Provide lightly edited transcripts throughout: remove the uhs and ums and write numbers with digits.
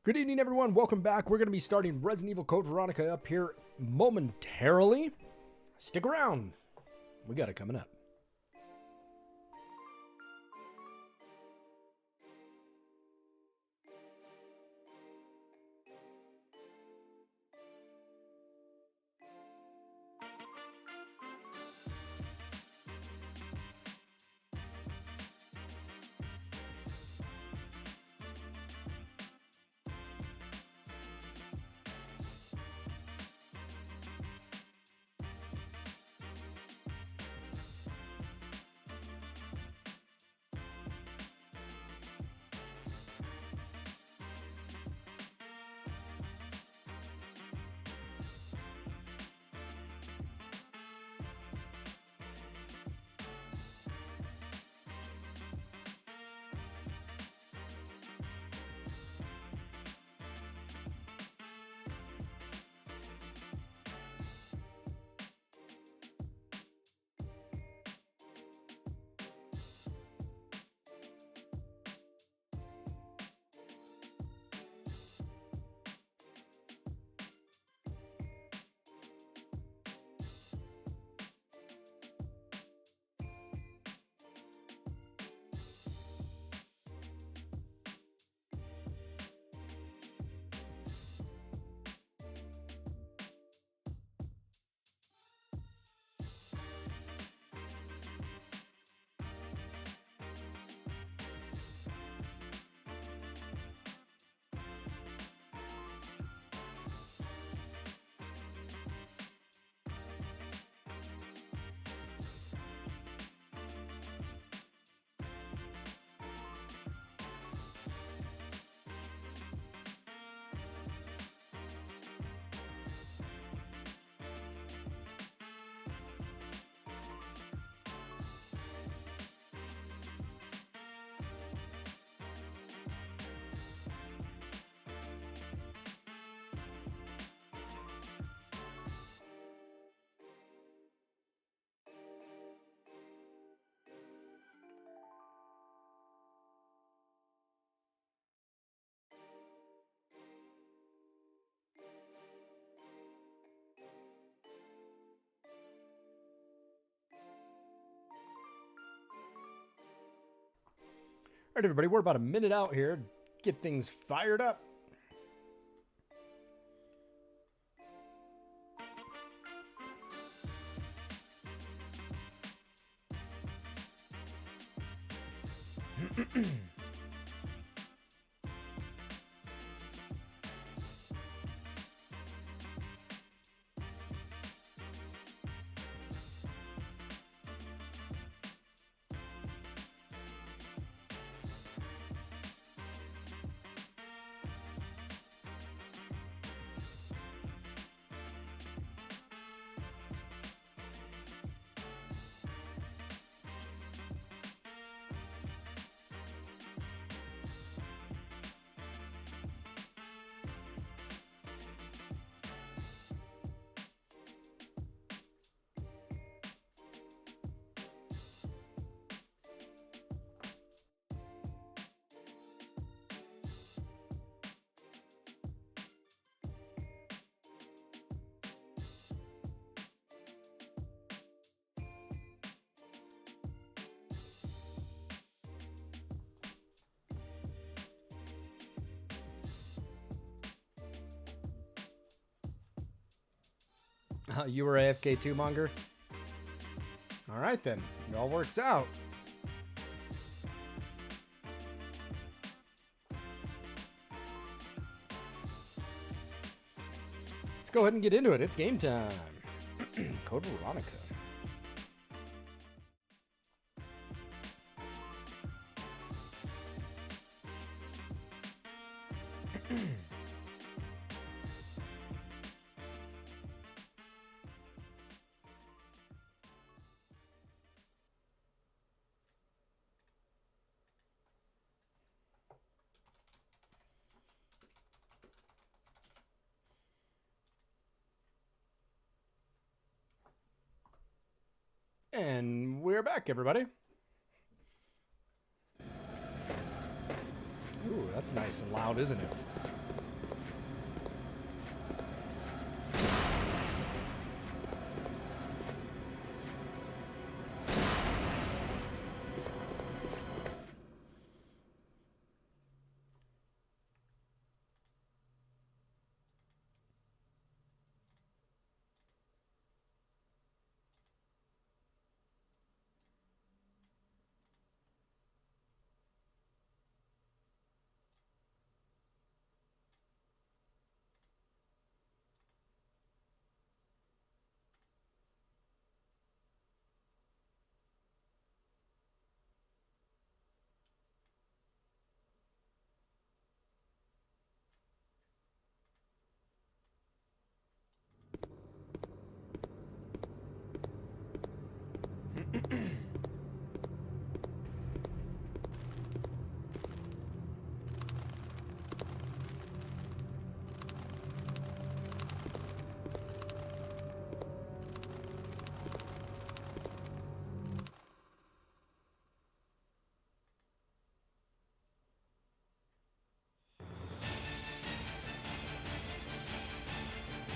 Good evening, everyone. Welcome back. We're going to be starting Resident Evil Code Veronica up here momentarily. Stick around. We got it coming up. All right, everybody, we're about a minute out here. Get things fired up. You were AFK too, Monger? All right, then. It all works out. Let's go ahead and get into it. It's game time. Code Veronica. And we're back, everybody. Ooh, that's nice and loud, isn't it?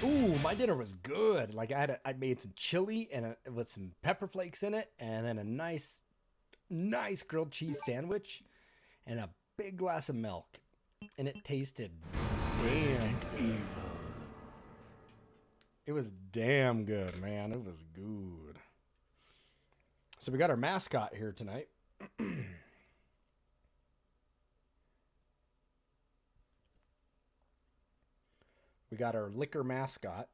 Ooh, my dinner was good. Like I made some chili and with some pepper flakes in it, and then a nice grilled cheese sandwich, and a big glass of milk, and it tasted damn evil. It was damn good, man. It was good. So we got our mascot here tonight. We got our liquor mascot.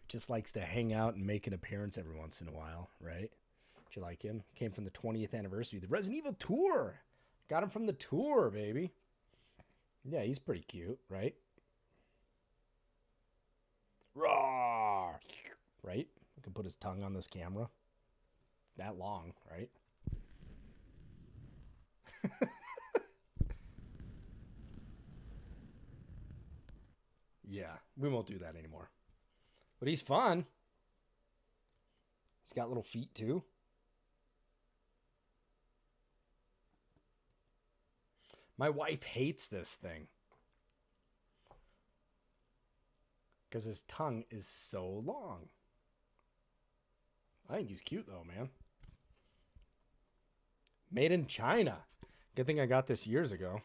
Just likes to hang out and make an appearance every once in a while, right? Do you like him? Came from the 20th anniversary of the Resident Evil tour. Got him from the tour, baby. Yeah, he's pretty cute, right? Roar! Right? I can put his tongue on this camera. That long, right? Yeah, we won't do that anymore. But he's fun. He's got little feet too. My wife hates this thing because his tongue is so long. I think he's cute though, man. Made in China. Good thing I got this years ago.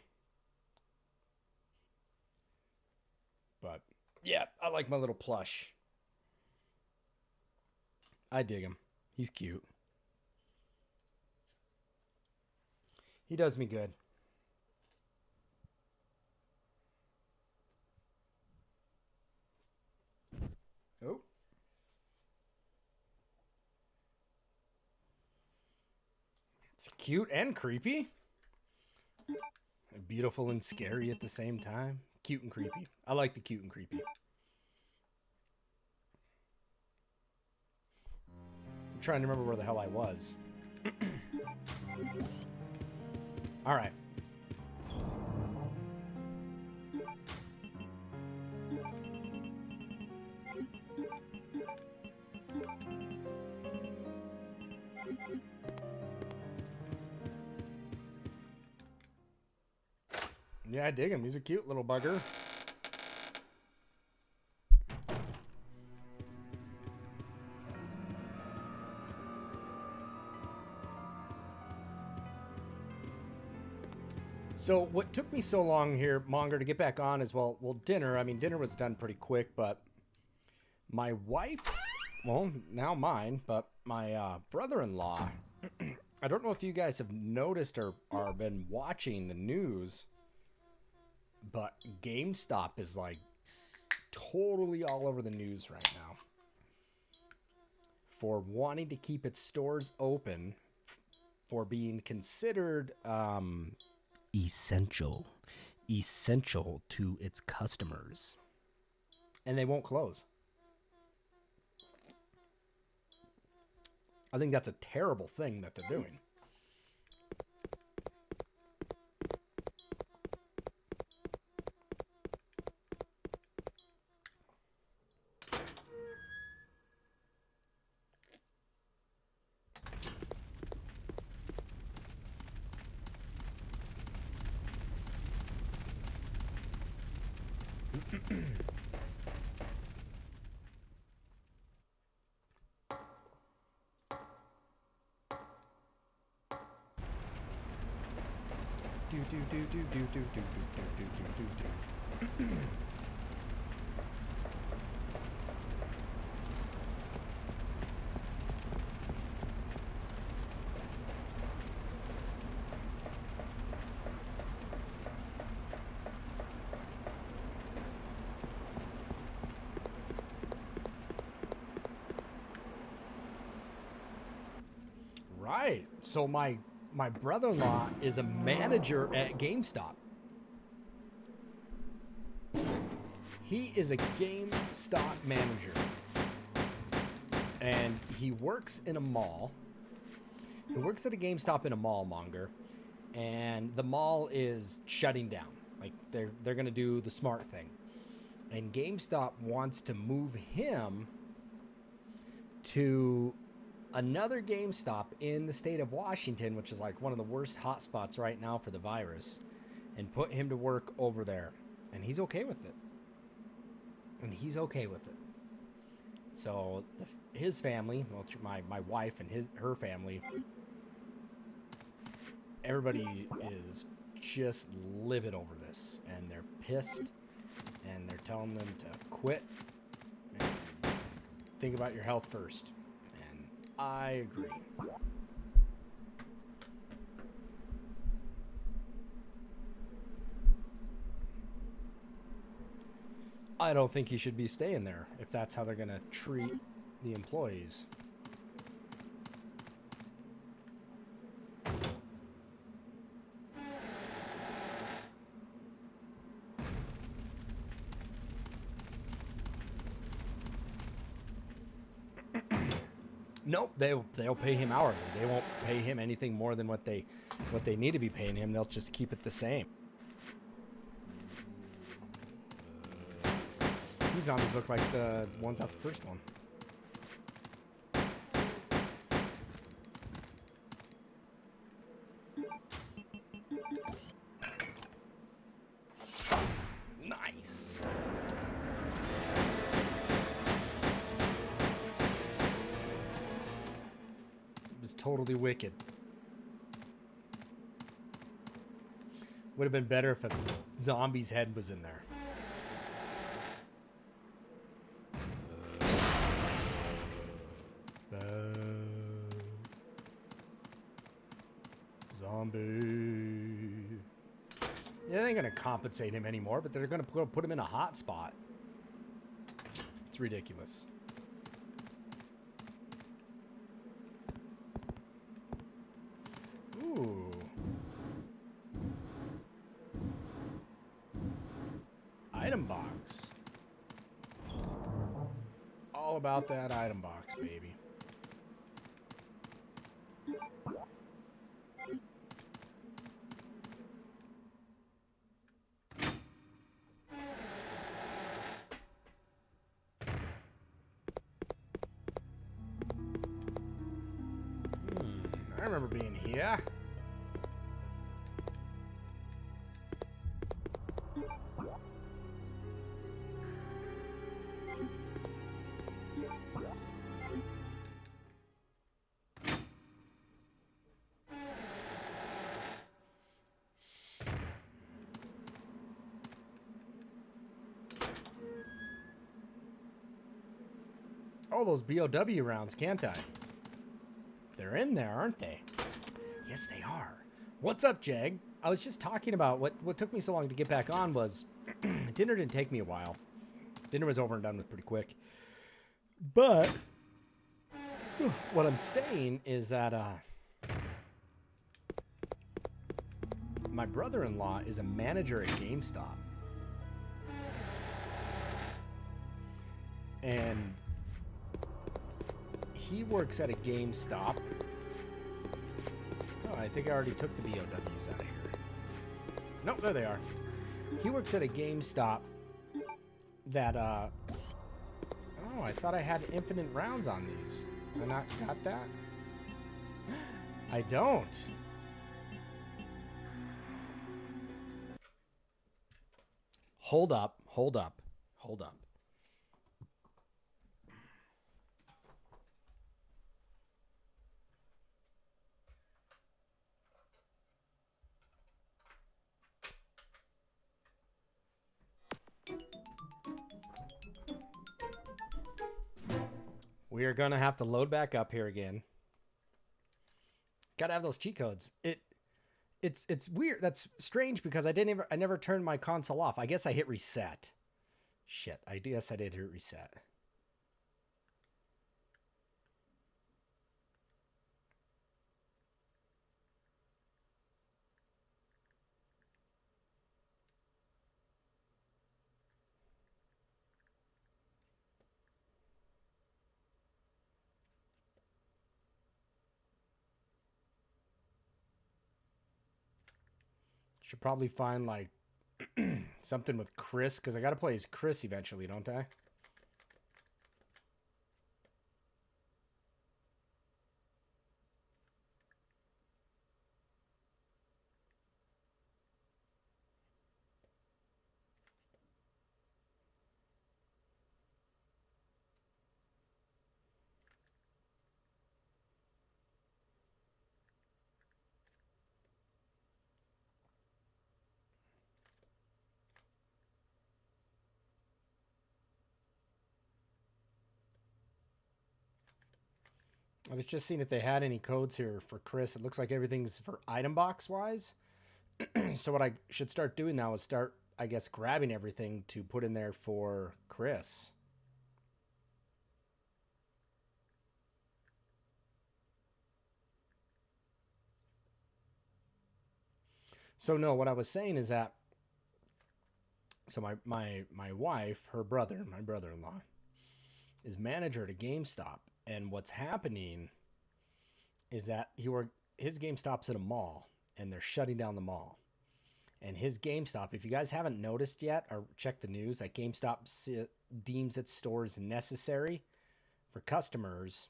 But yeah, I like my little plush. I dig him. He's cute. He does me good. Oh. It's cute and creepy. Beautiful and scary at the same time. Cute and creepy. I like the cute and creepy. I'm trying to remember where the hell I was. All right. Yeah, I dig him. He's a cute little bugger. So what took me so long here, Monger, to get back on is, well, dinner. I mean, dinner was done pretty quick, but my wife's, well, now mine, but my brother-in-law, I don't know if you guys have noticed or been watching the news, but GameStop is like totally all over the news right now for wanting to keep its stores open, for being considered essential to its customers, and they won't close. I think that's a terrible thing that they're doing. Right. So my brother-in-law is a manager at GameStop. He is a GameStop manager. And he works in a mall. He works at a GameStop in a mall, Monger. And the mall is shutting down. Like they're going to do the smart thing. And GameStop wants to move him to another GameStop in the state of Washington, which is like one of the worst hotspots right now for the virus, and put him to work over there. And he's okay with it. and he's okay with it. So his family, well, my wife and her family, everybody is just livid over this, and they're pissed, and they're telling them to quit and think about your health first. And I agree. I don't think he should be staying there if that's how they're going to treat the employees. Nope, they'll pay him hourly. They won't pay him anything more than what they need to be paying him. They'll just keep it the same. These zombies look like the ones out the first one. Nice. It was totally wicked. Would have been better if a zombie's head was in there. Zombie. Yeah, they ain't gonna compensate him anymore, but they're gonna put him in a hot spot. It's ridiculous. Ooh. Item box. All about that item box, baby. I remember being here. Oh, those BOW rounds, can't I? They're in there, aren't they? Yes, they are. What's up, Jag? I was just talking about what took me so long to get back on was dinner didn't take me a while. Dinner was over and done with pretty quick. But what I'm saying is that my brother-in-law is a manager at GameStop. And he works at a GameStop. Oh, I think I already took the BOWs out of here. Nope, there they are. He works at a GameStop that, oh, I thought I had infinite rounds on these. Have I not got that? I don't. Hold up, hold up, hold up. We are gonna have to load back up here again. Gotta have those cheat codes. It's weird. That's strange because I never turned my console off. I guess I hit reset. Shit. I guess I did hit reset. Should probably find like something with Chris, because I gotta play as Chris eventually, don't I? I was just seeing if they had any codes here for Chris. It looks like everything's for item box wise. So what I should start doing now is start, I guess, grabbing everything to put in there for Chris. So no, what I was saying is that, so my wife, her brother, my brother-in-law, is manager at a GameStop, and what's happening is that his GameStop's at a mall, and they're shutting down the mall. And his GameStop, if you guys haven't noticed yet or checked the news, like GameStop deems its stores necessary for customers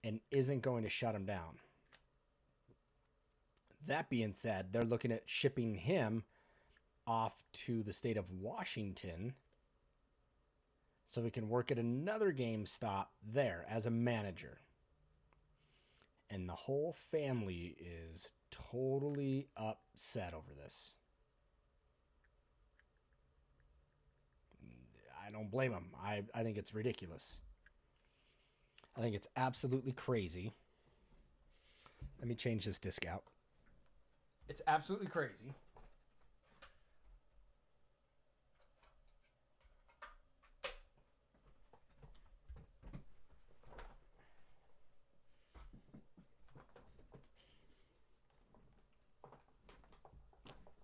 and isn't going to shut them down. That being said, they're looking at shipping him off to the state of Washington so he can work at another GameStop there as a manager. And the whole family is totally upset over this. I don't blame them. I think it's ridiculous. I think it's absolutely crazy. Let me change this disc out. It's absolutely crazy.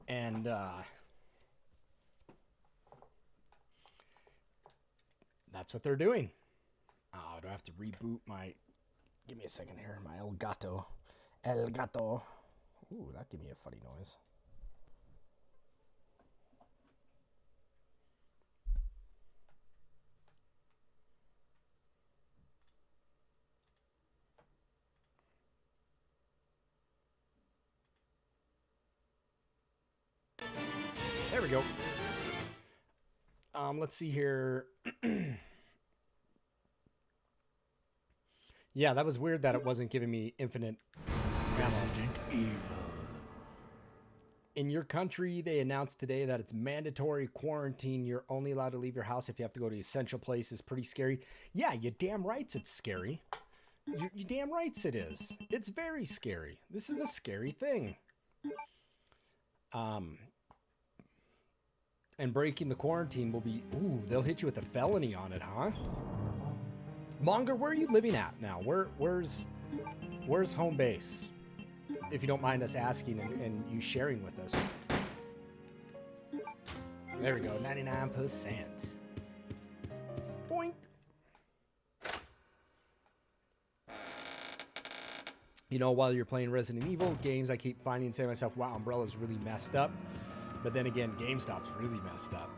And that's what they're doing. Oh, do I have to reboot my... Give me a second here. My El Gato. El Gato. Ooh, that gave me a funny noise. There we go. Let's see here. Yeah, that was weird that it wasn't giving me infinite Resident Evil. In your country, they announced today that it's mandatory quarantine. You're only allowed to leave your house if you have to go to essential places. Pretty scary. Yeah, you damn rights it's scary. You damn rights it is. It's very scary. This is a scary thing. And breaking the quarantine will be... Ooh, they'll hit you with a felony on it, huh? Monger, where are you living at now? Where's home base? If you don't mind us asking and you sharing with us. There we go, 99%. Boink. You know, while you're playing Resident Evil games, I keep saying to myself, wow, Umbrella's really messed up. But then again, GameStop's really messed up.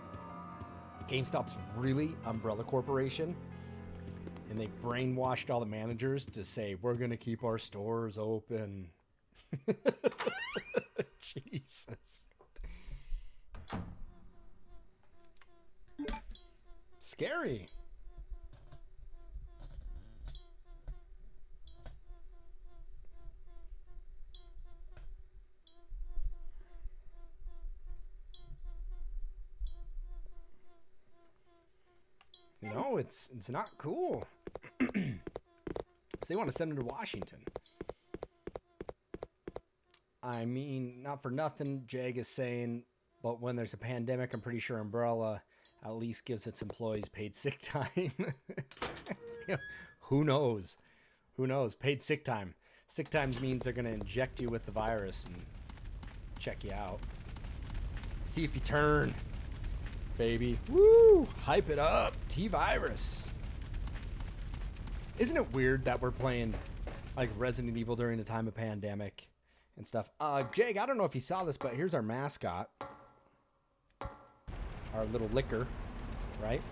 GameStop's really Umbrella Corporation. And they brainwashed all the managers to say, we're going to keep our stores open. Jesus. Scary. No, it's not cool. So they want to send him to Washington. I mean, not for nothing, Jag is saying, but when there's a pandemic, I'm pretty sure Umbrella at least gives its employees paid sick time. Who knows? Who knows? Paid sick time. Sick time means they're going to inject you with the virus and check you out. See if you turn, baby. Woo! Hype it up. T-Virus. Isn't it weird that we're playing like Resident Evil during the time of pandemic and stuff? Jag, I don't know if you saw this, but here's our mascot. Our little licker, right?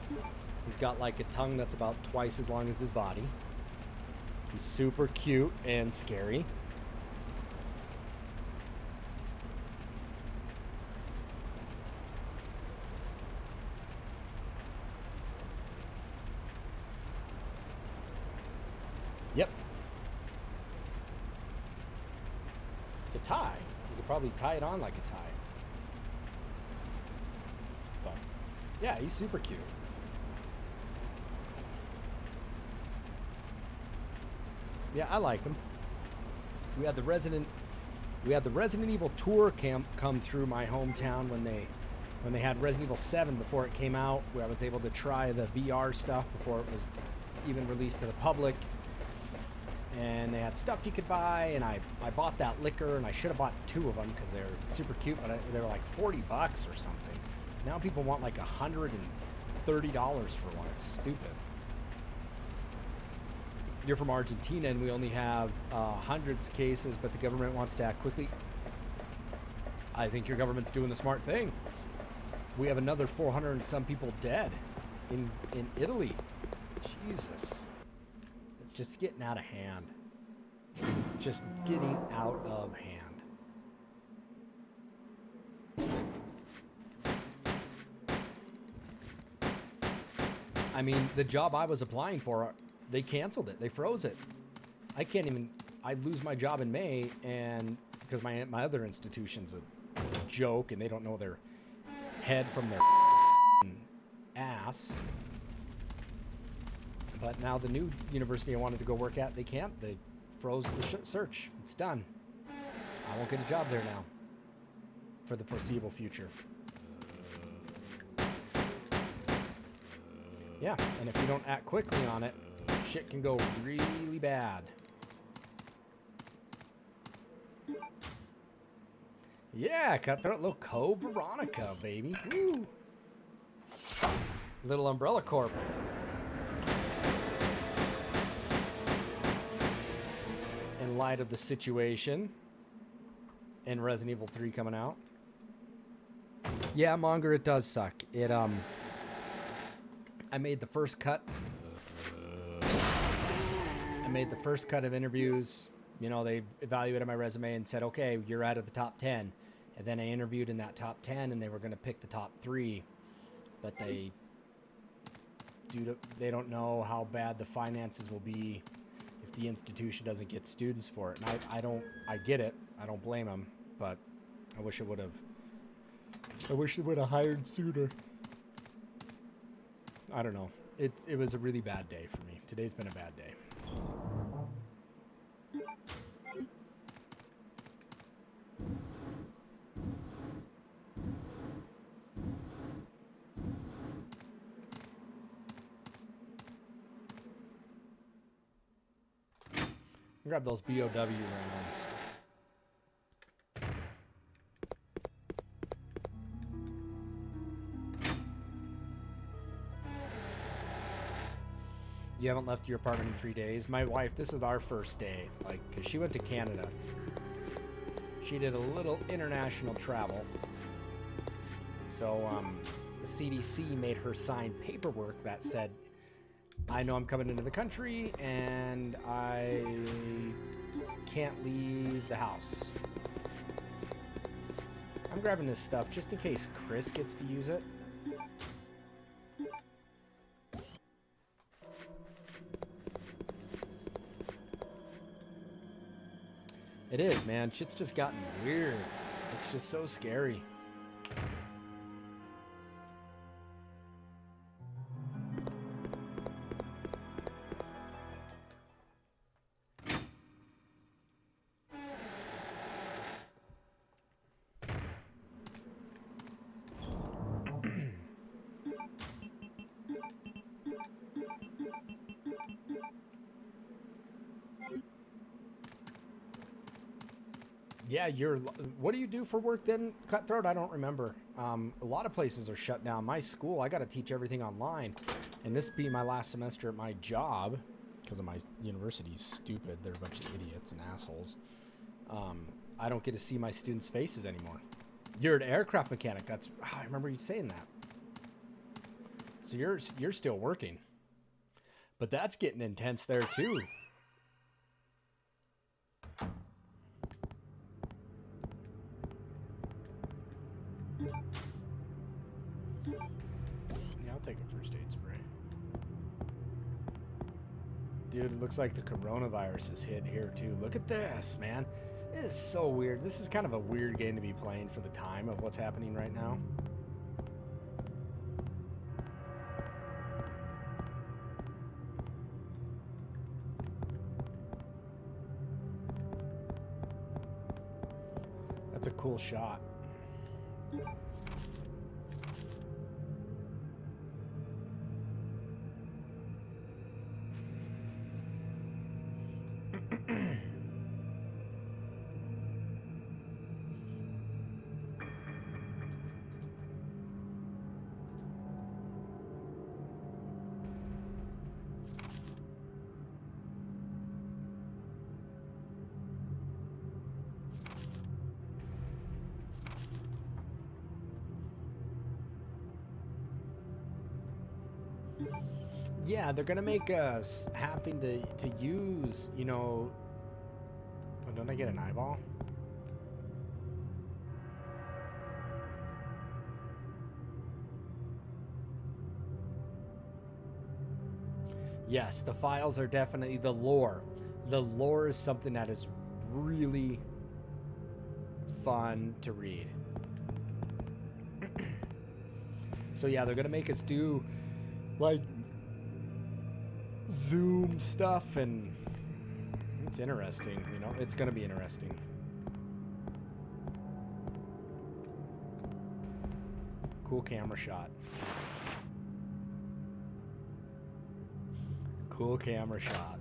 He's got like a tongue that's about twice as long as his body. He's super cute and scary. Yep. It's a tie. You could probably tie it on like a tie. But yeah, he's super cute. I Yeah, I like them. We had the Resident Evil tour camp come through my hometown when they had Resident Evil 7 before it came out, where I was able to try the VR stuff before it was even released to the public. And they had stuff you could buy, and I bought that liquor, and I should have bought 2 of them because they're super cute, but they were like $40 or something. Now people want like $130 for one. It's stupid. You're from Argentina, and we only have hundreds of cases, but the government wants to act quickly. I think your government's doing the smart thing. We have another 400 and some people dead in Italy. Jesus. It's just getting out of hand. It's just getting out of hand. I mean, the job I was applying for, they canceled it. They froze it. I can't even, I'd lose my job in May, and because my other institution's a joke and they don't know their head from their ass. But now the new university I wanted to go work at, they can't. They froze the search. It's done. I won't get a job there now for the foreseeable future. Yeah, and if you don't act quickly on it, shit can go really bad. Yeah, Cutthroat, little Veronica, baby. Woo! Little Umbrella Corp. In light of the situation and Resident Evil 3 coming out. Yeah, Monger, it does suck. I made the first cut. I made the first cut of interviews. You know, they evaluated my resume and said, okay, you're out of the top 10. And then I interviewed in that top 10, and they were going to pick the top 3. But they don't know how bad the finances will be if the institution doesn't get students for it. And I get it. I don't blame them, but I wish it would have hired sooner. I don't know. It was a really bad day for me. Today's been a bad day. Grab those BOW rounds. You haven't left your apartment in 3 days? My wife, this is our first day, like, because she went to Canada. She did a little international travel. So, the CDC made her sign paperwork that said, I know I'm coming into the country, and I can't leave the house. I'm grabbing this stuff just in case Chris gets to use it. It is, man. Shit's just gotten weird. It's just so scary. Yeah, what do you do for work then, Cutthroat? I don't remember. A lot of places are shut down. My school, I got to teach everything online. And this be my last semester at my job, because of my university's stupid. They're a bunch of idiots and assholes. I don't get to see my students' faces anymore. You're an aircraft mechanic. I remember you saying that. So you're still working. But that's getting intense there too. Yeah, I'll take a first aid spray. Dude, it looks like the coronavirus has hit here too. Look at this, man. This is so weird. This is kind of a weird game to be playing for the time of what's happening right now. cool shot. Yeah, they're gonna make us having to use, you know. Oh, don't I get an eyeball? Yes, the files are definitely the lore. The lore is something that is really fun to read. So yeah, they're gonna make us do like Zoom stuff, and it's interesting, you know, it's gonna be interesting. Cool camera shot. Cool camera shot.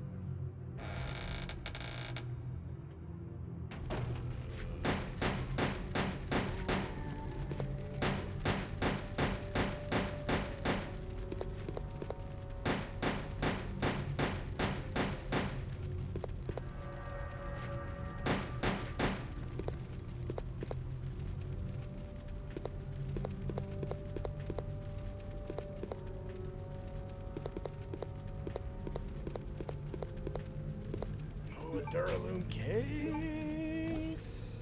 Duraloom case.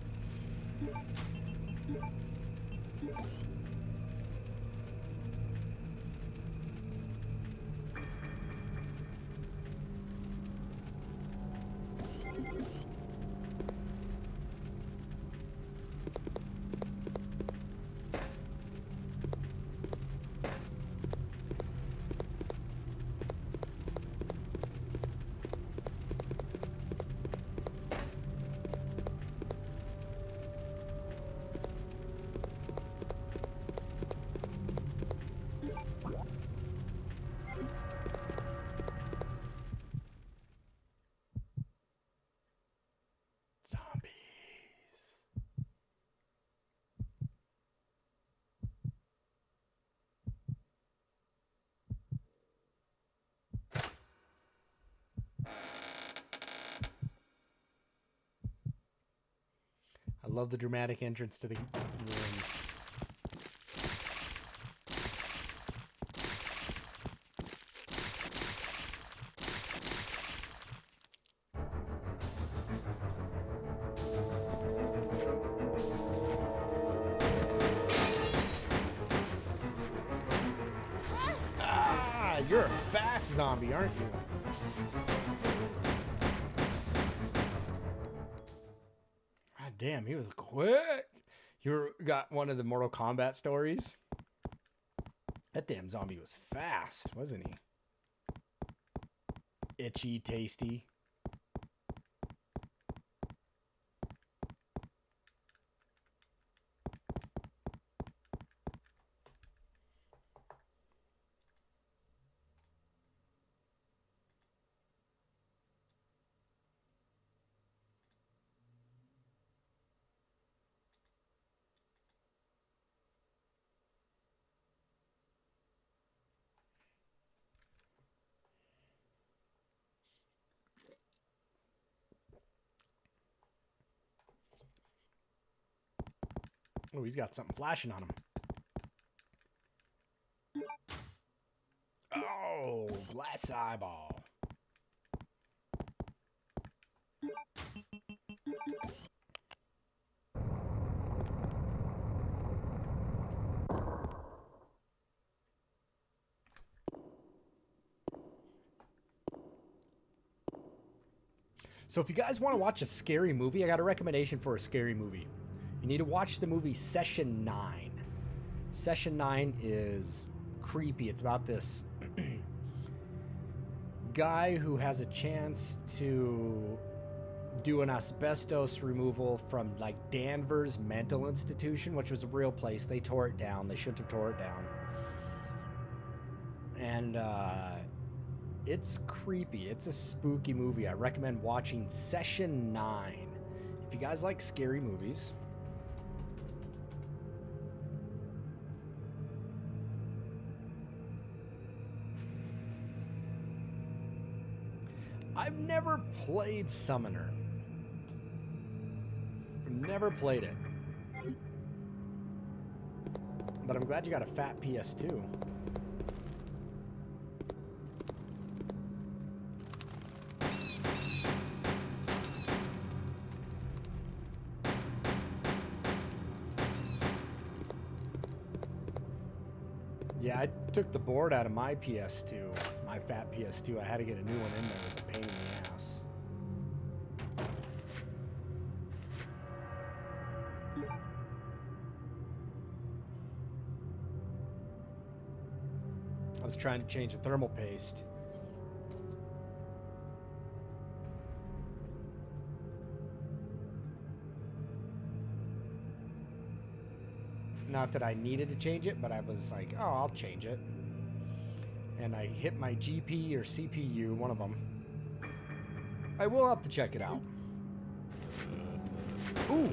I love the dramatic entrance to the rooms. Ah, you're a fast zombie, aren't you? Damn, he was quick. You got one of the Mortal Kombat stories? That damn zombie was fast, wasn't he? Itchy, tasty. Oh, he's got something flashing on him. Oh, glass eyeball. So if you guys want to watch a scary movie, I got a recommendation for a scary movie. You need to watch the movie Session 9. Session 9 is creepy. It's about this guy who has a chance to do an asbestos removal from like Danvers Mental Institution, which was a real place. They tore it down. They shouldn't have tore it down. And it's creepy. It's a spooky movie. I recommend watching Session 9. If you guys like scary movies. I've never played Summoner. Never played it. But I'm glad you got a fat PS2. Yeah, I took the board out of my PS2, my fat PS2. I had to get a new one in there. It was a pain in the ass. I was trying to change the thermal paste. Not that I needed to change it, but I was like, oh, I'll change it. And I hit my GP or CPU, one of them. I will have to check it out. Ooh.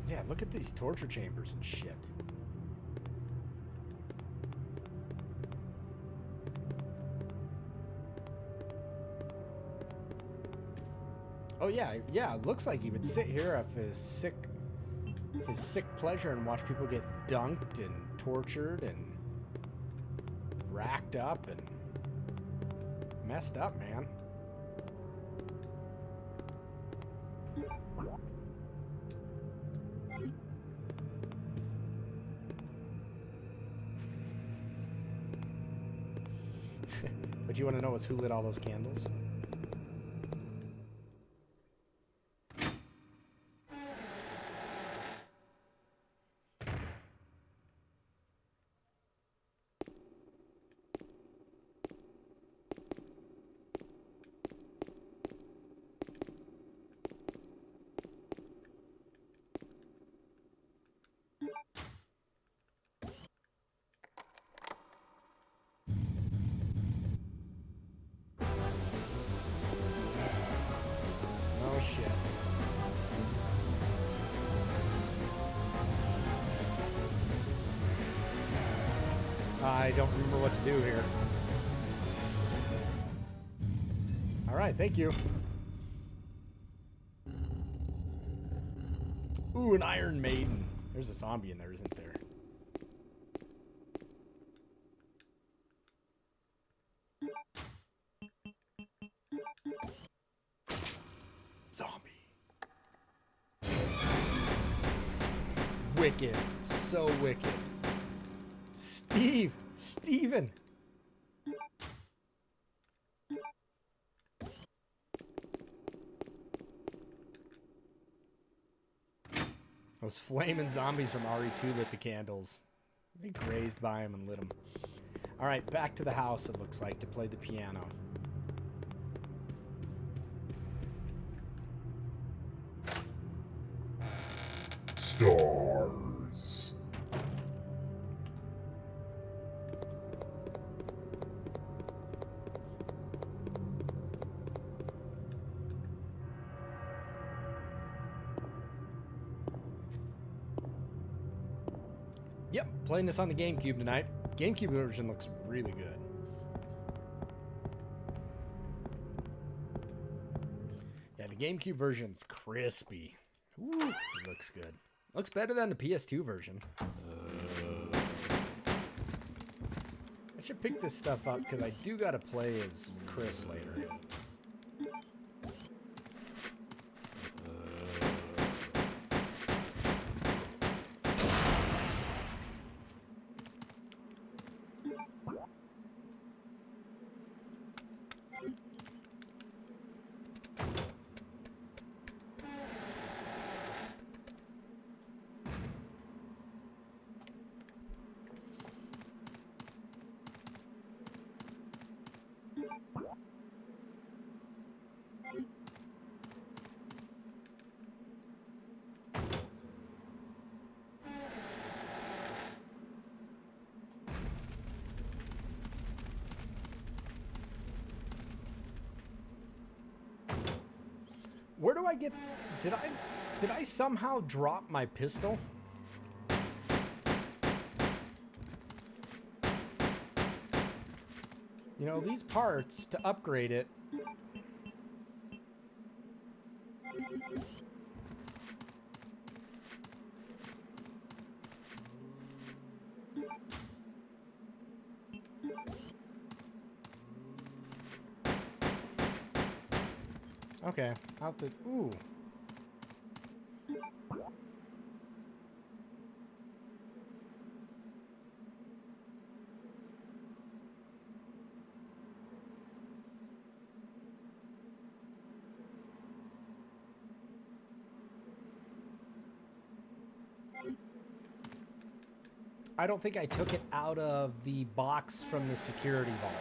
Yeah, look at these torture chambers and shit. Oh yeah, yeah, it looks like he would sit here of his sick pleasure and watch people get dunked and tortured and racked up and messed up, man. What you want to know is who lit all those candles? I don't remember what to do here. All right, thank you. Ooh, an Iron Maiden. There's a zombie in there, isn't there? Zombie. Wicked. So wicked. Steven. Those flaming zombies from RE2 lit the candles. They grazed by him and lit them. All right, back to the house, it looks like, to play the piano. Stars. Yep, playing this on the GameCube tonight. GameCube version looks really good. Yeah, the GameCube version's crispy. Ooh, it looks good. Looks better than the PS2 version. I should pick this stuff up because I do gotta play as Chris later. Where do I get... Did I somehow drop my pistol? You know, these parts, to upgrade it... Okay, out the... Ooh. I don't think I took it out of the box from the security vault.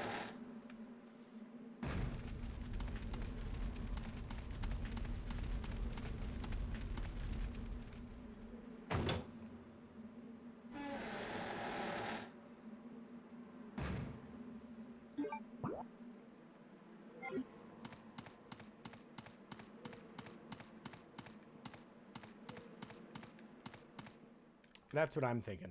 That's what I'm thinking.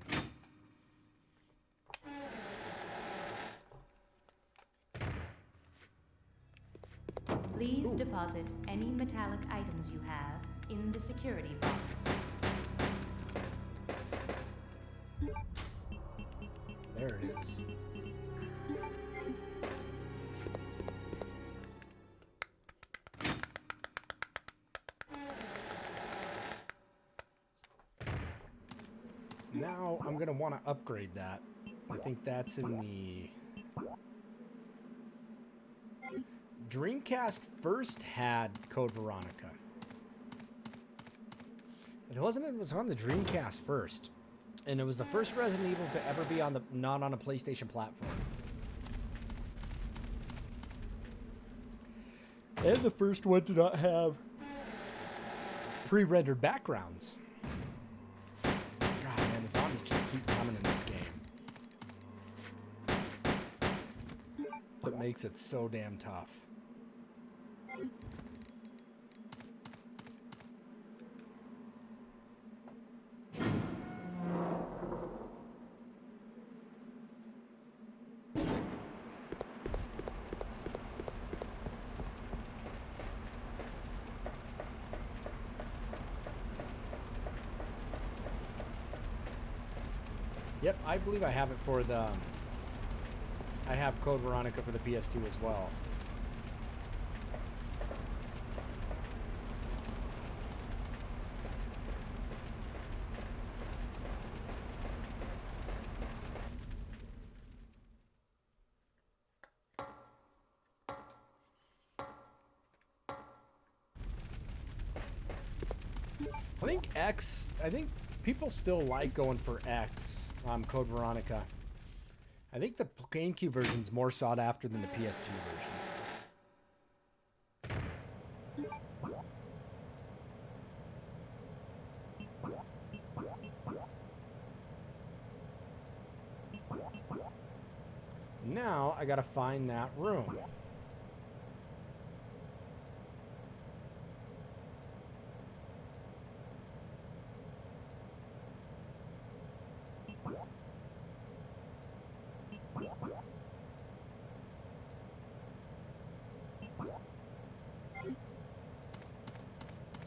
Please deposit any metallic items you have in the security box. There it is. Now I'm going to want to upgrade that. I think that's in the... Dreamcast first had Code Veronica. It wasn't. It was on the Dreamcast first, and it was the first Resident Evil to ever be on the not on a PlayStation platform, and the first one to not have pre-rendered backgrounds. God, man, the zombies just keep coming in this game. That's what makes it so damn tough. Yep, I believe I have it for the... I have Code Veronica for the PS2 as well. I think people still like going for X, Code Veronica. I think the GameCube version is more sought after than the PS2 version. Now I gotta find that room.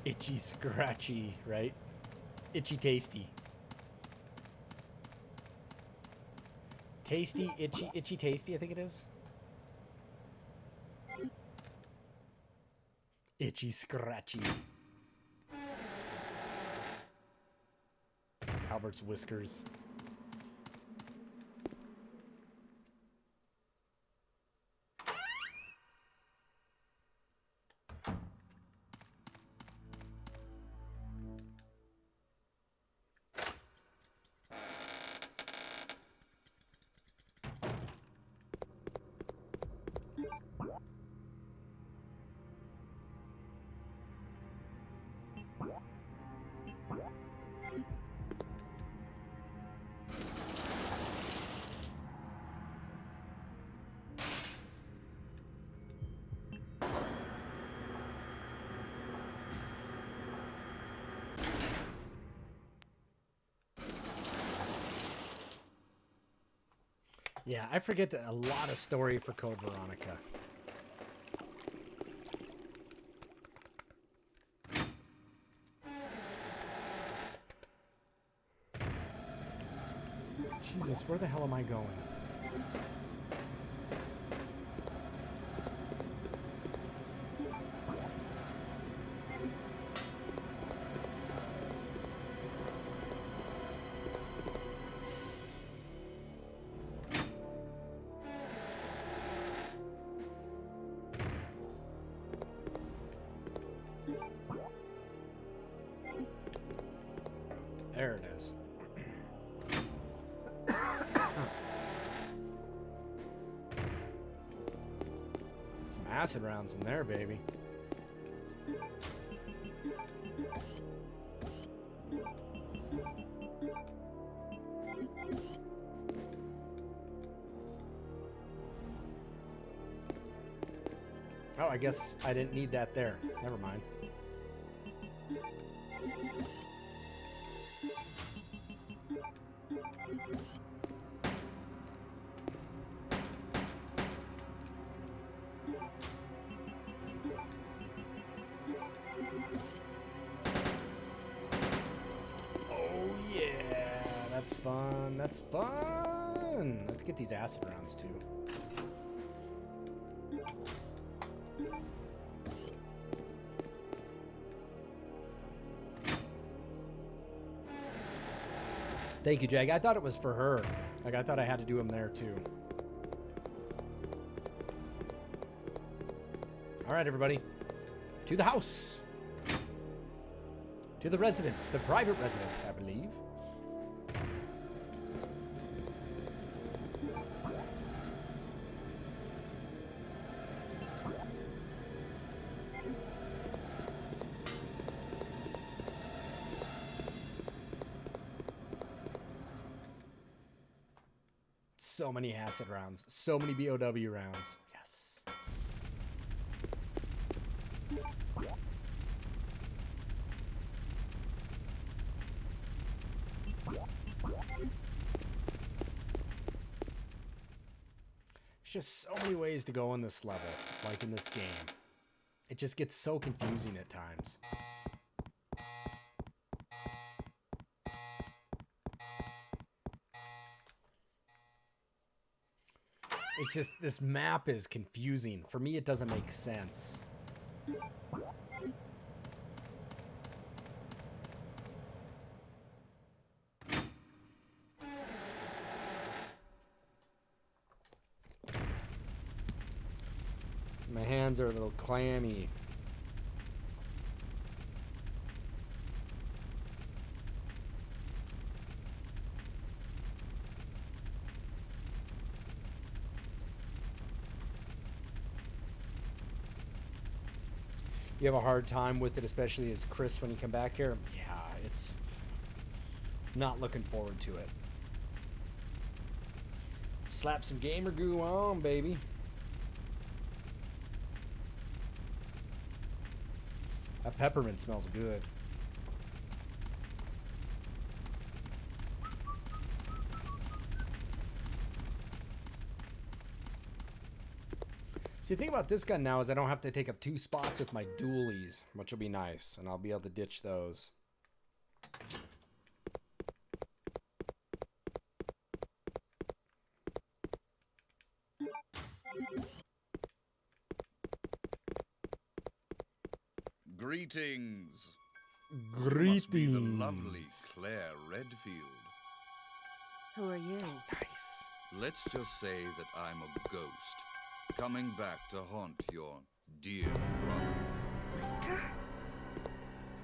Itchy scratchy, right? Itchy tasty. Tasty, itchy tasty, I think it is. Itchy scratchy. Albert's whiskers. Yeah, I forget a lot of story for Code Veronica. Jesus, where the hell am I going? There it is. Some acid rounds in there, baby. Oh, I guess I didn't need that there. Never mind. That's fun. That's fun. Let's get these acid rounds too. Thank you, Jag. I thought it was for her. Like, I thought I had to do them there too. All right, everybody. To the house. To the residence. The private residence, I believe. So many acid rounds. So many BOW rounds. Yes. There's just so many ways to go in this level, like in this game. It just gets so confusing at times. It's just, this map is confusing. For me, it doesn't make sense. My hands are a little clammy. You have a hard time with it, especially as Chris when you come back here? Yeah, it's not looking forward to it. Slap some gamer goo on, baby. That peppermint smells good. See, the thing about this gun now is I don't have to take up 2 spots with my dualies, which will be nice, and I'll be able to ditch those. Greetings. Greetings. Must be the lovely Claire Redfield. Who are you? Nice. Let's just say that I'm a ghost, coming back to haunt your dear brother. Wesker?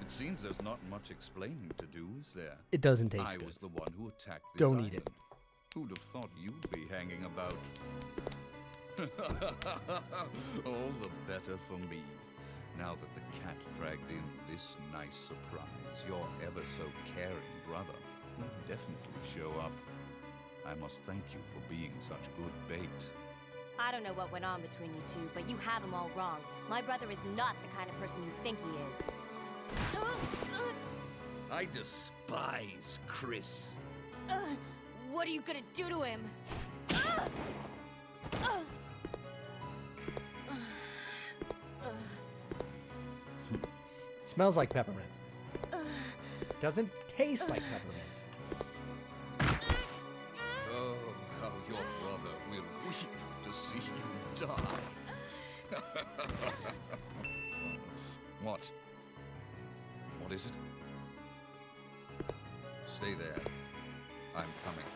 It seems there's not much explaining to do, is there? It doesn't taste I good. was the one who attacked this Don't island. eat it. Who'd have thought you'd be hanging about? All the better for me. Now that the cat dragged in this nice surprise, your ever so caring brother will definitely show up. I must thank you for being such good bait. I don't know what went on between you two, but you have him all wrong. My brother is not the kind of person you think he is. I despise Chris. What are you gonna do to him? It smells like peppermint. Doesn't taste like peppermint. Oh, how your brother will weep to see you die. What? What is it? Stay there. I'm coming.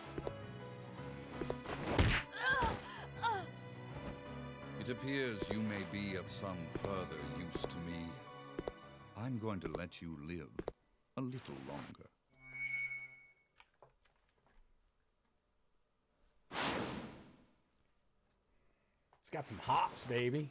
It appears you may be of some further use to me. I'm going to let you live a little longer. It's got some hops, baby.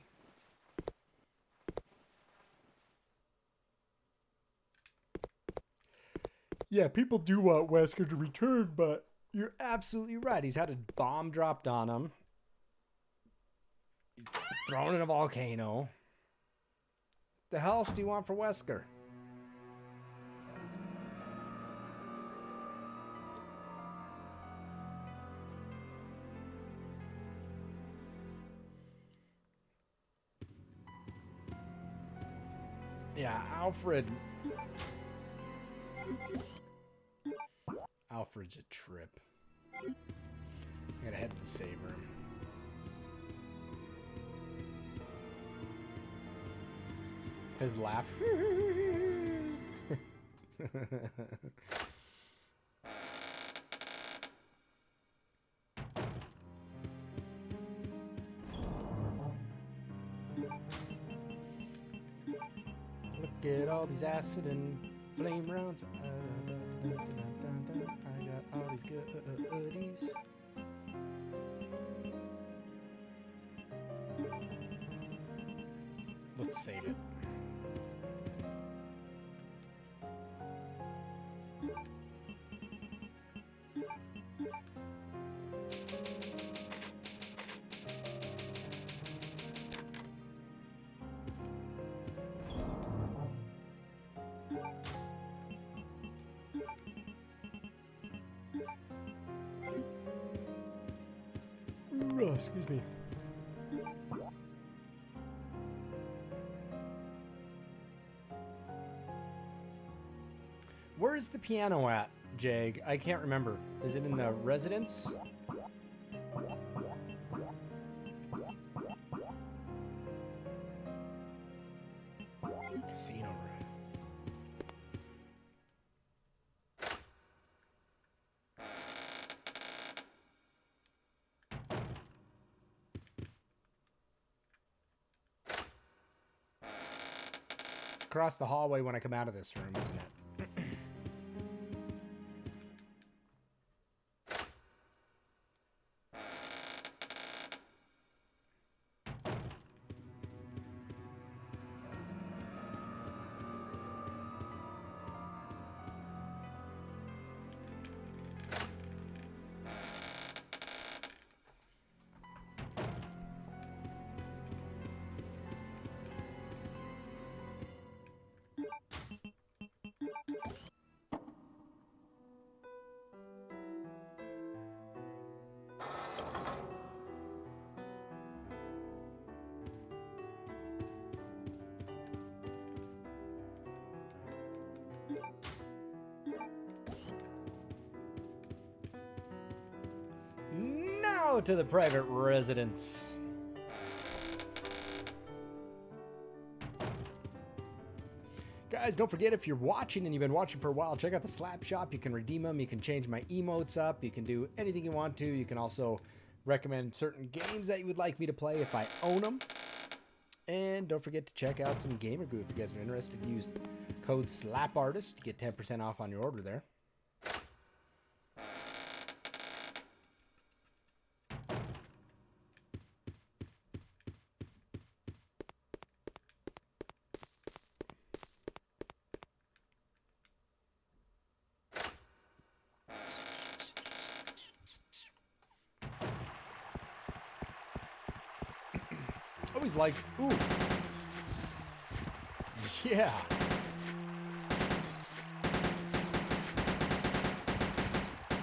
Yeah, people do want Wesker to return, but you're absolutely right. He's had a bomb dropped on him. He's thrown in a volcano. The hell else do you want for Wesker? Yeah, Alfred's a trip. I gotta head to the save room. His laugh. Look at all these acid and flame rounds. I got all these goodies. Let's save it. Excuse me. Where is the piano at, Jag? I can't remember. Is it in the residence? Casino room. It's across the hallway when I come out of this room, isn't it? Now to the private residence. Guys, don't forget, if you're watching and you've been watching for a while, check out the Slap Shop. You can redeem them. You can change my emotes up. You can do anything you want to. You can also recommend certain games that you would like me to play if I own them. And don't forget to check out some Gamer Goo if you guys are interested. Use code slapartist to get 10% off on your order there. Always like, ooh. Yeah.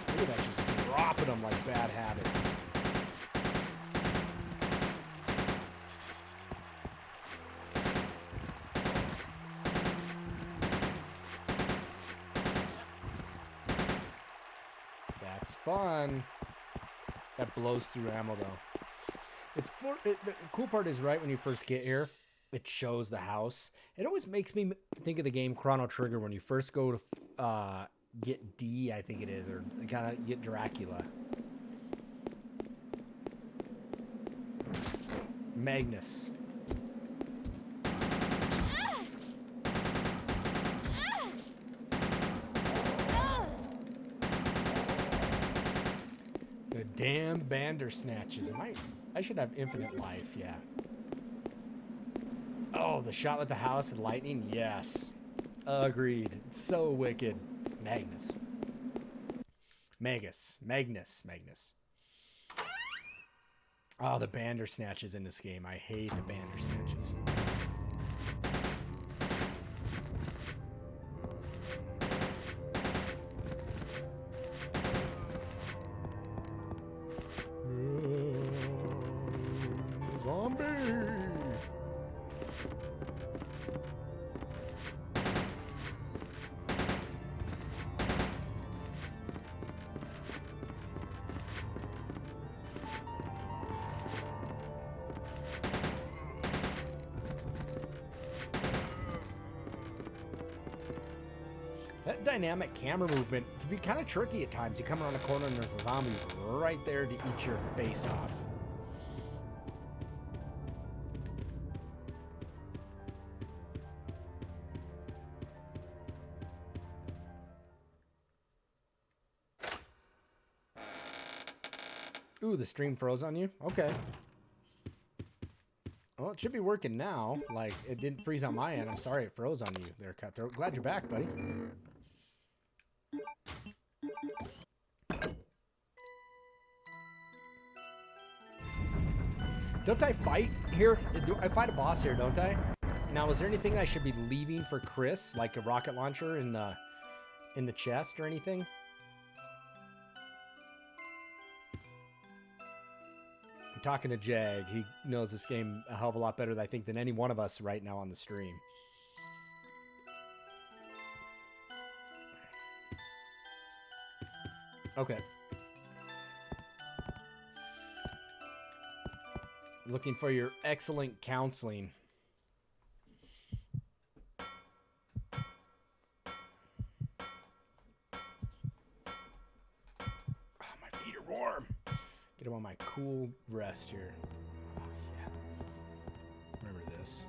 Look at that, just dropping them like bad habits. fun. That blows through ammo, though. The cool part is right when you first get here, it shows the house. It always makes me think of the game Chrono Trigger when you first go to get D, I think it is, or kind of get Dracula. Magnus. The damn Bandersnatches. I should have infinite life, yeah. Oh, the shot with the house and lightning? Yes. Agreed. It's so wicked. Magnus. Magnus. Oh, the Bandersnatches in this game. I hate the Bandersnatches. Zombie! That dynamic camera movement can be kind of tricky at times. You come around a corner and there's a zombie right there to eat your face off. Ooh, the stream froze on you? Okay. Well, it should be working now. Like, it didn't freeze on my end. I'm sorry it froze on you there, Cutthroat. Glad you're back, buddy. Don't I fight here? I fight a boss here, don't I? Now, is there anything I should be leaving for Chris? Like a rocket launcher in the chest or anything? I'm talking to Jag. He knows this game a hell of a lot better, I think, than any one of us right now on the stream. Okay. Looking for your excellent counseling. Oh, my feet are warm. Get him on my cool rest here. Oh, yeah. Remember this.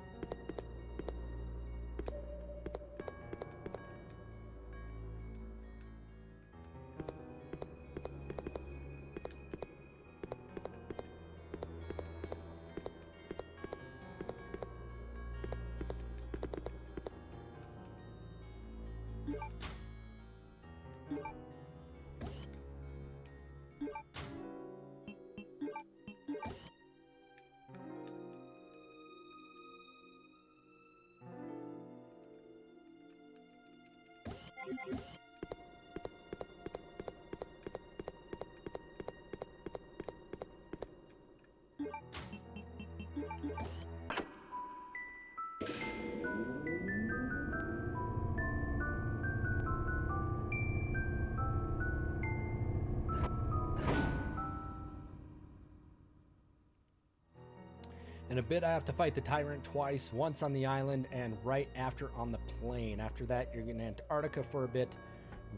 In a bit, I have to fight the Tyrant twice, once on the island and right after on the plane. After that, you're in Antarctica for a bit.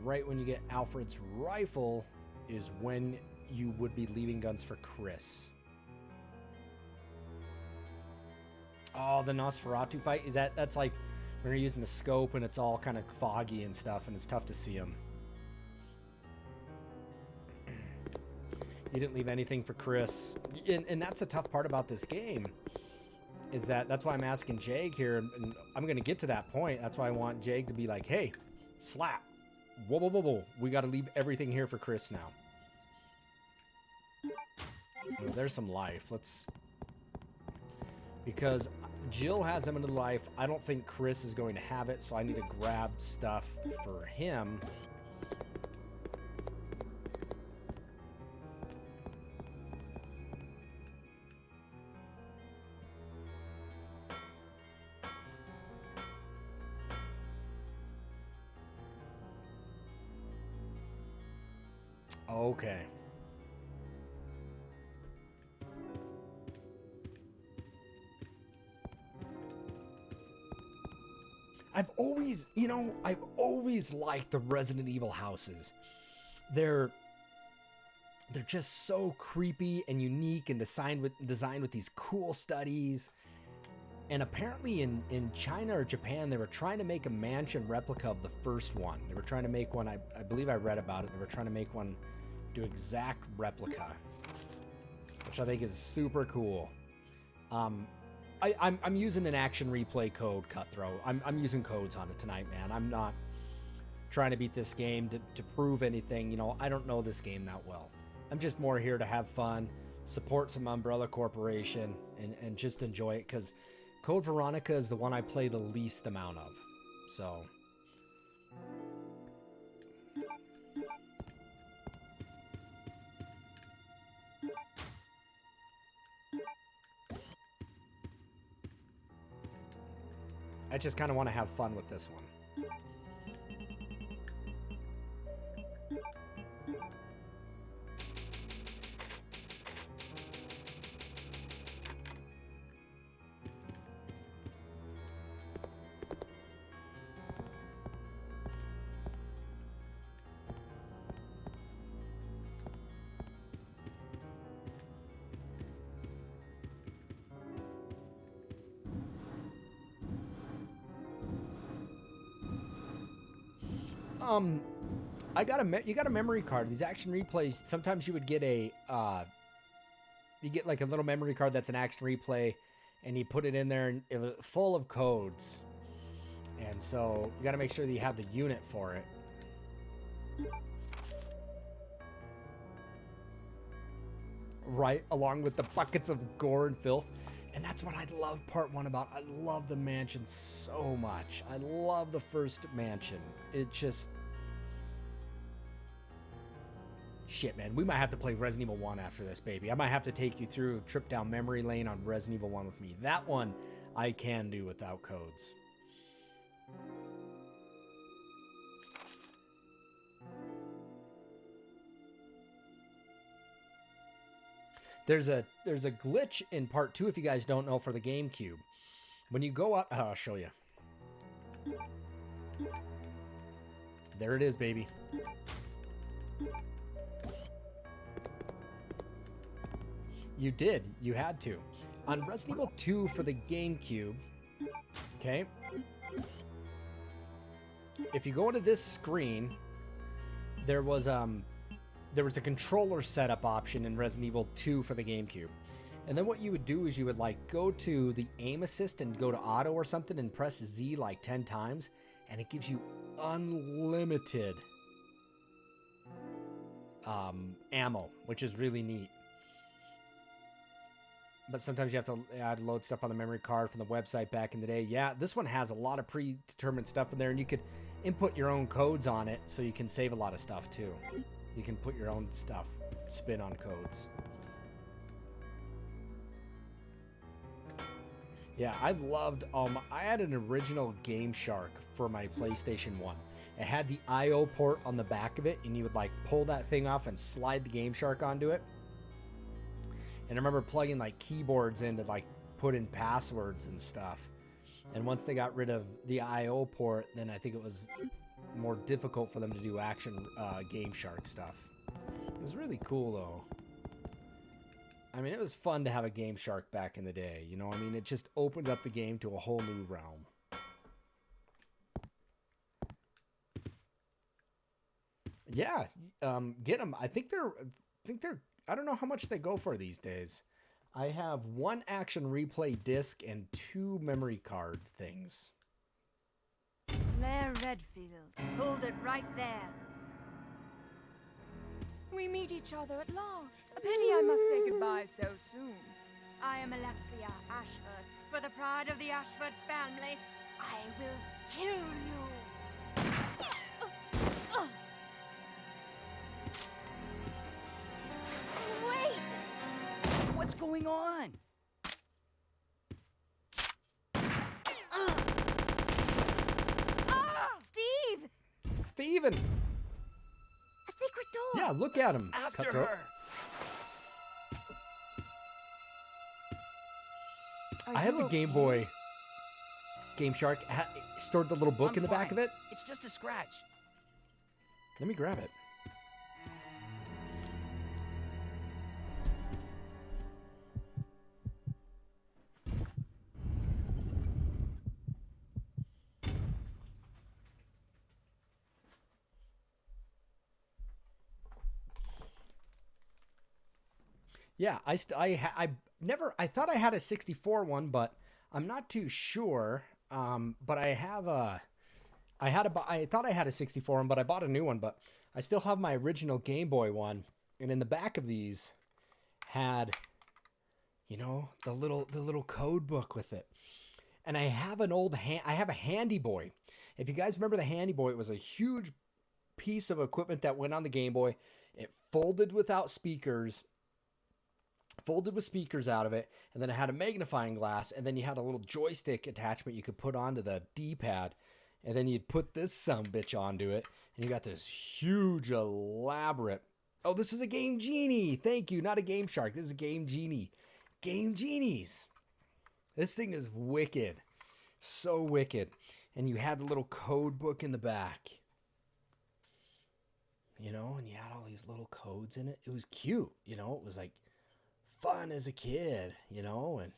Right when you get Alfred's rifle is when you would be leaving guns for Chris. Oh, the Nosferatu fight? Is that's like when you're using the scope and it's all kind of foggy and stuff and it's tough to see him. You didn't leave anything for Chris. And that's a tough part about this game. Is that's why I'm asking Jag here, and I'm going to get to that point. That's why I want Jag to be like, hey, slap. Whoa, whoa, whoa, whoa. We got to leave everything here for Chris now. Well, there's some life. Because Jill has him into life. I don't think Chris is going to have it, so I need to grab stuff for him. Okay. I've always liked the Resident Evil houses. They're just so creepy and unique and designed with these cool studies. And apparently in China or Japan, they were trying to make a mansion replica of the first one. They were trying to make one, I believe I read about it. They were trying to make one, do exact replica, which I think is super cool. I'm using an action replay code, Cutthroat. I'm using codes on it tonight, man. I'm not trying to beat this game to prove anything. You know, I don't know this game that well. I'm just more here to have fun, support some Umbrella Corporation, and just enjoy it, because Code Veronica is the one I play the least amount of. So... I just kind of want to have fun with this one. You got a memory card. These action replays, sometimes you would get you get like a little memory card that's an action replay, and you put it in there, and it was full of codes. And so you got to make sure that you have the unit for it. Right, along with the buckets of gore and filth. And that's what I love part one about. I love the mansion so much. I love the first mansion. It just... Shit, man. We might have to play Resident Evil 1 after this, baby. I might have to take you through a trip down memory lane on Resident Evil 1 with me. That one I can do without codes. There's a glitch in part 2, if you guys don't know, for the GameCube. When you go up... Oh, I'll show you. There it is, baby. You did. You had to. On Resident Evil 2 for the GameCube, okay? If you go into this screen, there was a controller setup option in Resident Evil 2 for the GameCube. And then what you would do is you would like go to the aim assist and go to auto or something and press Z like 10 times, and it gives you unlimited ammo, which is really neat. But sometimes you have to load stuff on the memory card from the website back in the day. Yeah, this one has a lot of predetermined stuff in there, and you could input your own codes on it, so you can save a lot of stuff too. You can put your own stuff, spin on codes. Yeah, I loved, I had an original Game Shark for my PlayStation 1. It had the I.O. port on the back of it, and you would like pull that thing off and slide the Game Shark onto it. And I remember plugging like keyboards in to like put in passwords and stuff. And once they got rid of the I.O. port, then I think it was more difficult for them to do action Game Shark stuff. It was really cool though. I mean, it was fun to have a Game Shark back in the day. You know, I mean, it just opened up the game to a whole new realm. Yeah, get them. I think they're. I don't know how much they go for these days. I have 1 action replay disc and 2 memory card things. Claire Redfield, hold it right there. We meet each other at last. A pity I must say goodbye so soon. I am Alexia Ashford. For the pride of the Ashford family, I will kill you. Wait! What's going on? Steve! Steven! A secret door! Yeah, look at him. After Cutthroat. her. Are I have you the Game okay? Boy. Game Shark stored the little book I'm in the back fine. of it. It's just a scratch. Let me grab it. Yeah, I thought I had a 64 one, but I'm not too sure. But I thought I had a 64 one, but I bought a new one. But I still have my original Game Boy one, and in the back of these had, you know, the little code book with it. And I have I have a Handy Boy. If you guys remember the Handy Boy, it was a huge piece of equipment that went on the Game Boy. It folded without speakers. Folded with speakers out of it, and then it had a magnifying glass, and then you had a little joystick attachment you could put onto the D-pad, and then you'd put this sumbitch onto it, and you got this huge, elaborate... Oh, this is a Game Genie! Thank you, not a Game Shark. This is a Game Genie. Game Genies! This thing is wicked. So wicked. And you had a little code book in the back. You know, and you had all these little codes in it. It was cute, you know? It was like... fun as a kid, you know, and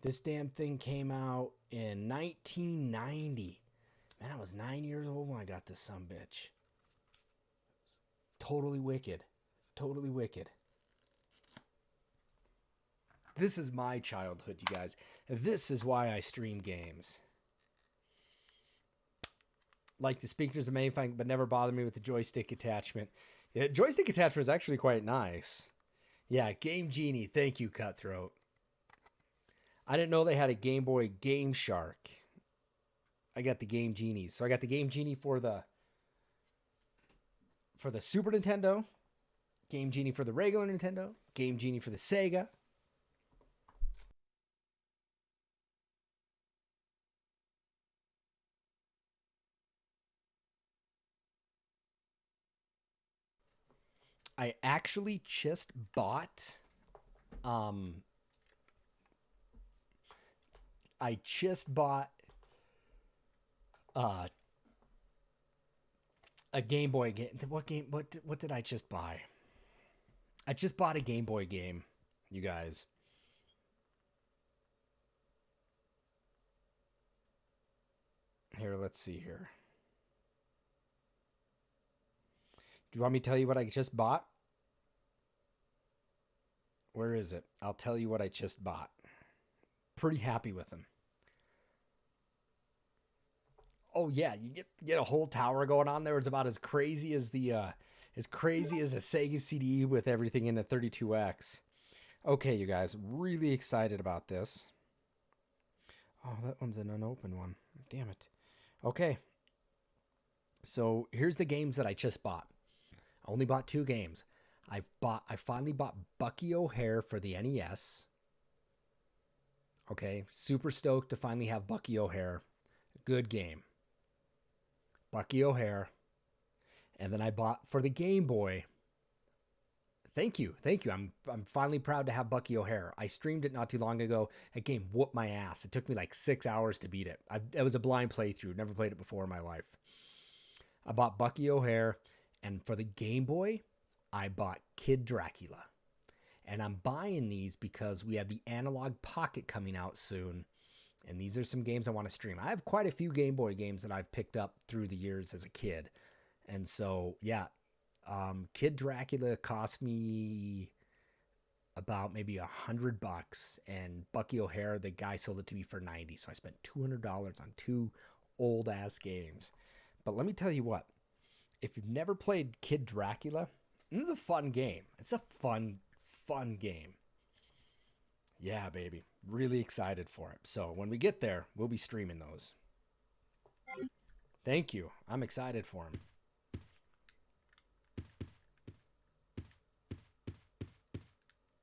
this damn thing came out in 1990. Man, I was 9 years old when I got this sumbitch. Totally wicked. Totally wicked. This is my childhood, you guys. This is why I stream games. Like the speakers of magnifying, but never bothered me with the joystick attachment. Yeah, joystick attachment is actually quite nice. Yeah, Game Genie. Thank you, Cutthroat. I didn't know they had a Game Boy Game Shark. I got the Game Genies. So I got the Game Genie for the Super Nintendo, Game Genie for the regular Nintendo, Game Genie for the Sega. I actually just bought a Game Boy game. What did I just buy? I just bought a Game Boy game, you guys. Here, let's see here. Do you want me to tell you what I just bought? Where is it? I'll tell you what I just bought. Pretty happy with them. Oh yeah, you get a whole tower going on there. It's about as crazy as a Sega CD with everything in a 32X. Okay, you guys, really excited about this. Oh, that one's an unopened one. Damn it. Okay. So here's the games that I just bought. I only bought 2 games. I finally bought Bucky O'Hare for the NES. Okay, super stoked to finally have Bucky O'Hare. Good game. Bucky O'Hare. And then I bought for the Game Boy. Thank you. I'm finally proud to have Bucky O'Hare. I streamed it not too long ago. That game whooped my ass. It took me like 6 hours to beat it. It was a blind playthrough. Never played it before in my life. I bought Bucky O'Hare. And for the Game Boy, I bought Kid Dracula. And I'm buying these because we have the Analog Pocket coming out soon. And these are some games I want to stream. I have quite a few Game Boy games that I've picked up through the years as a kid. And so, yeah, Kid Dracula cost me about maybe $100. And Bucky O'Hare, the guy sold it to me for $90. So I spent $200 on 2 old-ass games. But let me tell you what. If you've never played Kid Dracula, this is a fun game. It's a fun game. Yeah, baby. Really excited for it. So when we get there, we'll be streaming those. Thank you. I'm excited for them.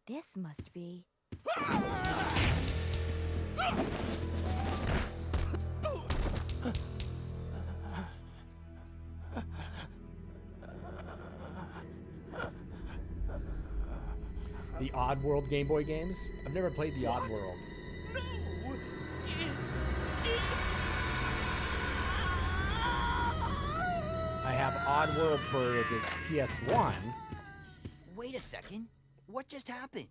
This must be... The Oddworld Game Boy games? I've never played the Oddworld. No! I have Oddworld for the PS1. Wait a second. What just happened?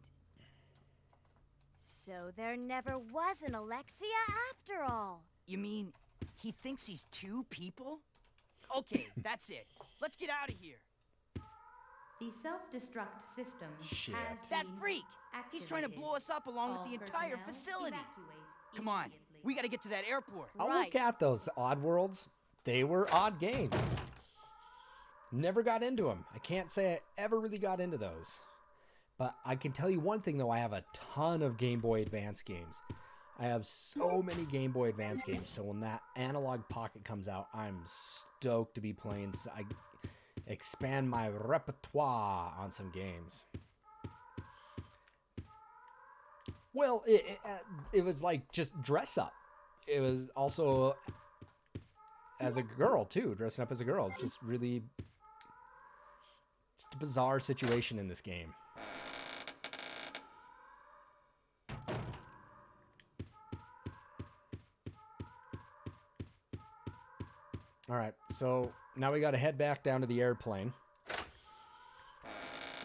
So there never was an Alexia after all. You mean he thinks he's two people? Okay, that's it. Let's get out of here. The self-destruct system Shit. has That been freak! He's trying to activated. blow us up along with All the entire personnel facility. evacuate Come on, immediately. we gotta get to that airport. I'll Right. look at those Oddworlds. They were odd games. Never got into them. I can't say I ever really got into those. But I can tell you one thing, though. I have a ton of Game Boy Advance games. I have so many Game Boy Advance games. So when that Analog Pocket comes out, I'm stoked to be playing. I expand my repertoire on some games. Well, it was like just dress up. It was also as a girl, too. Dressing up as a girl. It's just really... It's a bizarre situation in this game. All right, so now we got to head back down to the airplane.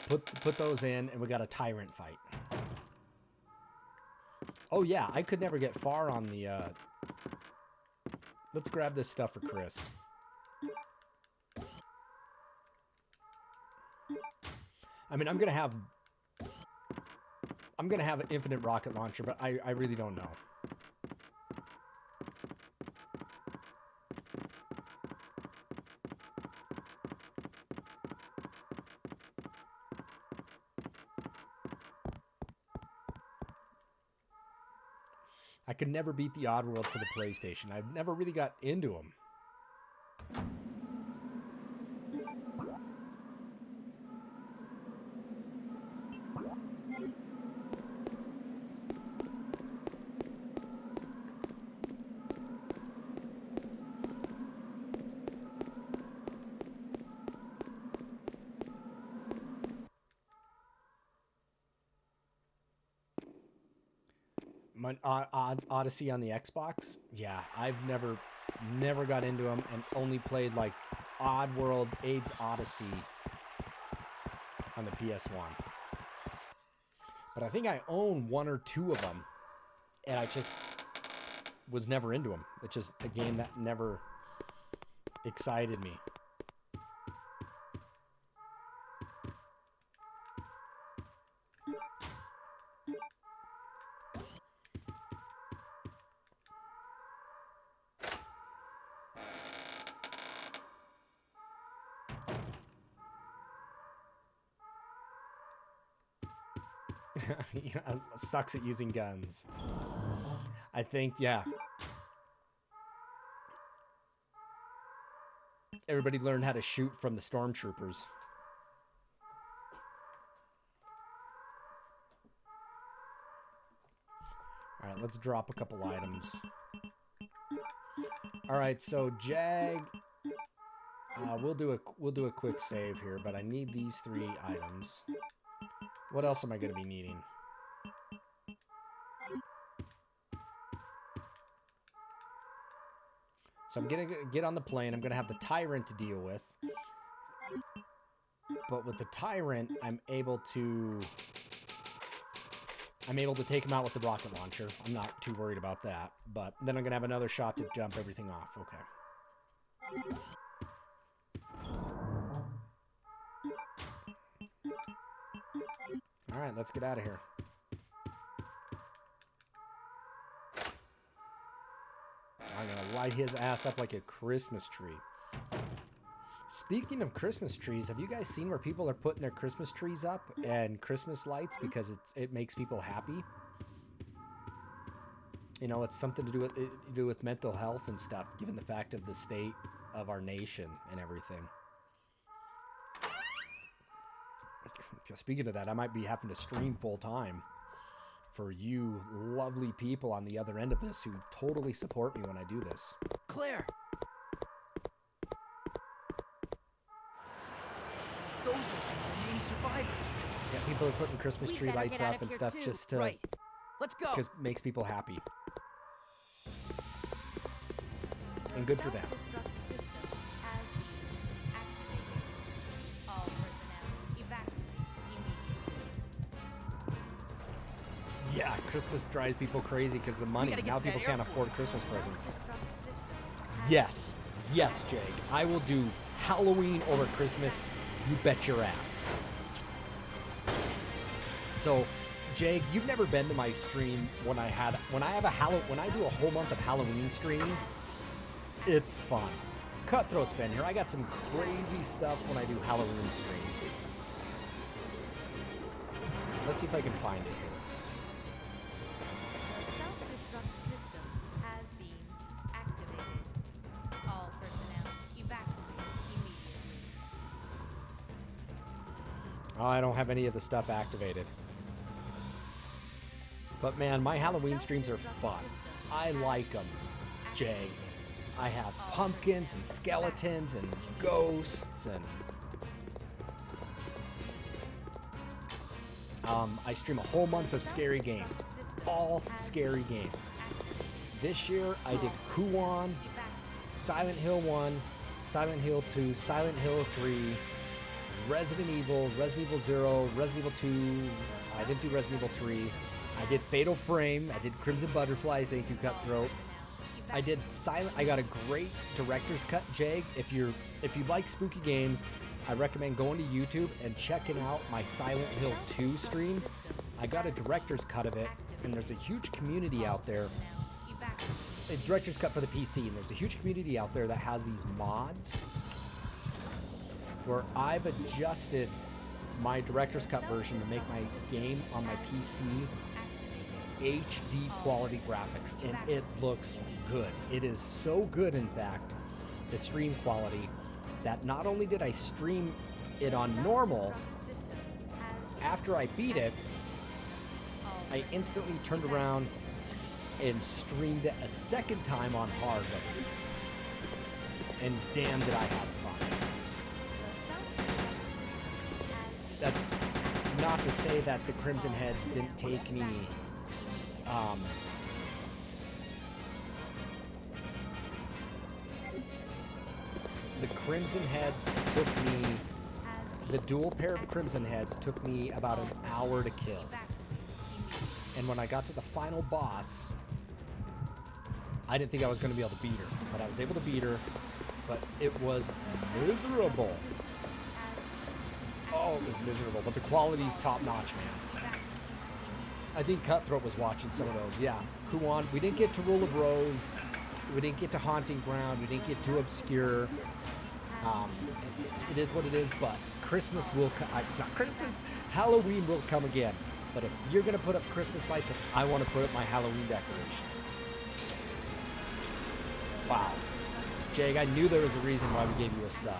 Put those in, and we got a tyrant fight. Oh yeah, I could never get far on the. Let's grab this stuff for Chris. I mean, I'm gonna have an infinite rocket launcher, but I really don't know. I could never beat the Oddworld for the PlayStation. I've never really got into them. Odyssey on the Xbox? Yeah, I've never got into them and only played like Oddworld, AIDS Odyssey on the PS1. But I think I own one or two of them, and I just was never into them. It's just a game that never excited me. Yeah, sucks at using guns. I think, yeah. Everybody learned how to shoot from the stormtroopers. All right, let's drop a couple items. All right, so Jag, we'll do a quick save here, but I need these 3 items. What else am I going to be needing? So I'm going to get on the plane. I'm going to have the Tyrant to deal with. But with the Tyrant, I'm able to take him out with the rocket launcher. I'm not too worried about that. But then I'm going to have another shot to jump everything off. Okay. All right, let's get out of here. I'm going to light his ass up like a Christmas tree. Speaking of Christmas trees, have you guys seen where people are putting their Christmas trees up and Christmas lights because it makes people happy? You know, it's something to do with mental health and stuff, given the fact of the state of our nation and everything. Speaking of that, I might be having to stream full time for you lovely people on the other end of this who totally support me when I do this. Claire! Those must be the remaining survivors. Yeah, people are putting Christmas We tree better lights get out up of and here stuff too. just to Right. Let's go. because makes people happy. And good for them. Self-destruct system has been activated. All personnel evacuate immediately. Yeah, Christmas drives people crazy because the money. gotta get Now to that people can't airport. afford Christmas presents. Self-destruct system has Yes. Yes, Jake. I will do Halloween over Christmas. You bet your ass. So, Jake, you've never been to my stream when I do a whole month of Halloween streaming. It's fun. Cutthroat's been here. I got some crazy stuff when I do Halloween streams. Let's see if I can find it here. The self-destruct system has been activated. All personnel evacuate immediately. Oh, I don't have any of the stuff activated. But man, my Halloween streams are fun. I like them, Jay. I have pumpkins and skeletons and ghosts and I stream a whole month of scary games. All scary games. This year I did Kuwan, Silent Hill 1, Silent Hill 2, Silent Hill 3, Resident Evil 0, Resident Evil 2. I didn't do Resident Evil 3. I did Fatal Frame. I did Crimson Butterfly. Thank you, Cutthroat. I did Silent. I got a great director's cut, Jag. If you like spooky games, I recommend going to YouTube and checking out my Silent Hill 2 stream. I got a director's cut of it, and there's a huge community out there. A director's cut for the PC, and there's a huge community out there that has these mods where I've adjusted my director's cut version to make my game on my PC HD quality graphics, and it looks good. It is so good, in fact, the stream quality, that not only did I stream it on normal, after I beat it, I instantly turned around and streamed it a second time on hard. And damn did I have fun. That's not to say that the Crimson Heads didn't take me the Crimson Heads took me, the dual pair of Crimson Heads took me about an hour to kill. And when I got to the final boss, I didn't think I was going to be able to beat her, but I was able to beat her, but it was miserable. Oh, it was miserable, but the quality's top-notch, man. I think Cutthroat was watching some of those. Yeah, Kuwan. We didn't get to Rule of Rose. We didn't get to Haunting Ground. We didn't get to Obscure. It is what it is, but Christmas will come. Not Christmas. Halloween will come again. But if you're going to put up Christmas lights, I want to put up my Halloween decorations. Wow. Jake, I knew there was a reason why we gave you a sub.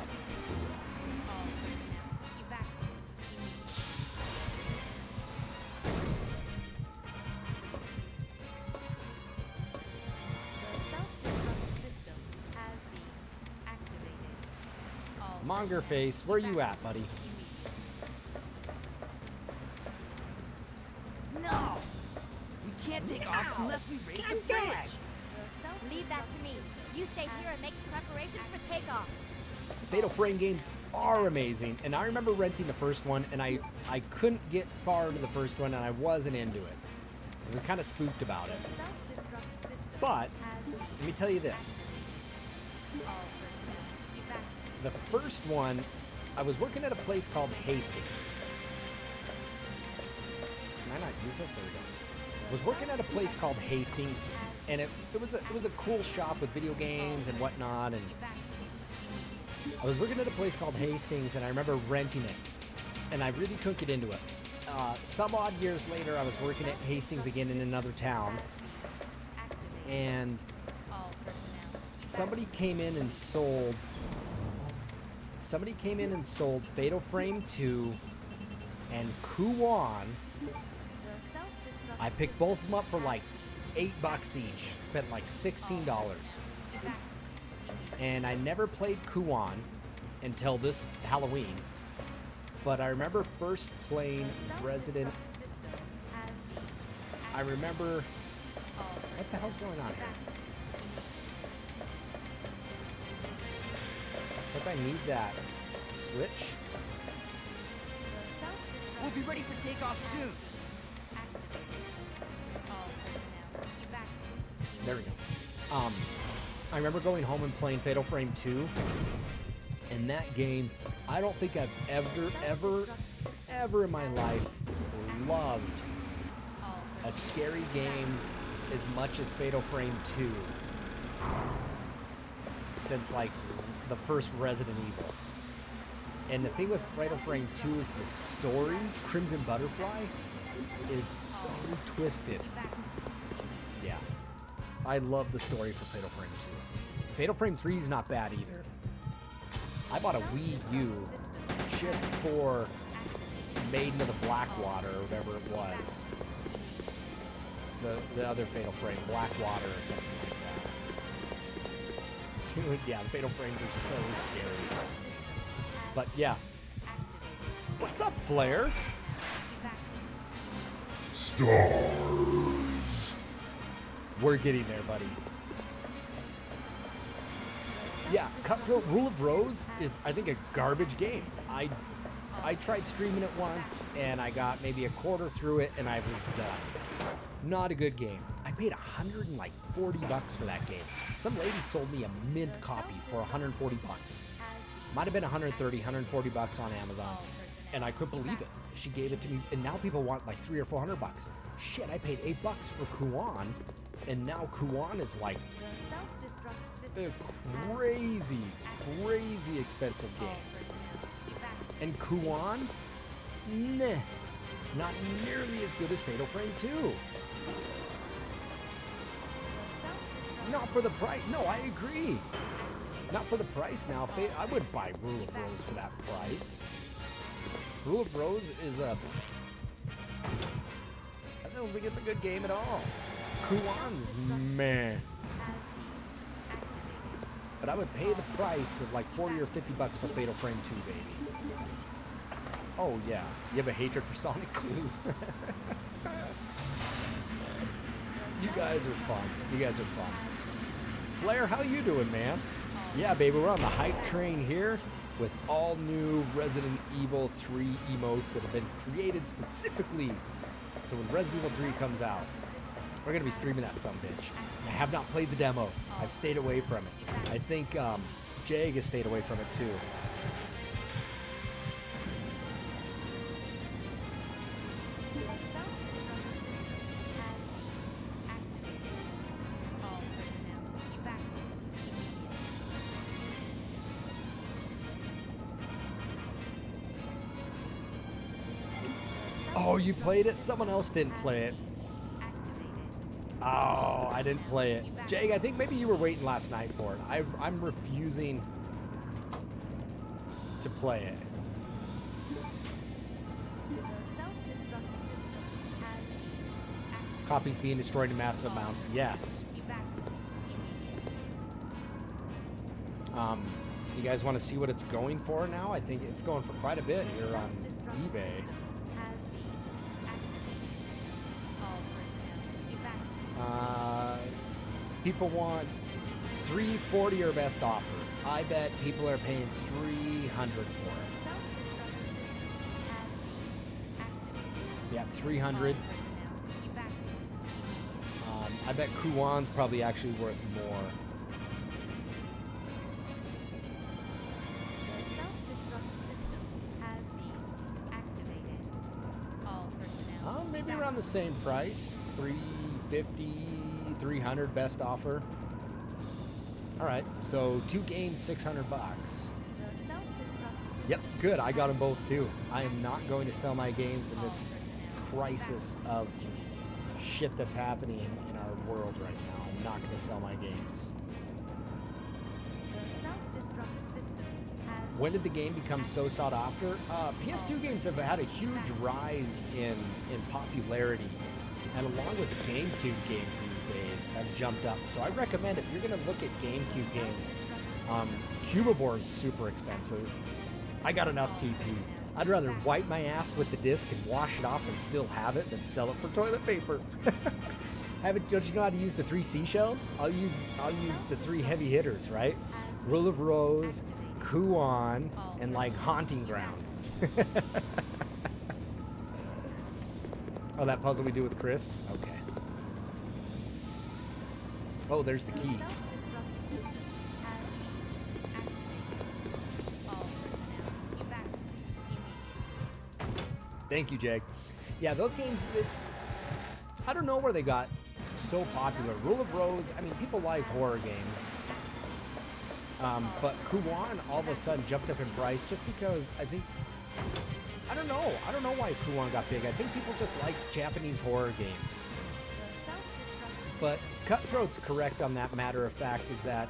Monger Face, where you at, buddy? No! We can't take off unless we raise the bridge! Leave that to me. You stay here and make preparations for takeoff. Fatal Frame games are amazing, and I remember renting the first one, and I couldn't get far into the first one, and I wasn't into it. I was kind of spooked about it. But, let me tell you this. The first one, I was working at a place called Hastings. Can I not use this? There we go. I was working at a place called Hastings, and it was a cool shop with video games and whatnot, and I was working at a place called Hastings, and I remember renting it, and I really couldn't get into it. Some odd years later, I was working at Hastings again in another town, and somebody came in and sold Fatal Frame 2 and Kuwan. I picked both of them up for like $8 each. Spent like $16. And I never played Kuwan until this Halloween. but I remember first playing Resident. I remember. What the hell's going on here? I think I need that switch. We'll be ready for takeoff soon. There we go. I remember going home and playing Fatal Frame 2. And that game, I don't think I've ever in my life loved a scary game as much as Fatal Frame 2 since like the first Resident Evil. And the thing with Fatal Frame 2 is the story, Crimson Butterfly, is so twisted. Yeah. I love the story for Fatal Frame 2. Fatal Frame 3 is not bad either. I bought a Wii U just for Maiden of the Blackwater or whatever it was. The other Fatal Frame, Blackwater or something like that. Dude, yeah, Fatal Frames are so scary. But yeah. What's up, Flair? Stars. We're getting there, buddy. Yeah, Cutthroat Rule of Rose is, I think, a garbage game. I tried streaming it once, and I got maybe a quarter through it, and I was done. Not a good game. I paid $140 for that game. Some lady sold me a mint copy for $140. Might have been $130, $140 on Amazon, and I couldn't believe it. She gave it to me, and now people want like $300 or $400. Shit, I paid $8 for Kuan, and now Kuan is like a crazy expensive game. And Kuan, nah, not nearly as good as Fatal Frame 2. Not for the price. No, I agree. Not for the price now. I would buy Rule of Rose for that price. Rule of Rose is a... I don't think it's a good game at all. Kuan's meh. But I would pay the price of like $40 or $50 for Fatal Frame 2, baby. Oh yeah, you have a hatred for Sonic 2. You guys are fun. You guys are fun. Flair, how you doing, man? Yeah, baby, we're on the hype train here with all new Resident Evil 3 emotes that have been created specifically so when Resident Evil 3 comes out, we're gonna be streaming that sumbitch. I have not played the demo. I've stayed away from it. I think Jag has stayed away from it too. Oh, you played it? Someone else didn't play it. Oh, I didn't play it. Jag, I think maybe you were waiting last night for it. I'm refusing to play it. Copies being destroyed in massive amounts. Yes. You guys want to see what it's going for now? I think it's going for quite a bit here on eBay. People want $340 or best offer. I bet people are paying $300 for it. Yeah, $300. I bet Kuan's probably actually worth more. Maybe around the same price. $350. 300 best offer. All right, so 2 games, $600. Yep, good. I got them both too. I am not going to sell my games in this crisis of shit that's happening in our world right now. I'm not going to sell my games. When did the game become so sought after? PS2 games have had a huge rise in popularity. And along with the GameCube games these days have jumped up. So I recommend if you're going to look at GameCube games, Cubivore is super expensive. I got enough TP. I'd rather wipe my ass with the disc and wash it off and still have it than sell it for toilet paper. Don't you know how to use the 3 seashells? I'll use the 3 heavy hitters, right? Rule of Rose, Kuon, and like Haunting Ground. Oh, that puzzle we do with Chris? Okay. Oh, there's the key. Self-destruct system has activated. All personnel evacuate immediately. Thank you, Jake. Yeah, those games, I don't know where they got so popular. Rule of Rose, I mean, people like horror games. But Kuwan all of a sudden jumped up in price just because I don't know. I don't know why Kuwan got big. I think people just like Japanese horror games. The self-destruct system But Cutthroat's correct on that matter of fact is that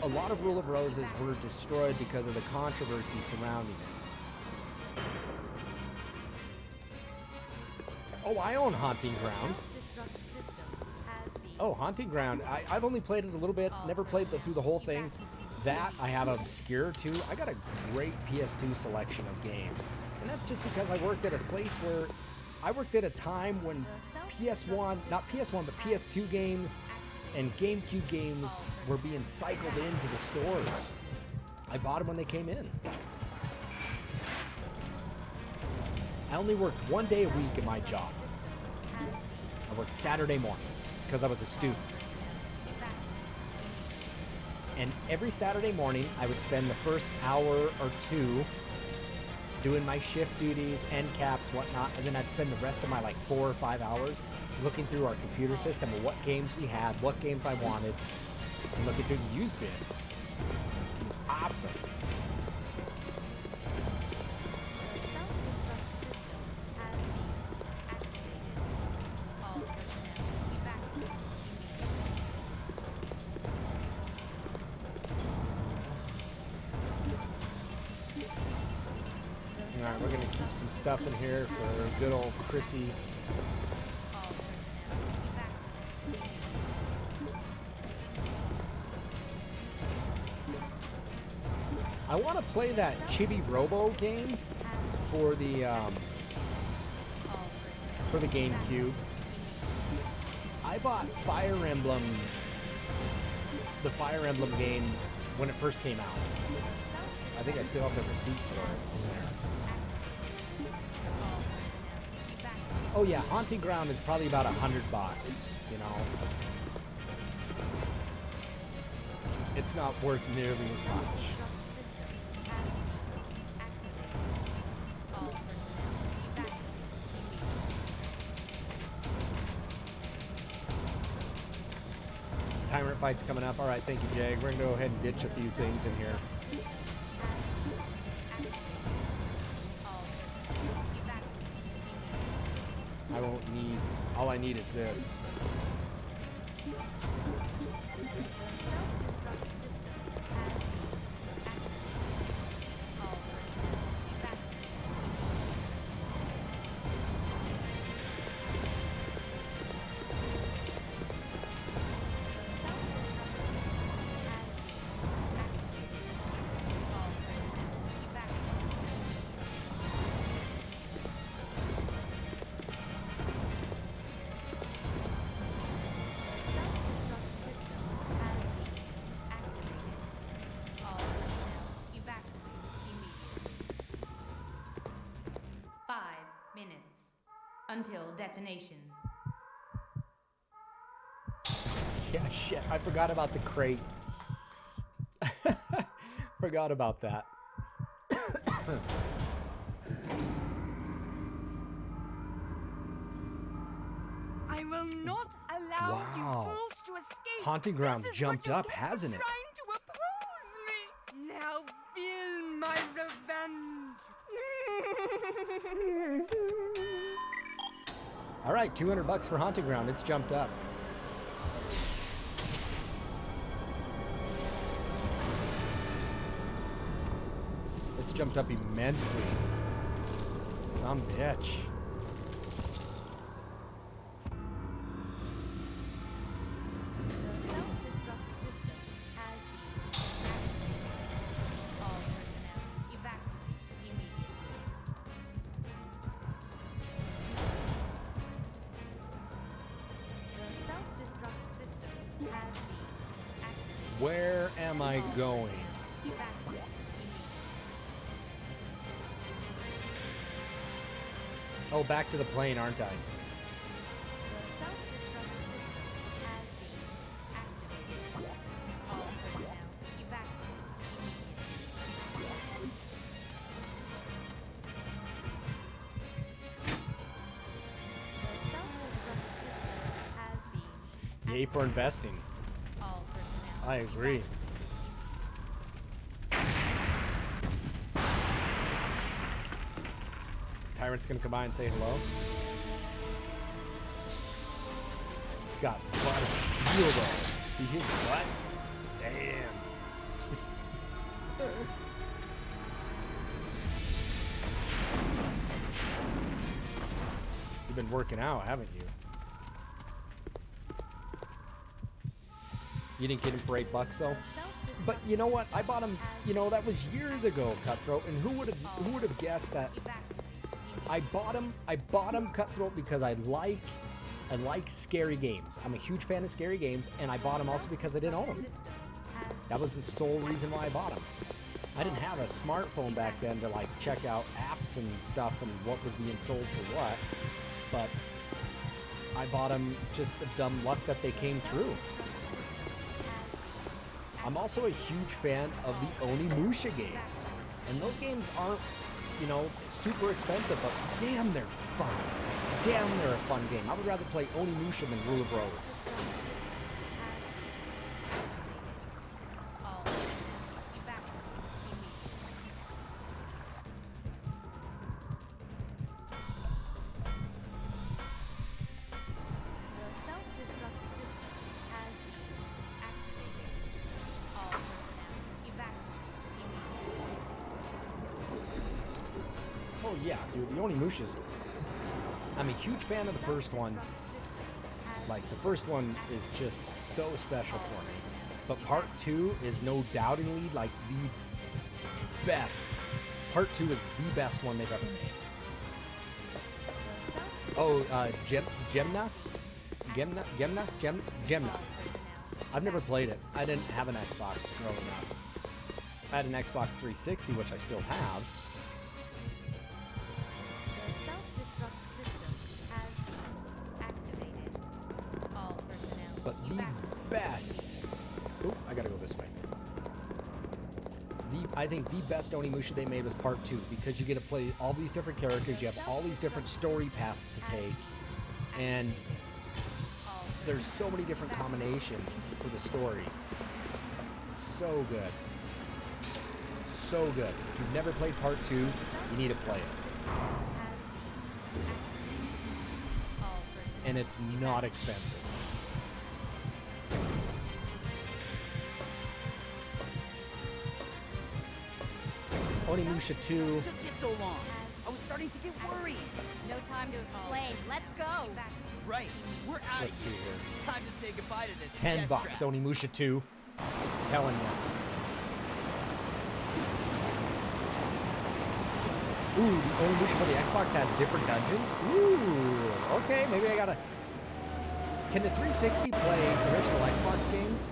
a lot of Rule of Roses were destroyed because of the controversy surrounding it. Oh, I own Haunting Ground. self-destruct system has been Oh, Haunting Ground. I've only played it a little bit, never played through the whole thing. That, I have Obscure too. I got a great PS2 selection of games. And that's just because I worked at a place where I worked at a time when PS1, not PS1, but PS2 games and GameCube games were being cycled into the stores. I bought them when they came in. I only worked 1 day a week at my job. I worked Saturday mornings because I was a student. And every Saturday morning, I would spend the first hour or 2 doing my shift duties, end caps, whatnot, and then I'd spend the rest of my 4 or 5 hours looking through our computer system of what games we had, what games I wanted, and looking through the used bin. It was awesome. The self-destruct system has been activated. All personnel evacuate immediately. All right, we're gonna keep some stuff in here for good old Chrissy. All personnel evacuate immediately. I want to play that Chibi Robo game for the GameCube. I bought Fire Emblem, the Fire Emblem game when it first came out. I think I still have the receipt for it in there. Oh yeah, Haunting Ground is probably about $100, you know. It's not worth nearly as much. Timer fight's coming up. All right, thank you, Jag. We're gonna go ahead and ditch a few things in here. I won't need. All I need is this. Until detonation. Yeah, shit. I forgot about the crate. Forgot about that. I will not allow Wow. you fools to escape. Haunting Ground's This is jumped what you up, get for hasn't it? Trying to oppose me. Now feel my revenge. All right, $200 for Haunting Ground. It's jumped up. It's jumped up immensely. Some bitch. The self-destruct system has been activated. All personnel evacuate immediately. Where am I going? Oh, back to the plane, aren't I? The self-destruct system has been activated. All personnel evacuate immediately. The self-destruct system has been Yay for investing. all personnel. I agree. Tyrant's gonna come by and say hello. He's got butt of steel though. See his butt? Damn. You've been working out, haven't you? You didn't get him for $8 though? The self-destruct But you know what? I bought him, system you know, that was years ago, Cutthroat, and who would have guessed that has been I bought him Cutthroat because I like scary games. I'm a huge fan of scary games, and I bought him also because I didn't own them. That was the sole reason why I bought them. I didn't have a smartphone back then to like check out apps and stuff and what was being sold for what, but I bought them just the dumb luck that they came through. I'm also a huge fan of the Onimusha games, and those games aren't, you know, super expensive, but damn, they're fun. Damn, they're a fun game. I would rather play Onimusha than Rule of Rose. The self-destruct system has been activated. All personnel evacuate immediately. Oh yeah, dude, the Onimushas. I'm a huge fan of the first one. Like, the first one is just so special for me. But part 2 is no doubtingly like the best. Part 2 is the best one they've ever made. Oh, Gemna? Gemna. I've never played it. I didn't have an Xbox growing up. I had an Xbox 360, which I still have. The self-destruct system has been activated. All personnel But the evacuate. best... Oh, I gotta go this way. I think the best Onimusha they made was part 2, because you get to play all these different characters, you have all these different story paths to take, and there's so many different combinations for the story. So good. So good. If you've never played part 2, you need to play it. And it's not expensive. Onimusha 2. Took you so long. I was starting to get worried. No time to explain. Let's go. Right, we're out Let's of see here. here. Time to say goodbye to this $10 death trap. Onimusha 2. I'm telling you. Ooh, the Onimusha for the Xbox has different dungeons? Ooh, okay, maybe I gotta... Can the 360 play original Xbox games?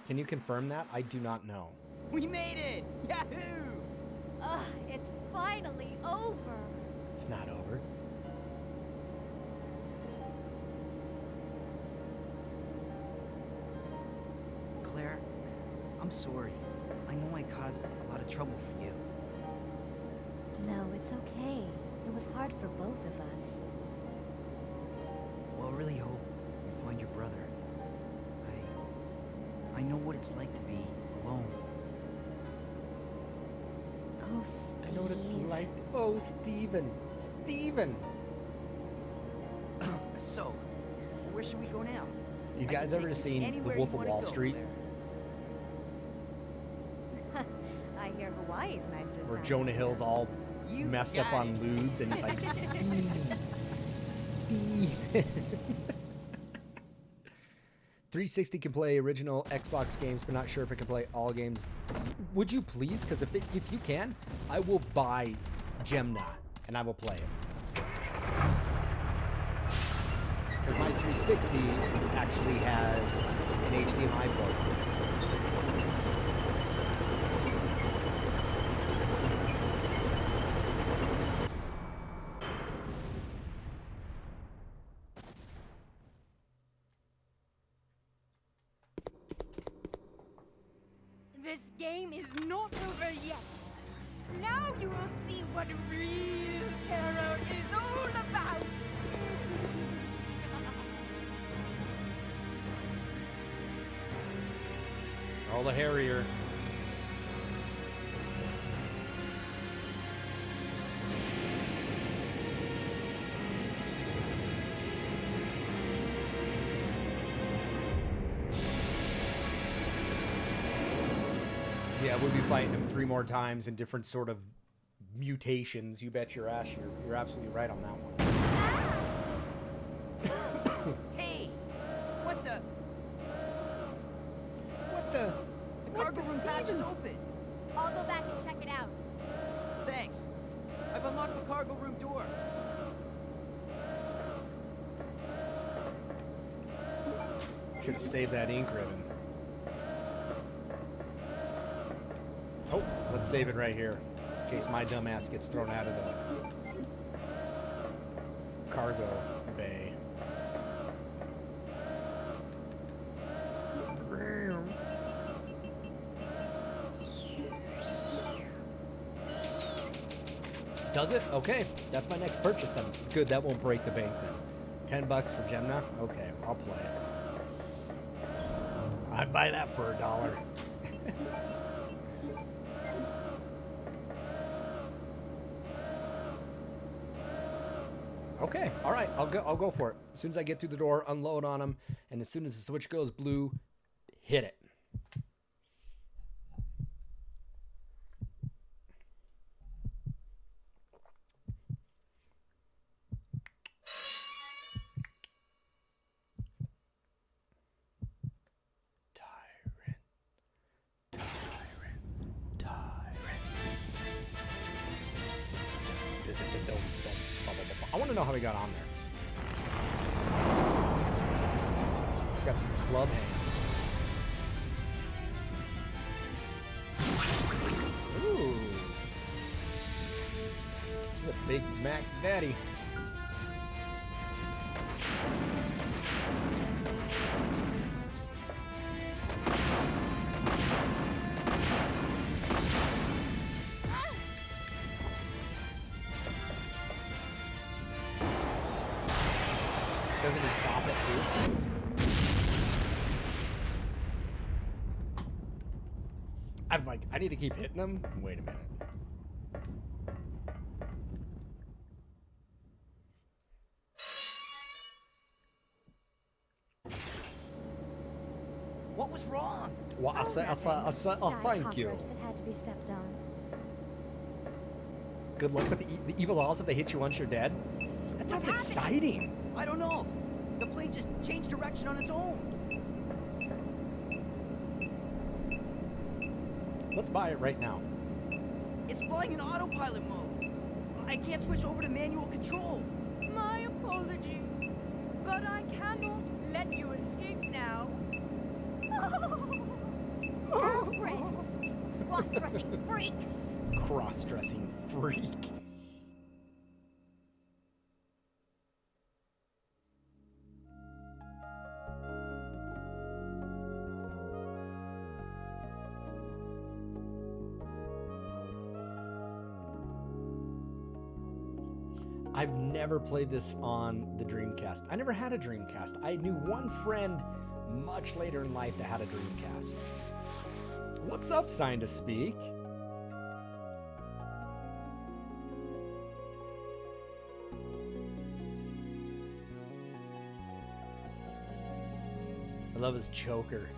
Can you confirm that? I do not know. We made it! Yahoo! Ugh, it's finally over. It's not over. Claire, I'm sorry. I know I caused a lot of trouble for you. No, it's okay. It was hard for both of us. Well, I really hope you find your brother. I know what it's like to be alone. Oh, Steve. I know what it's like. Oh, Steven. Steven! So, where should we go now? You I guys can ever take you seen The anywhere Wolf you of wanna Wall go, Street? Claire. I hear Hawaii's nice this Where time. Jonah Hill's all You messed up got on it. lewds and he's like, Steve. Steve. 360 can play original Xbox games, but not sure if it can play all games. Would you please? Because if you can, I will buy Gemna and I will play it. Because my 360 actually has an HDMI port. This game is not over yet. Now you will see what real terror is all about. All the Harrier. Yeah, we'll be fighting him 3 more times in different sort of mutations. You bet your ass you're absolutely right on that one. Hey! What the? What the? The cargo room hatch is open. I'll go back and check it out. Thanks. I've unlocked the cargo room door. Should have saved that ink ribbon. Oh, let's save it right here, in case my dumbass gets thrown out of the cargo bay. Does it? Okay, that's my next purchase then. Good, that won't break the bank then. $10 for Gemna? Okay, I'll play it. I'd buy that for $1. Okay, all right, I'll go for it. As soon as I get through the door, unload on him, and as soon as the switch goes blue, hit it. I want to know how he got on there. He's got some club hands. Ooh. He's a Big Mac Daddy. Doesn't he stop it too? I'm like, I need to keep hitting him? Wait a minute. What was wrong? Well, I say, thank you. That had to be stepped on. Good luck with the evil laws if they hit you once you're dead. That sounds exciting. I don't know. The plane just changed direction on its own. Let's buy it right now. It's flying in autopilot mode. I can't switch over to manual control. My apologies, but I cannot let you escape now. Alfred! Cross-dressing freak! Cross-dressing freak. I've never played this on the Dreamcast. I never had a Dreamcast. I knew one friend much later in life that had a Dreamcast. What's up, Sign to Speak? I love his choker.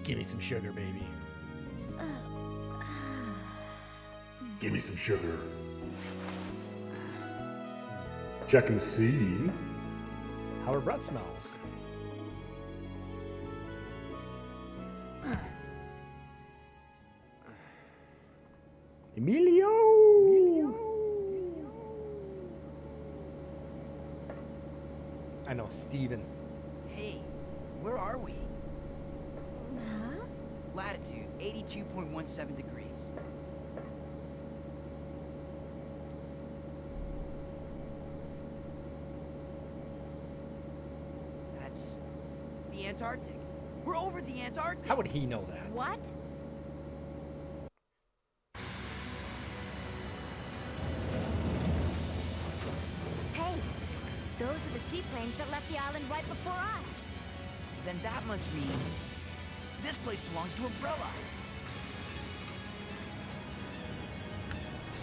Give me some sugar, baby. Give me some sugar. Check and see. How her breath smells. Emilio! know, Steven. Hey, where are we? Huh? Latitude 82.17 degrees. That's the Antarctic. We're over the Antarctic. How would he know that? What? Hey, those are the seaplanes that left the island right before us. Then that must mean this place belongs to Umbrella.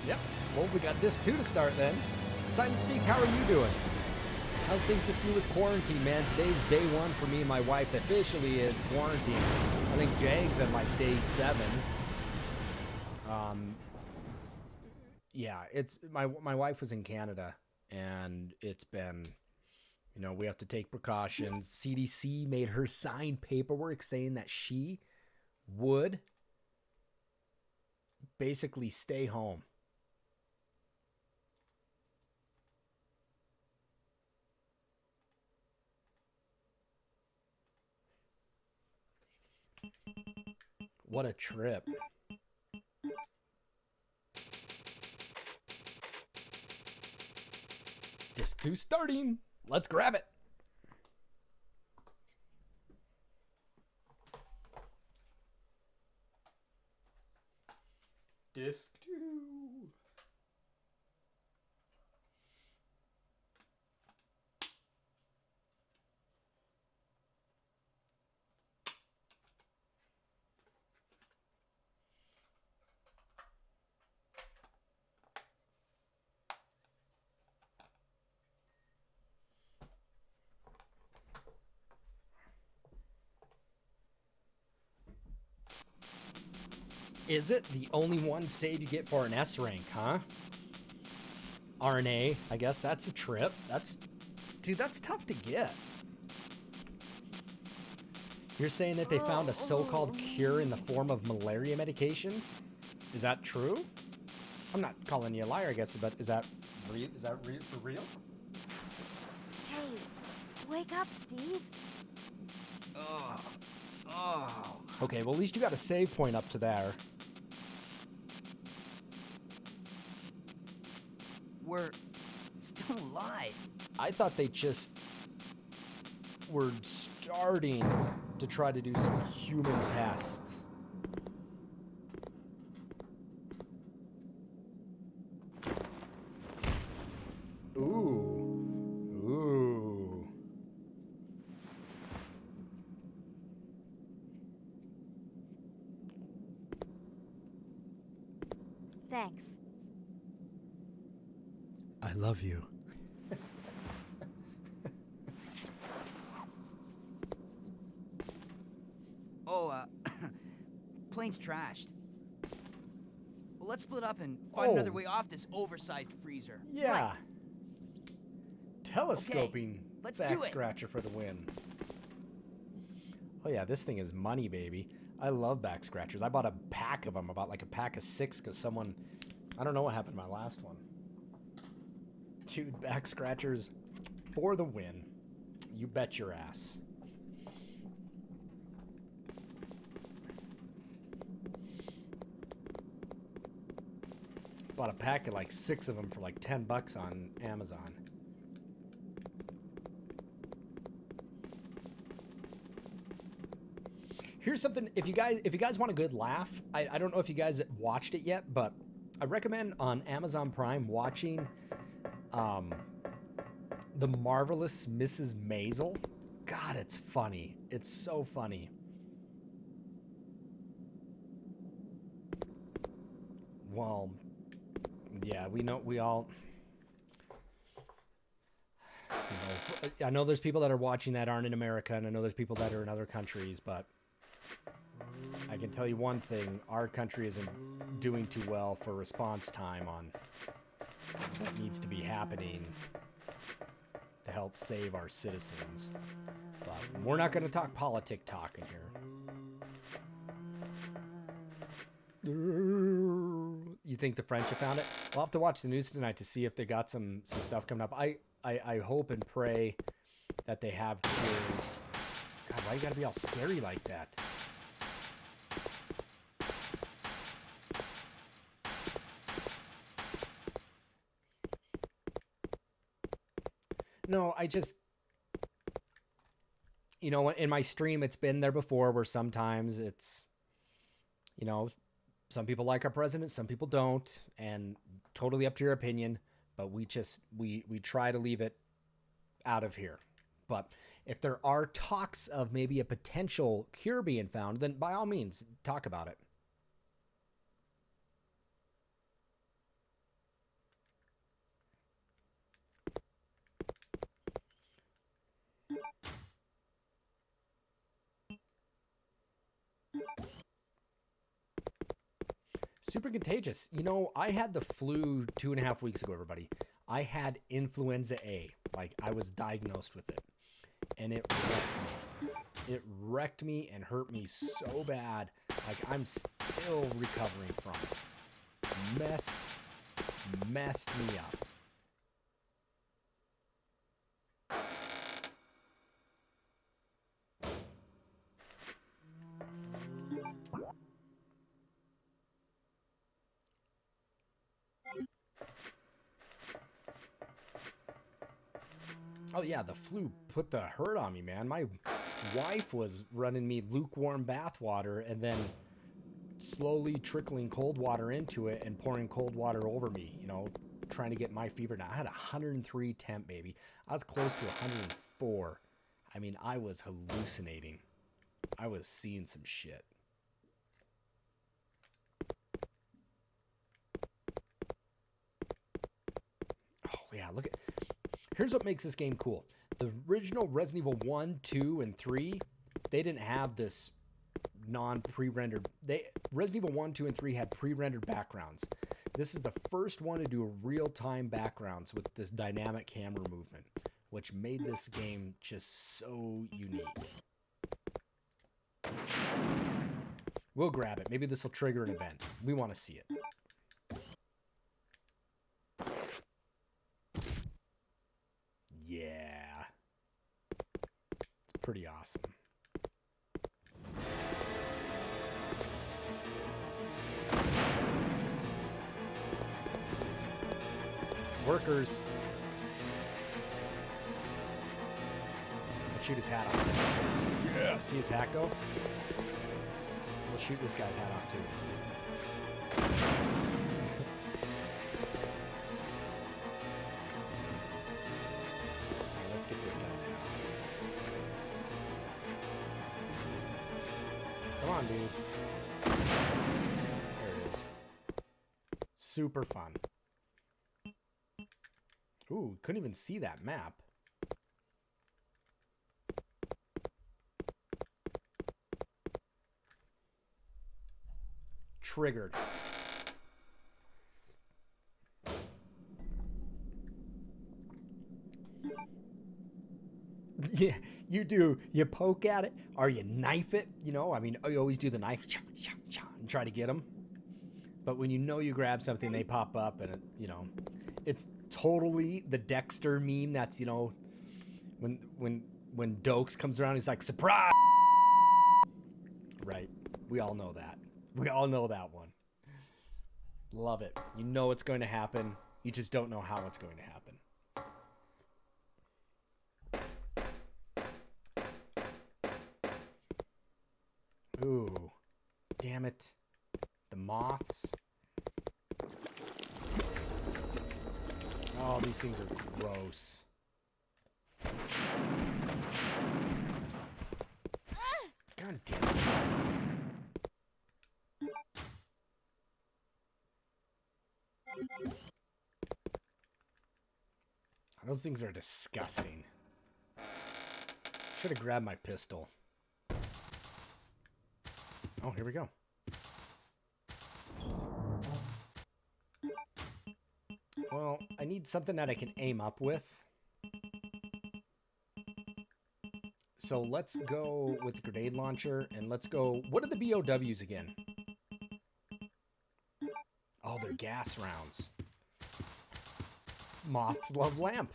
Yep. Well, we got disc 2 to start then. Simon Speak, how are you doing? How's things with you with quarantine, man? Today's day 1 for me and my wife officially in quarantine. I think Jag's at like day 7. Yeah, it's my wife was in Canada, and it's been, you know, we have to take precautions. CDC made her sign paperwork saying that she would basically stay home. What a trip. Disc 2 starting. Let's grab it. Disc 2. Is it the only one save you get for an S rank, huh? RNA, I guess that's a trip. Dude, that's tough to get. You're saying that they found a so-called cure in the form of malaria medication? Is that true? I'm not calling you a liar, I guess, but is that real? Is that real for real? Hey, wake up, Steve. Okay, well, at least you got a save point up to there. We're still alive. I thought they just were starting to try to do some human tests. Ooh. Thanks. I love you. Plane's trashed. Well, let's split up and find another way off this oversized freezer. Yeah. Right. Telescoping Okay, let's back do it. scratcher for the win. Oh yeah, this thing is money, baby. I love back scratchers. I bought a pack of them. I bought like a pack of 6 because someone, I don't know what happened to my last one. Dude, back scratchers for the win. You bet your ass. Bought a pack of like 6 of them for like $10 on Amazon. Here's something, if you guys want a good laugh, I don't know if you guys watched it yet, but I recommend on Amazon Prime watching The Marvelous Mrs. Maisel. God, it's funny. It's so funny. Well, yeah, we all, you know, I know there's people that are watching that aren't in America, and I know there's people that are in other countries, but I can tell you one thing, our country isn't doing too well for response time on what needs to be happening to help save our citizens. But we're not going to talk politic talk in here. You think the French have found it? We'll have to watch the news tonight to see if they got some stuff coming up. I hope and pray that they have here is... God, why you gotta be all scary like that? No, I just... You know, in my stream, it's been there before where sometimes it's... You know, some people like our president, some people don't, and totally up to your opinion, but we try to leave it out of here. But if there are talks of maybe a potential cure being found, then by all means, talk about it. Super contagious. You know, I had the flu 2.5 weeks ago, everybody. I had influenza A. Like, I was diagnosed with it. And it wrecked me. It wrecked me and hurt me so bad. Like, I'm still recovering from it. Messed me up. Oh yeah, the flu put the hurt on me, man. My wife was running me lukewarm bath water and then slowly trickling cold water into it and pouring cold water over me, you know, trying to get my fever down. I had 103 temp, baby. I was close to 104. I mean, I was hallucinating. I was seeing some shit. Oh yeah, look at... Here's what makes this game cool. The original Resident Evil 1, 2, and 3, they didn't have this non-pre-rendered... Resident Evil 1, 2, and 3 had pre-rendered backgrounds. This is the first one to do real-time backgrounds with this dynamic camera movement, which made this game just so unique. We'll grab it. Maybe this will trigger an event. We want to see it. Yeah. It's pretty awesome. Workers. Let's shoot his hat off. Yeah. See his hat go? We'll shoot this guy's hat off too. Let's get this guy's hat off. Come on, dude. There it is. Super fun. Ooh, couldn't even see that map. Triggered. Yeah, you do. You poke at it or you knife it. You know, I mean, you always do the knife and try to get them. But when you know you grab something, they pop up and, you know, it's totally the Dexter meme. That's, you know, when Dokes comes around, he's like, surprise! Right. We all know that. We all know that one. Love it. You know it's going to happen. You just don't know how it's going to happen. Ooh. Damn it. The moths. Oh, these things are gross. God damn it. Those things are disgusting. Should have grabbed my pistol. Oh, here we go. Well, I need something that I can aim up with. So let's go with the grenade launcher and let's go... What are the BOWs again? Oh, they're gas rounds. Moths love lamp.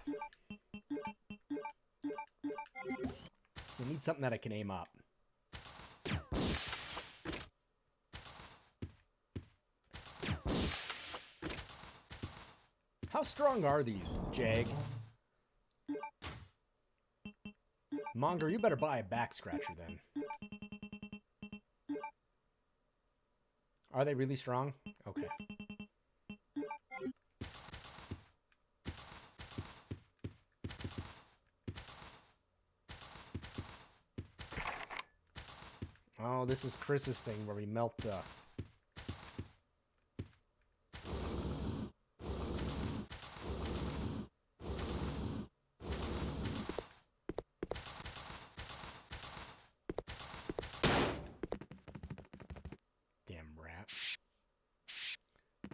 I need something that I can aim up. How strong are these, Jag? Monger, you better buy a back scratcher then. Are they really strong? Okay. Oh, this is Chris's thing where we melt the... Damn rat.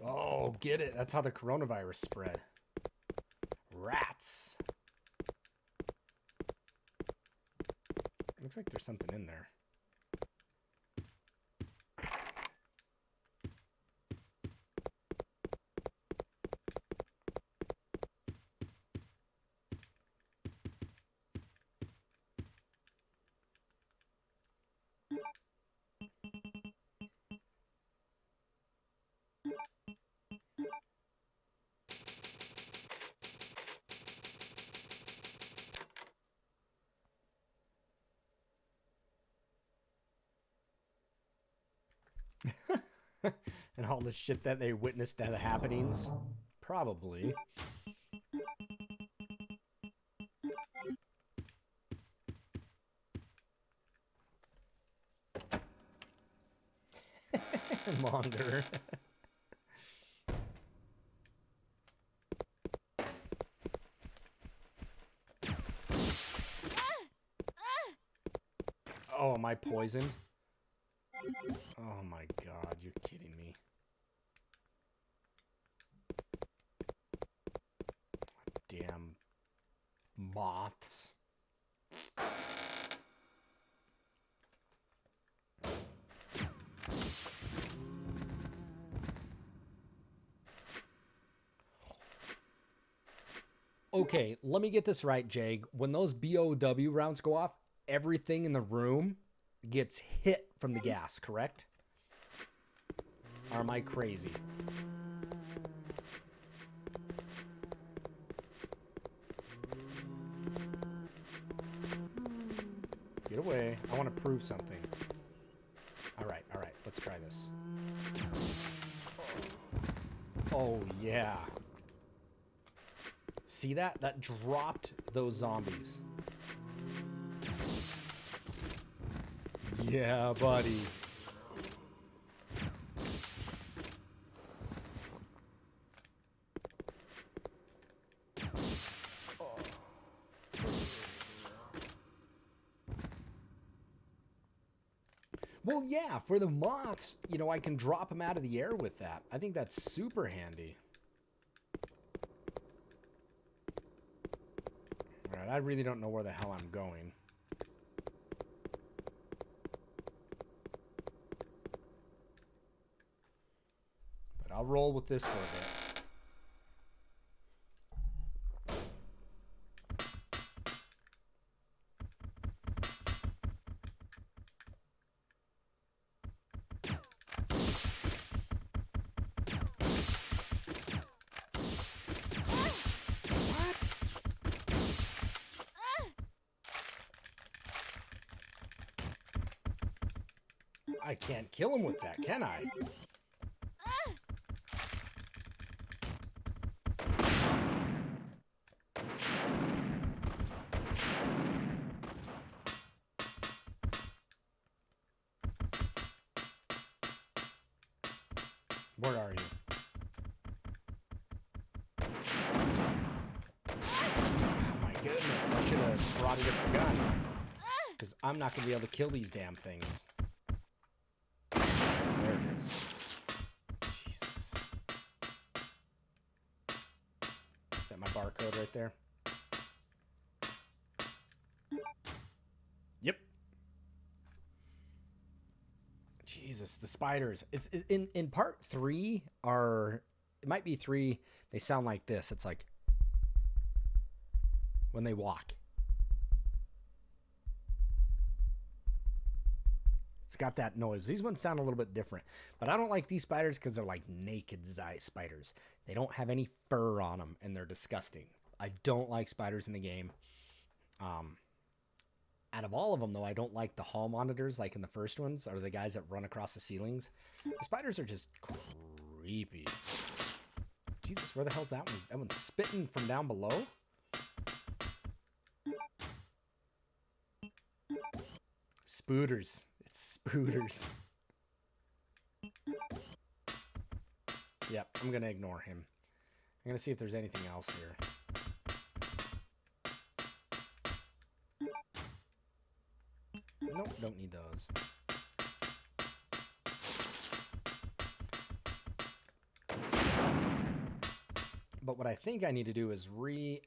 Oh, get it. That's how the coronavirus spread. Rats. Looks like there's something in there. And all the shit that they witnessed at the happenings? Probably. Monger. Oh, am I poisoned? Oh my god, you're kidding me. Damn moths. Okay, let me get this right, Jag. When those BOW rounds go off, everything in the room gets hit from the gas, correct? Or am I crazy? Get away. I want to prove something. All right, let's try this. Oh, yeah. See that? That dropped those zombies. Yeah, buddy. Well, yeah, for the moths, you know, I can drop them out of the air with that. I think that's super handy. All right, I really don't know where the hell I'm going. But I'll roll with this for a bit. I can't kill him with that, can I? Where are you? Oh my goodness, I should have brought a different gun. Because I'm not going to be able to kill these damn things. There it is. Jesus. Is that my barcode right there? Yep. Jesus, the spiders. It's in part 3 are, it might be 3, they sound like this. It's like when they walk. It's got that noise. These ones sound a little bit different. But I don't like these spiders because they're like naked spiders. They don't have any fur on them, and they're disgusting. I don't like spiders in the game. Out of all of them, though, I don't like the hall monitors like in the first ones, or the guys that run across the ceilings. The spiders are just creepy. Jesus, where the hell's that one? That one's spitting from down below? Spooters. It's spooters. Yep, I'm going to ignore him. I'm going to see if there's anything else here. Nope, don't need those. But what I think I need to do is re-evaluate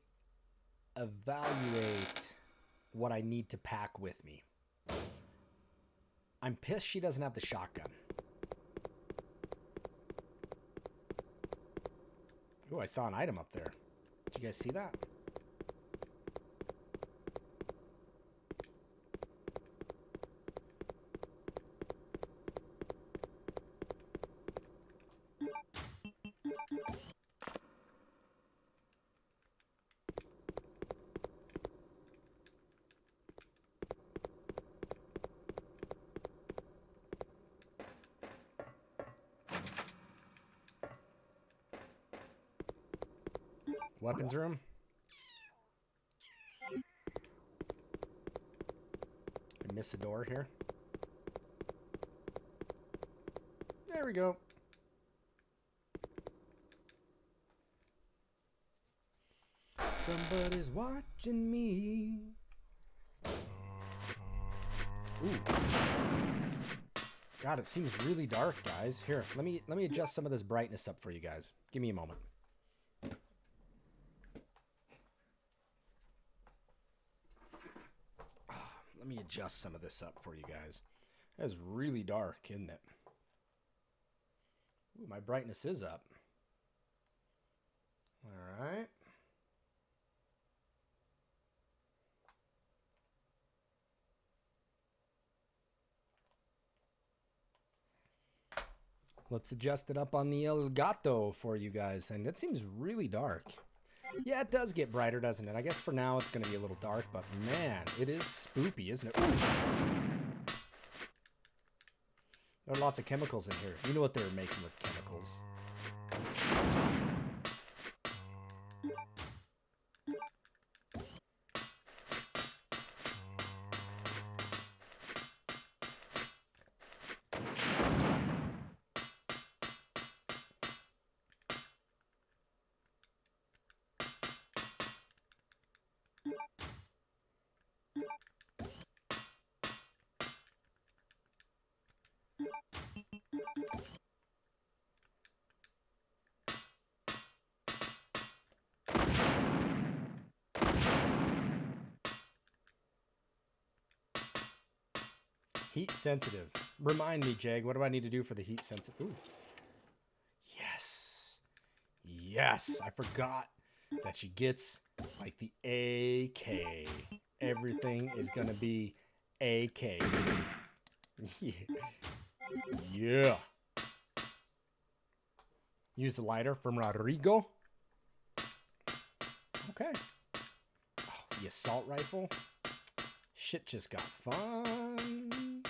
what I need to pack with me. I'm pissed she doesn't have the shotgun. Ooh, I saw an item up there. Did you guys see that? Weapons room. I miss a door here. There we go. Somebody's watching me. Ooh. God, it seems really dark, guys. Here, let me adjust some of this brightness up for you guys. Give me a moment. Let me adjust some of this up for you guys. That's really dark, isn't it? Ooh, my brightness is up. All right. Let's adjust it up on the El Gato for you guys. And it seems really dark. Yeah, it does get brighter, doesn't it? I guess for now it's going to be a little dark, but man, it is spoopy, isn't it? Ooh. There are lots of chemicals in here. You know what they're making with chemicals. Heat sensitive. Remind me, Jag, what do I need to do for the heat sensitive? Ooh. Yes. Yes. I forgot that she gets like the AK. Everything is going to be AK. Yeah. Use the lighter from Rodrigo. Okay. Oh, the assault rifle. Shit just got fun.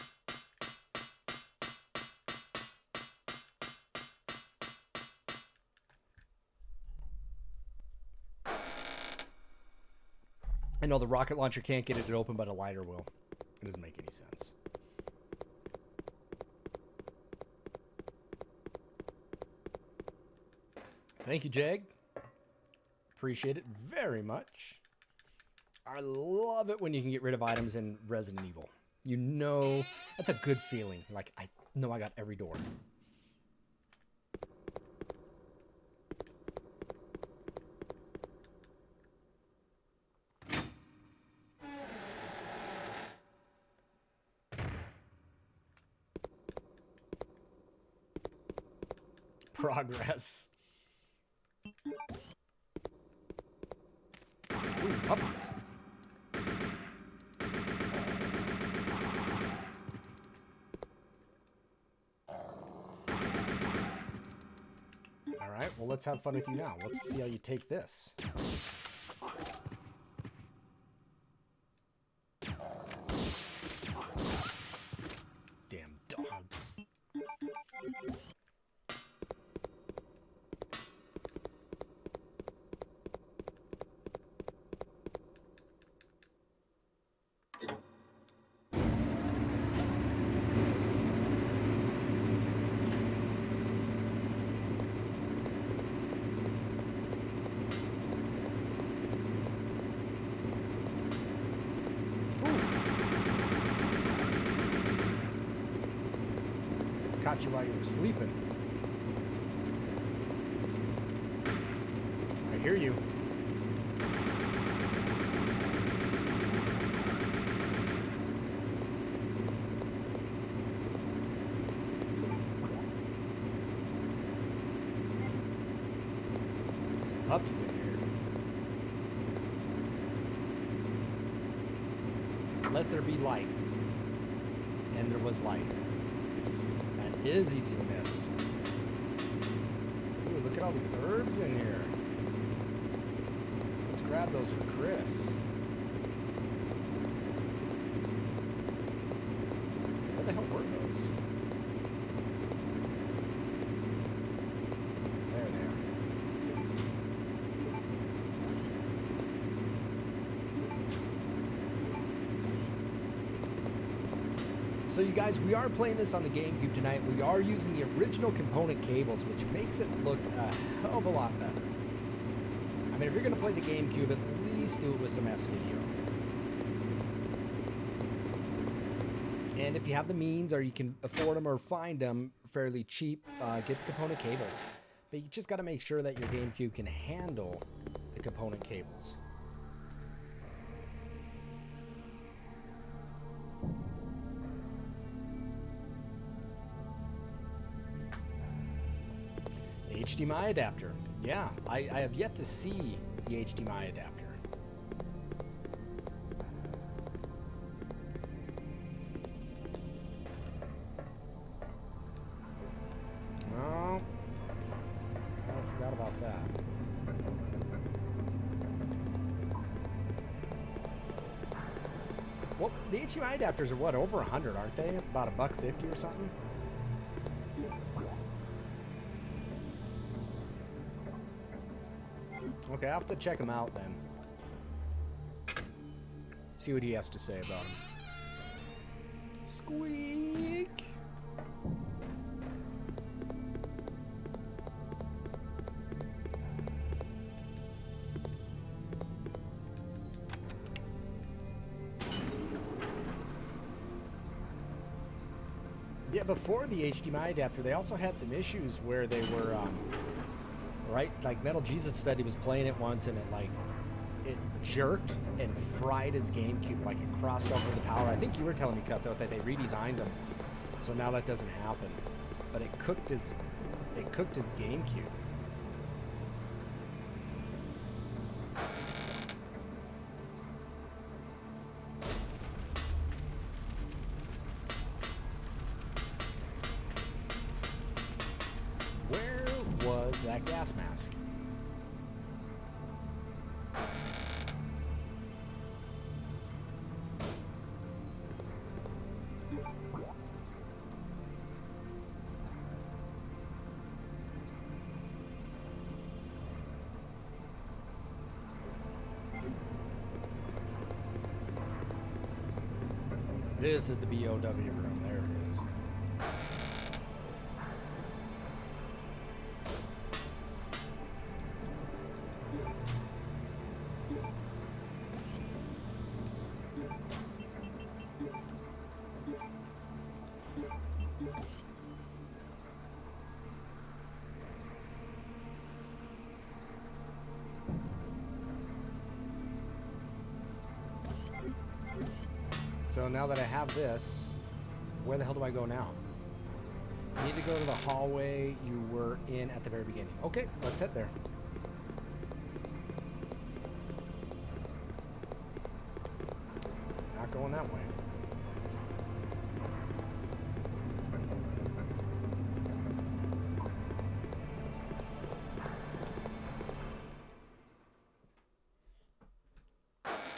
I know the rocket launcher can't get it open, but a lighter will. It doesn't make any sense. Thank you, Jag. Appreciate it very much. I love it when you can get rid of items in Resident Evil. You know, that's a good feeling. Like, I know I got every door. Progress. Ooh, puppies. Well, let's have fun with you now. Let's see how you take this. Damn dogs. Caught you while you were sleeping. I hear you. Some puppies in here. Let there be light. And there was light. Is easy to miss. Ooh, look at all the herbs in here. Let's grab those for Chris. Where the hell were those? There they are. So you guys, we are playing this on the GameCube tonight. We are using the original component cables, which makes it look a hell of a lot better. I mean, if you're going to play the GameCube, at least do it with some S-Video. And if you have the means, or you can afford them or find them fairly cheap, get the component cables. But you just got to make sure that your GameCube can handle the component cables. HDMI adapter. Yeah, I have yet to see the HDMI adapter. Oh, I forgot about that. Well, the HDMI adapters are what, over 100, aren't they? About $1.50 or something? Okay, I'll have to check him out then. See what he has to say about him. Squeak! Yeah, before the HDMI adapter, they also had some issues where they were, right? Like Metal Jesus said he was playing it once and it jerked and fried his GameCube, like it crossed over the power. I think you were telling me, Cutthroat, that they redesigned them, so now that doesn't happen. But it cooked his GameCube. Where was that gas mask? This is the BOW room. There it is. So now that I have this, where the hell do I go now? You need to go to the hallway you were in at the very beginning. Okay, let's head there. Not going that way.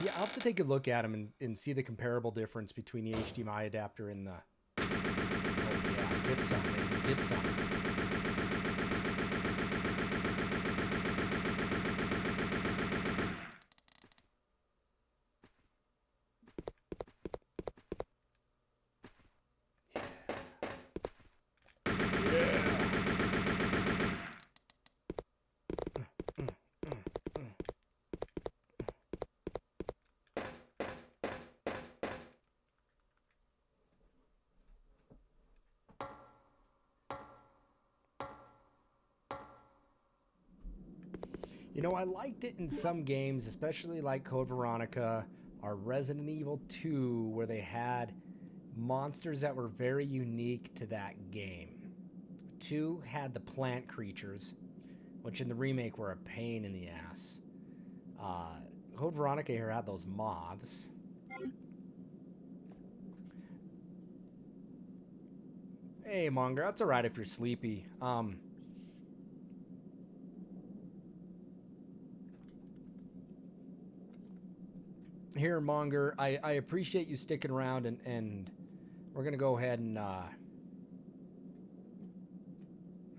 Yeah, I'll have to take a look at them and see the comparable difference between the HDMI adapter and the... Oh, yeah, get some, baby, get some. You know, I liked it in some games, especially like Code Veronica or Resident Evil 2, where they had monsters that were very unique to that game. 2 had the plant creatures, which in the remake were a pain in the ass. Code Veronica here had those moths. Hey, Monger, that's alright if you're sleepy. Here, Monger, I appreciate you sticking around, and we're going to go ahead and... let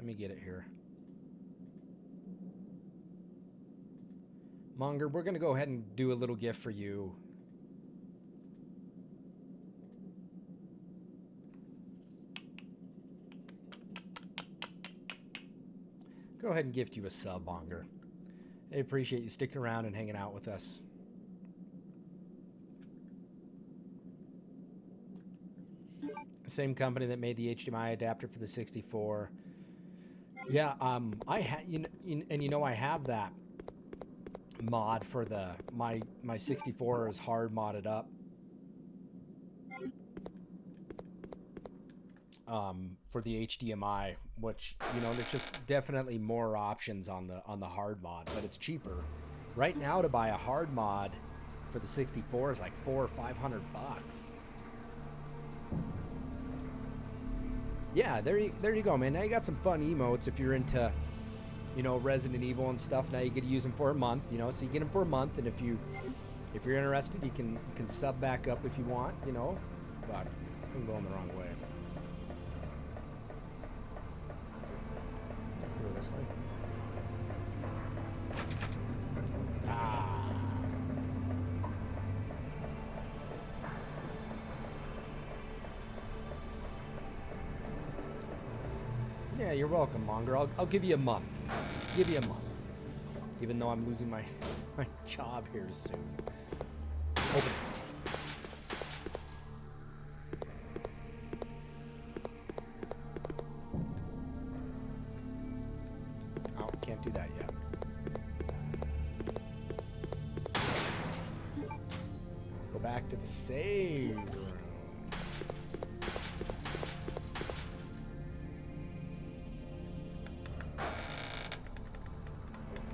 me get it here. Monger, we're going to go ahead and do a little gift for you. Go ahead and gift you a sub, Monger. I appreciate you sticking around and hanging out with us. Same company that made the HDMI adapter for the 64. Yeah, I have that mod for the my 64 is hard modded up. For the HDMI, which, you know, there's just definitely more options on the hard mod, but it's cheaper. Right now to buy a hard mod for the 64 is like $400 or $500. Yeah, there you go, man. Now you got some fun emotes if you're into, you know, Resident Evil and stuff. Now you get to use them for a month, you know. So you get them for a month, and if you're interested, you can sub back up if you want, you know. But I'm going the wrong way. Through this way. Ah. Yeah, you're welcome, Monger. I'll give you a month. Give you a month. Even though I'm losing my job here soon. Open it. Oh, can't do that yet. Go back to the save room.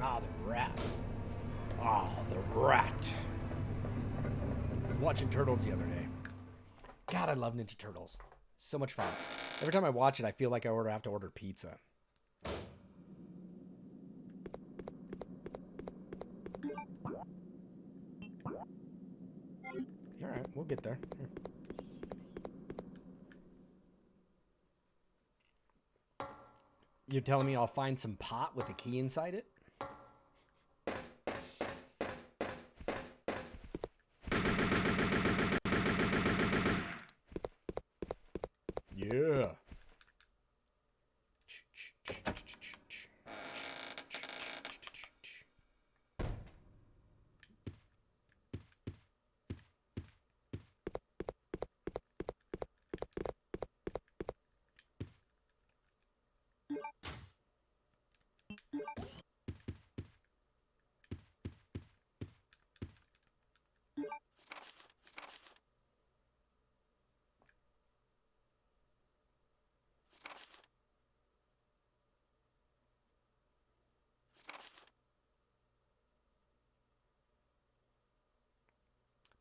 Ah, the rat. Ah, the rat. I was watching Turtles the other day. God, I love Ninja Turtles. So much fun. Every time I watch it, I feel like I have to order pizza. Alright, we'll get there. Here. You're telling me I'll find some pot with a key inside it? Yeah.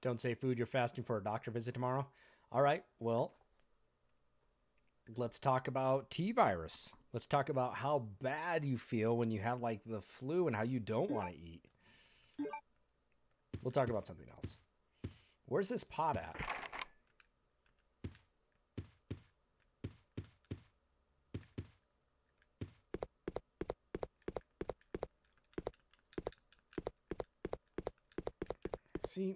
Don't say food, you're fasting for a doctor visit tomorrow. All right, well, let's talk about T-virus. Let's talk about how bad you feel when you have like the flu and how you don't want to eat. We'll talk about something else. Where's this pot at? See?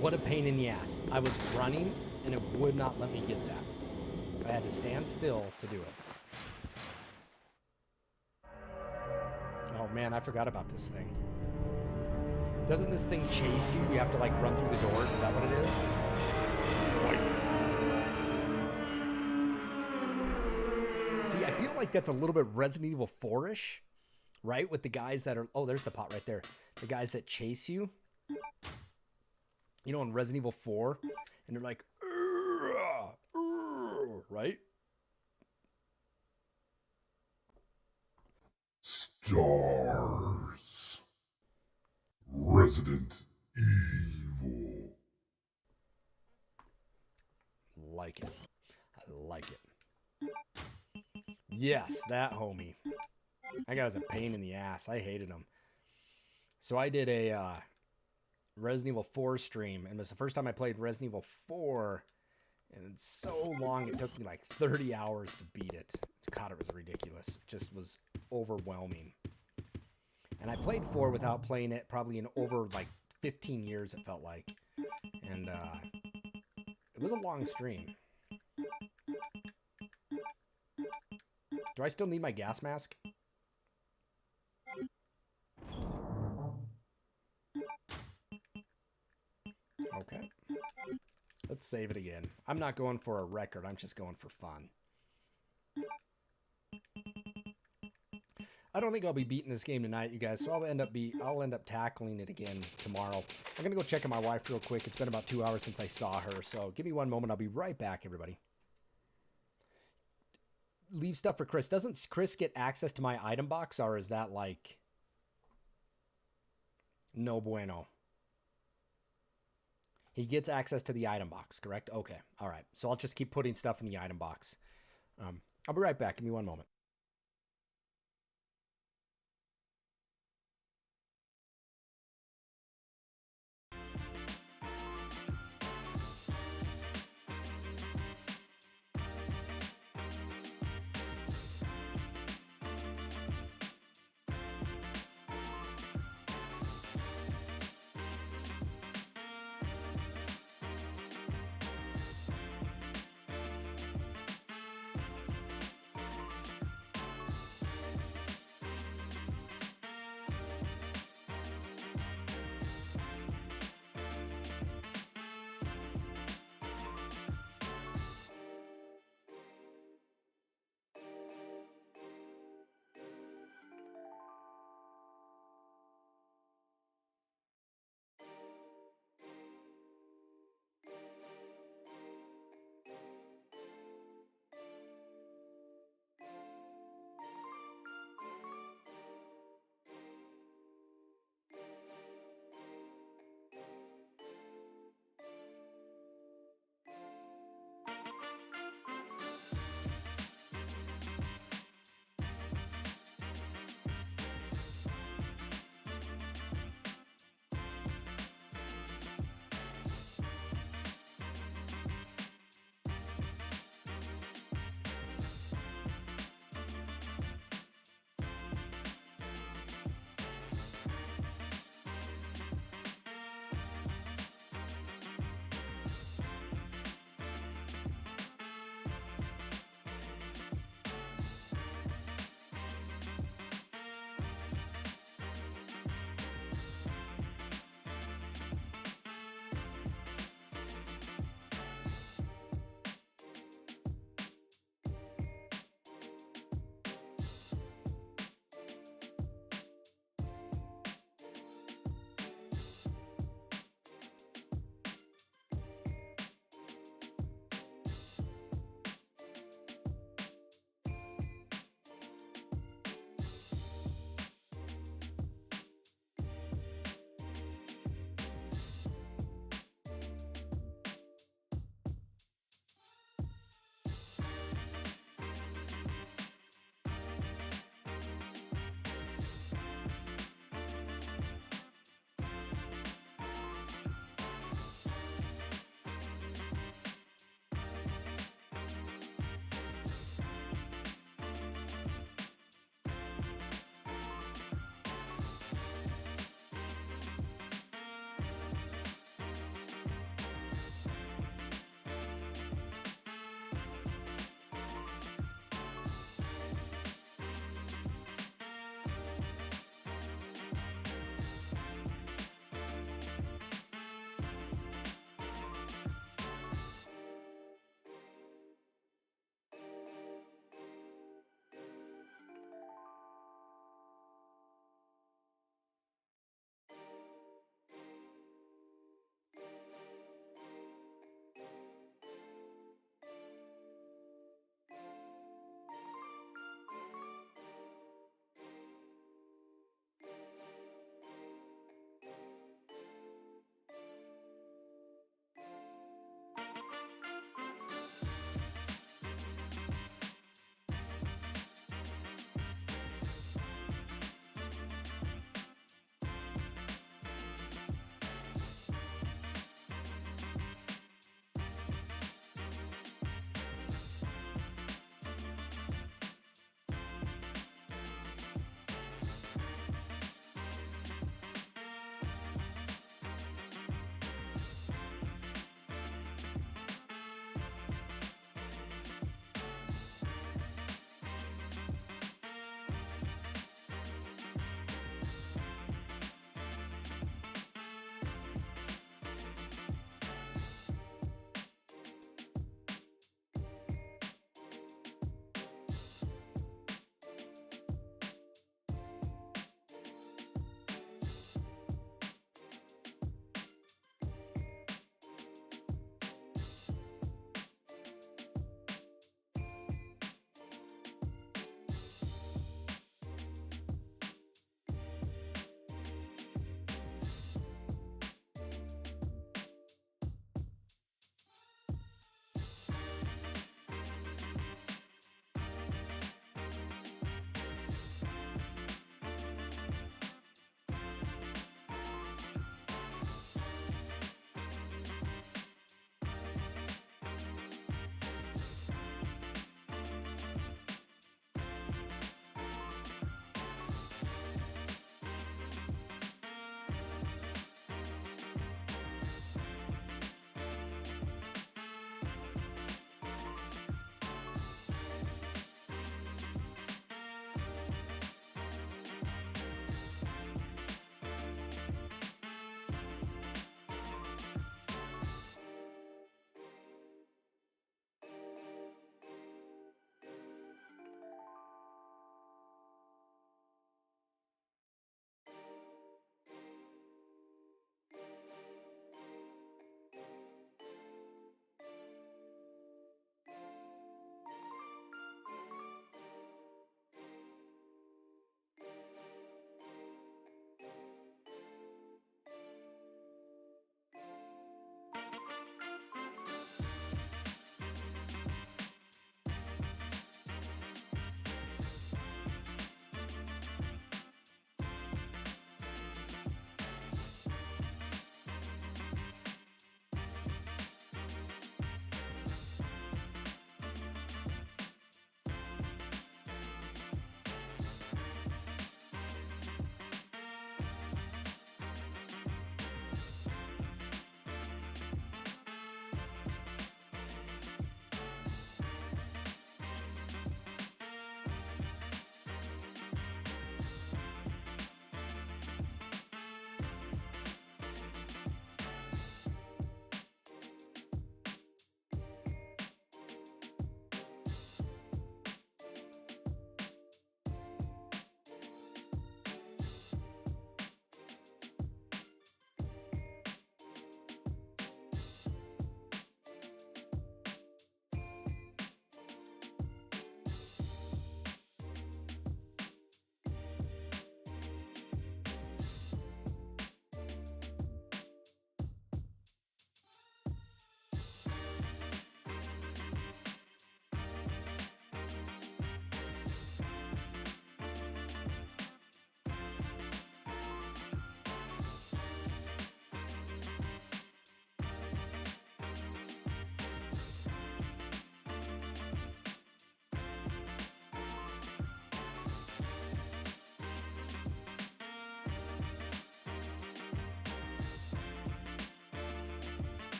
What a pain in the ass. I was running and it would not let me get that. I had to stand still to do it. Oh man, I forgot about this thing. Doesn't this thing chase you? You have to like run through the doors. Is that what it is? Nice. See, I feel like that's a little bit Resident Evil 4-ish, right? With the guys that are... Oh, there's the pot right there. The guys that chase you. You know, in Resident Evil 4, and they're like, right? Stars. Resident Evil. Like it. I like it. Yes, that homie. That guy was a pain in the ass. I hated him. So I did a Resident Evil 4 stream, and it was the first time I played Resident Evil 4, and it's so long, it took me like 30 hours to beat it. God, it was ridiculous. It just was overwhelming. And I played 4 without playing it probably in over like 15 years, it felt like. And it was a long stream. Do I still need my gas mask? Okay. Let's save it again. I'm not going for a record. I'm just going for fun. I don't think I'll be beating this game tonight, you guys. So I'll end up tackling it again tomorrow. I'm gonna go check on my wife real quick. It's been about 2 hours since I saw her, so give me one moment. I'll be right back, everybody. Leave stuff for Chris. Doesn't Chris get access to my item box, or is that like no bueno? He gets access to the item box, correct? Okay. All right. So I'll just keep putting stuff in the item box. I'll be right back. Give me one moment.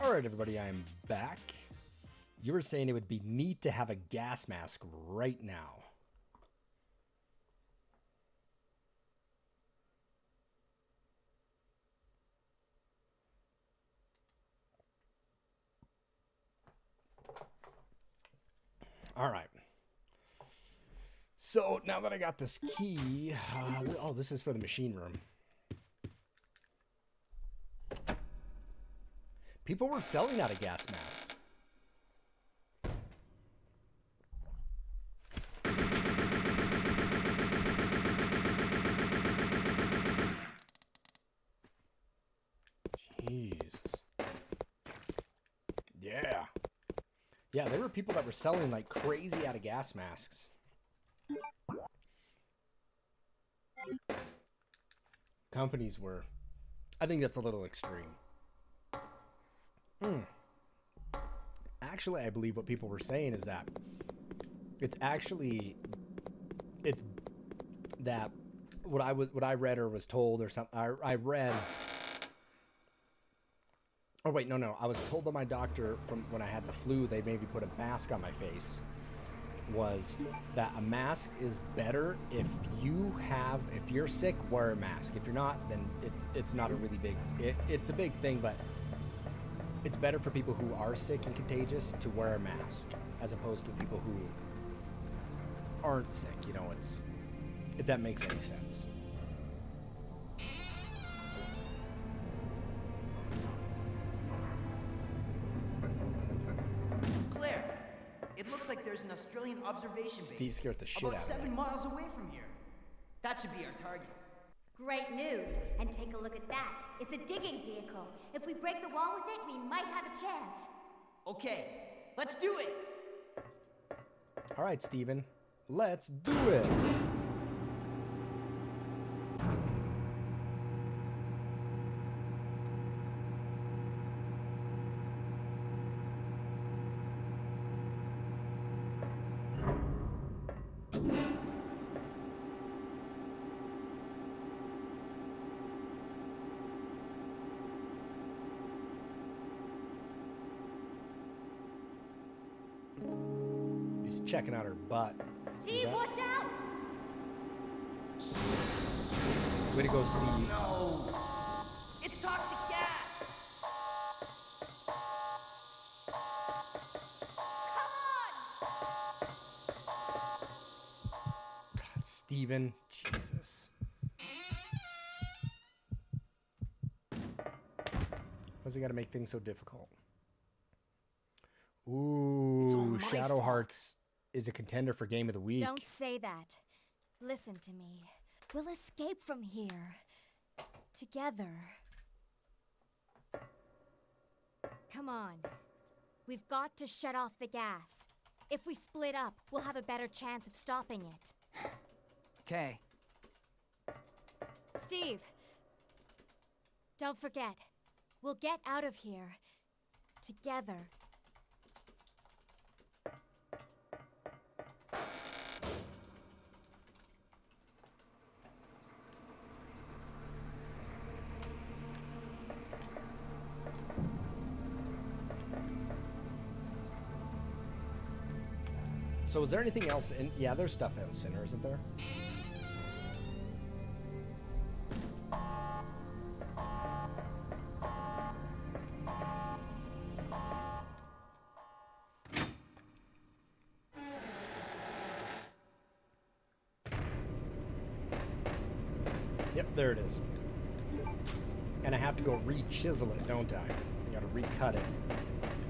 Alright, everybody, I'm back. You were saying it would be neat to have a gas mask right now. Alright. So, now that I got this key... oh, this is for the machine room. People were selling out of gas masks. Jesus. Yeah. Yeah, there were people that were selling like crazy out of gas masks. Companies were... I think that's a little extreme. Actually, I believe what people were saying is that it's that what I read or was told or something. I read. Oh wait, no. I was told by my doctor from when I had the flu, they made me put a mask on my face. Was that a mask is better if you're sick, wear a mask. If you're not, then it's not a really big. It's a big thing, but. It's better for people who are sick and contagious to wear a mask as opposed to people who aren't sick. You know, if that makes any sense. Claire, it looks like there's an Australian observation base. Steve scared the shit about out of me. 7 miles away from here. That should be our target. Great news. And take a look at that. It's a digging vehicle. If we break the wall with it, we might have a chance. Okay, let's do it. All right, Steven. Let's do it. He's checking out her butt. Steve, watch out! Way to go, Steve. No! It's toxic gas! Steven, Jesus. Why's he got to make things so difficult? Ooh, Shadow Hearts is a contender for Game of the Week. Don't say that. Listen to me. We'll escape from here. Together. Come on. We've got to shut off the gas. If we split up, we'll have a better chance of stopping it. Okay. Steve! Don't forget. We'll get out of here. Together. So is there anything else in... Yeah, there's stuff else in there, isn't there? Yep, there it is. And I have to go re-chisel it, don't I? I gotta recut it.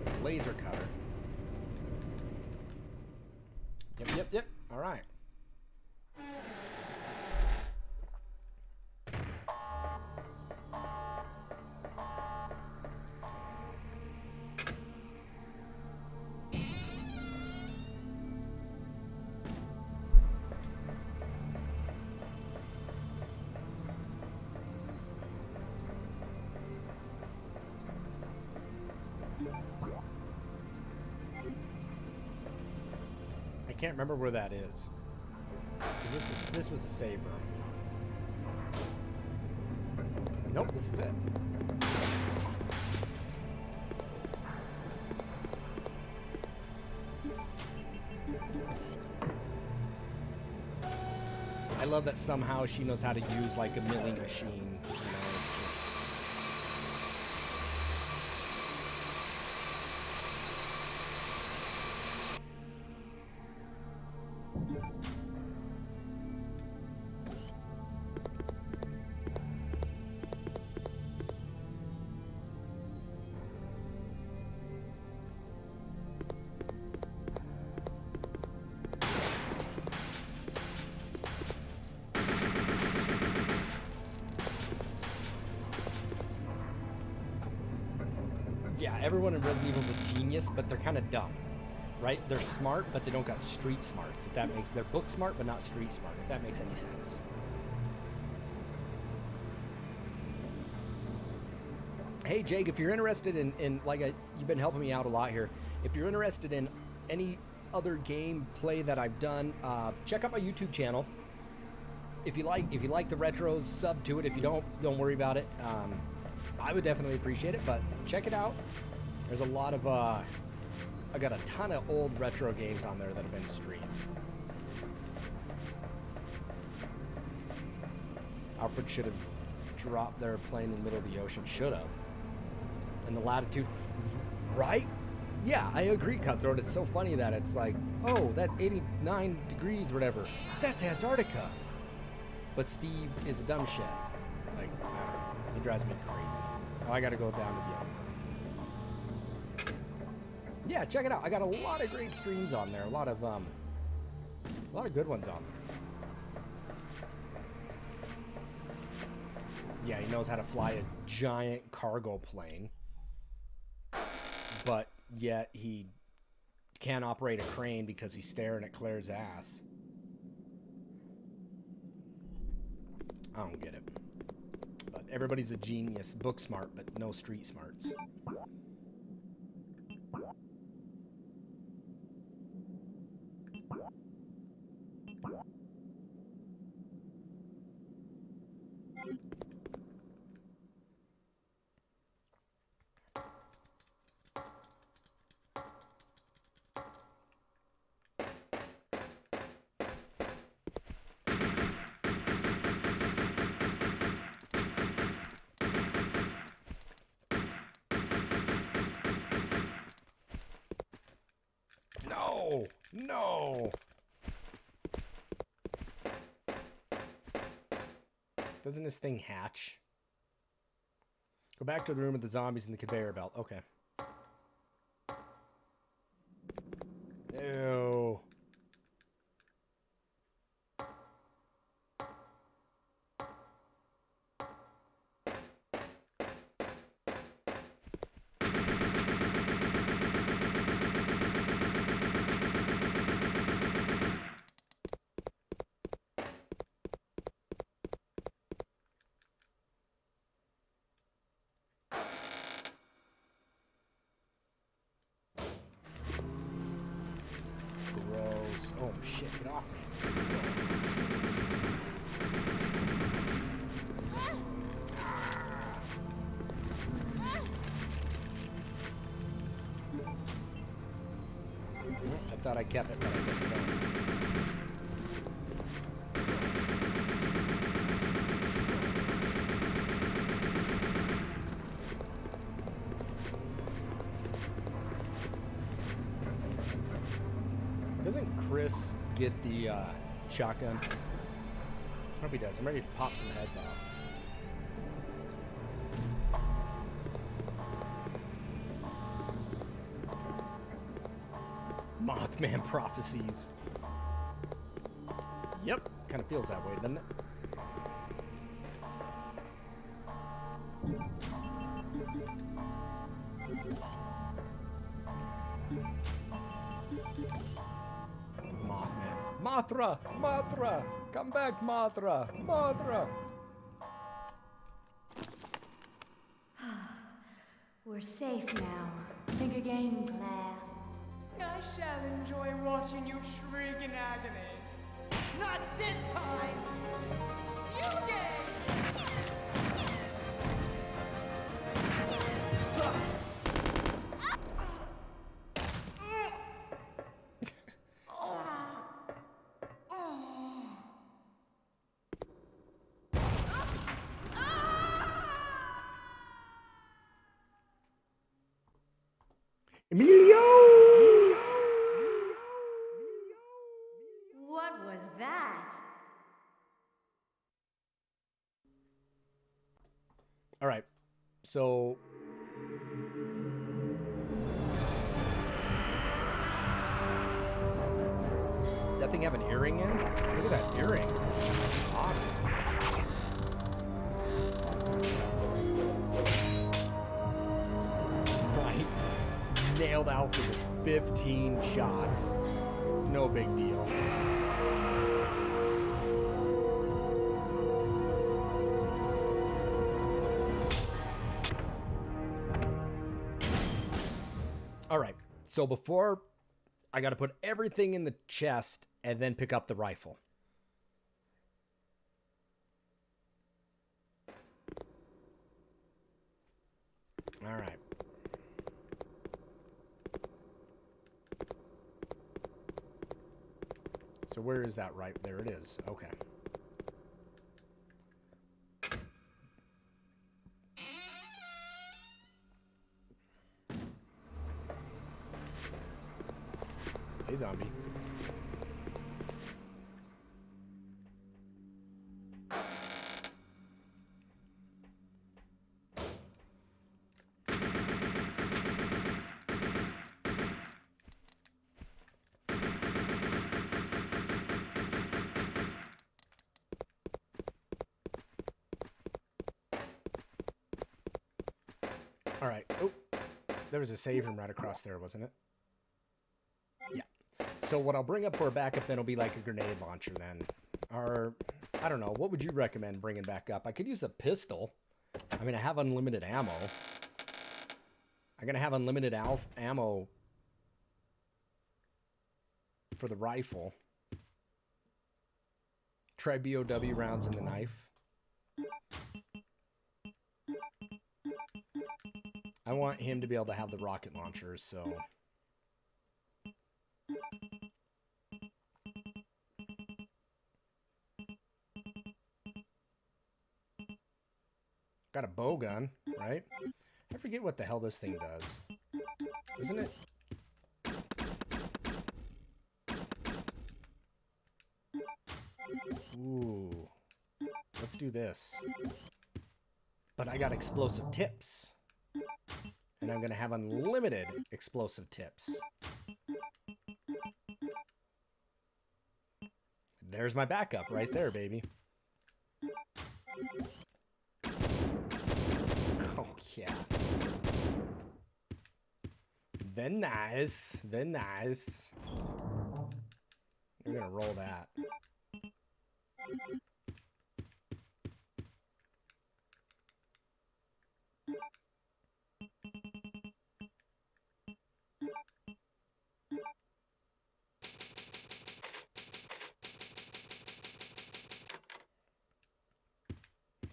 With a laser cutter. Yep. All right. I can't remember where that is. This was the save room. Nope, this is it. love that somehow she knows how to use like a milling machine. You know, it's just... Yeah, everyone in Resident Evil's a genius, but they're kind of dumb, right? They're smart, but they don't got street smarts. If that makes, they're book smart, but not street smart. If that makes any sense. Hey Jake, if you're interested in like you've been helping me out a lot here. If you're interested in any other gameplay that I've done, check out my YouTube channel. If you like the retros, sub to it. If you don't worry about it. I would definitely appreciate it, but check it out. There's a lot of, I got a ton of old retro games on there that have been streamed. Alfred should have dropped their plane in the middle of the ocean. Should have. And the latitude, right? Yeah, I agree, Cutthroat. It's so funny that it's like, oh, that 89 degrees or whatever, that's Antarctica. But Steve is a dumb shit. Like, I don't know. He drives me crazy. Oh, I gotta go down to the other one. Yeah, check it out. I got a lot of great streams on there. A lot of good ones on there. Yeah, he knows how to fly a giant cargo plane, but yet he can't operate a crane because he's staring at Claire's ass. I don't get it. But everybody's a genius, book smart, but no street smarts. No! Doesn't this thing hatch? Go back to the room with the zombies and the conveyor belt. Okay. Ew. Oh shit, get off me. I thought I kept it, but I guess I don't. Doesn't Chris get the shotgun? I hope he does. I'm ready to pop some heads off. Mothman prophecies. Yep, kind of feels that way, doesn't it? Mothra! Mothra! Come back, Mothra! Mothra! We're safe now. Think again, Claire. I shall enjoy watching you shriek in agony. Not this time! You gay! Emilio! What was that? All right. So does that thing have an earring in? Look at that earring. Awesome. Right. Nailed Alfred with 15 shots. No big deal. All right. So before I got to put everything in the chest and then pick up the rifle. All right. So where is that? Right there it is. Okay. Hey, zombie. All right. Oh, there was a save room right across there, wasn't it? Yeah. So what I'll bring up for a backup then will be like a grenade launcher then. Or, I don't know. What would you recommend bringing back up? I could use a pistol. I mean, I have unlimited ammo. I'm going to have unlimited ammo for the rifle. Try BOW rounds in the knife. I want him to be able to have the rocket launchers, so... Got a bow gun, right? I forget what the hell this thing does. Isn't it? Ooh. Let's do this. But I got explosive tips. And I'm going to have unlimited explosive tips. There's my backup right there, baby. Oh, yeah. Then nice. Then nice. We're going to roll that.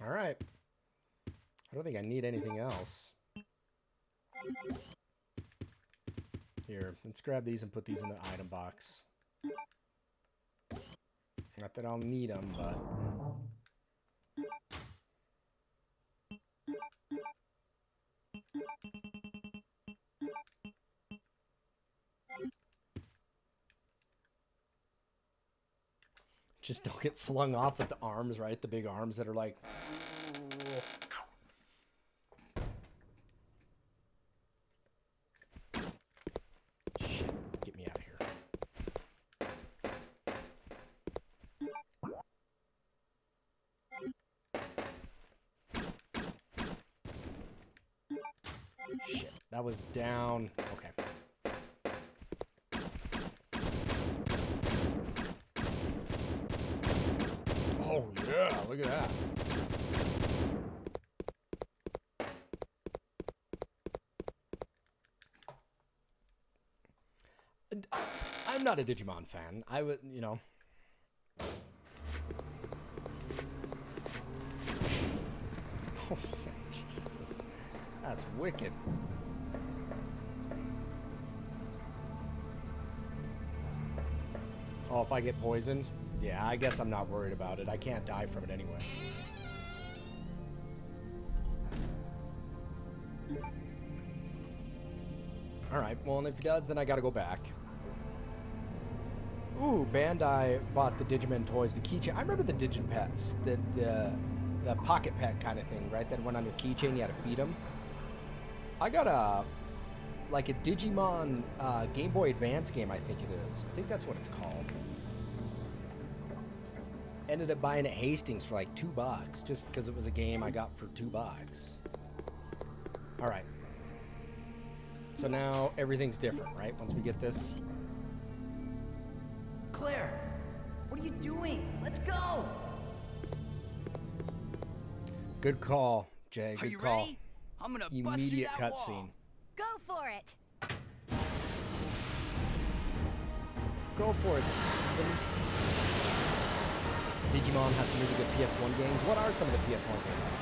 All right. I don't think I need anything else. Here, let's grab these and put these in the item box. Not that I'll need them, but... Just don't get flung off with the arms, right? The big arms that are like... Shit, get me out of here. Shit, that was down. Okay. Oh, yeah, look at that. I'm not a Digimon fan. I would, you know. Oh, Jesus. That's wicked. Oh, if I get poisoned? Yeah, I guess I'm not worried about it. I can't die from it anyway. Alright, well, and if he does, then I gotta go back. Ooh, Bandai bought the Digimon toys, the keychain. I remember the Digipets, the pocket pet kind of thing, right? That went on your keychain, you had to feed them. I got a Digimon Game Boy Advance game, I think it is. I think that's what it's called. Ended up buying it at Hastings for like $2, just because it was a game I got for $2. All right. So now everything's different, right? Once we get this. Claire, what are you doing? Let's go! Good call, Jay. Are Good you call. ready? I'm gonna bust through Immediate that cutscene. wall. Go for it. Go for it. Digimon has some really good PS1 games. What are some of the PS1 games?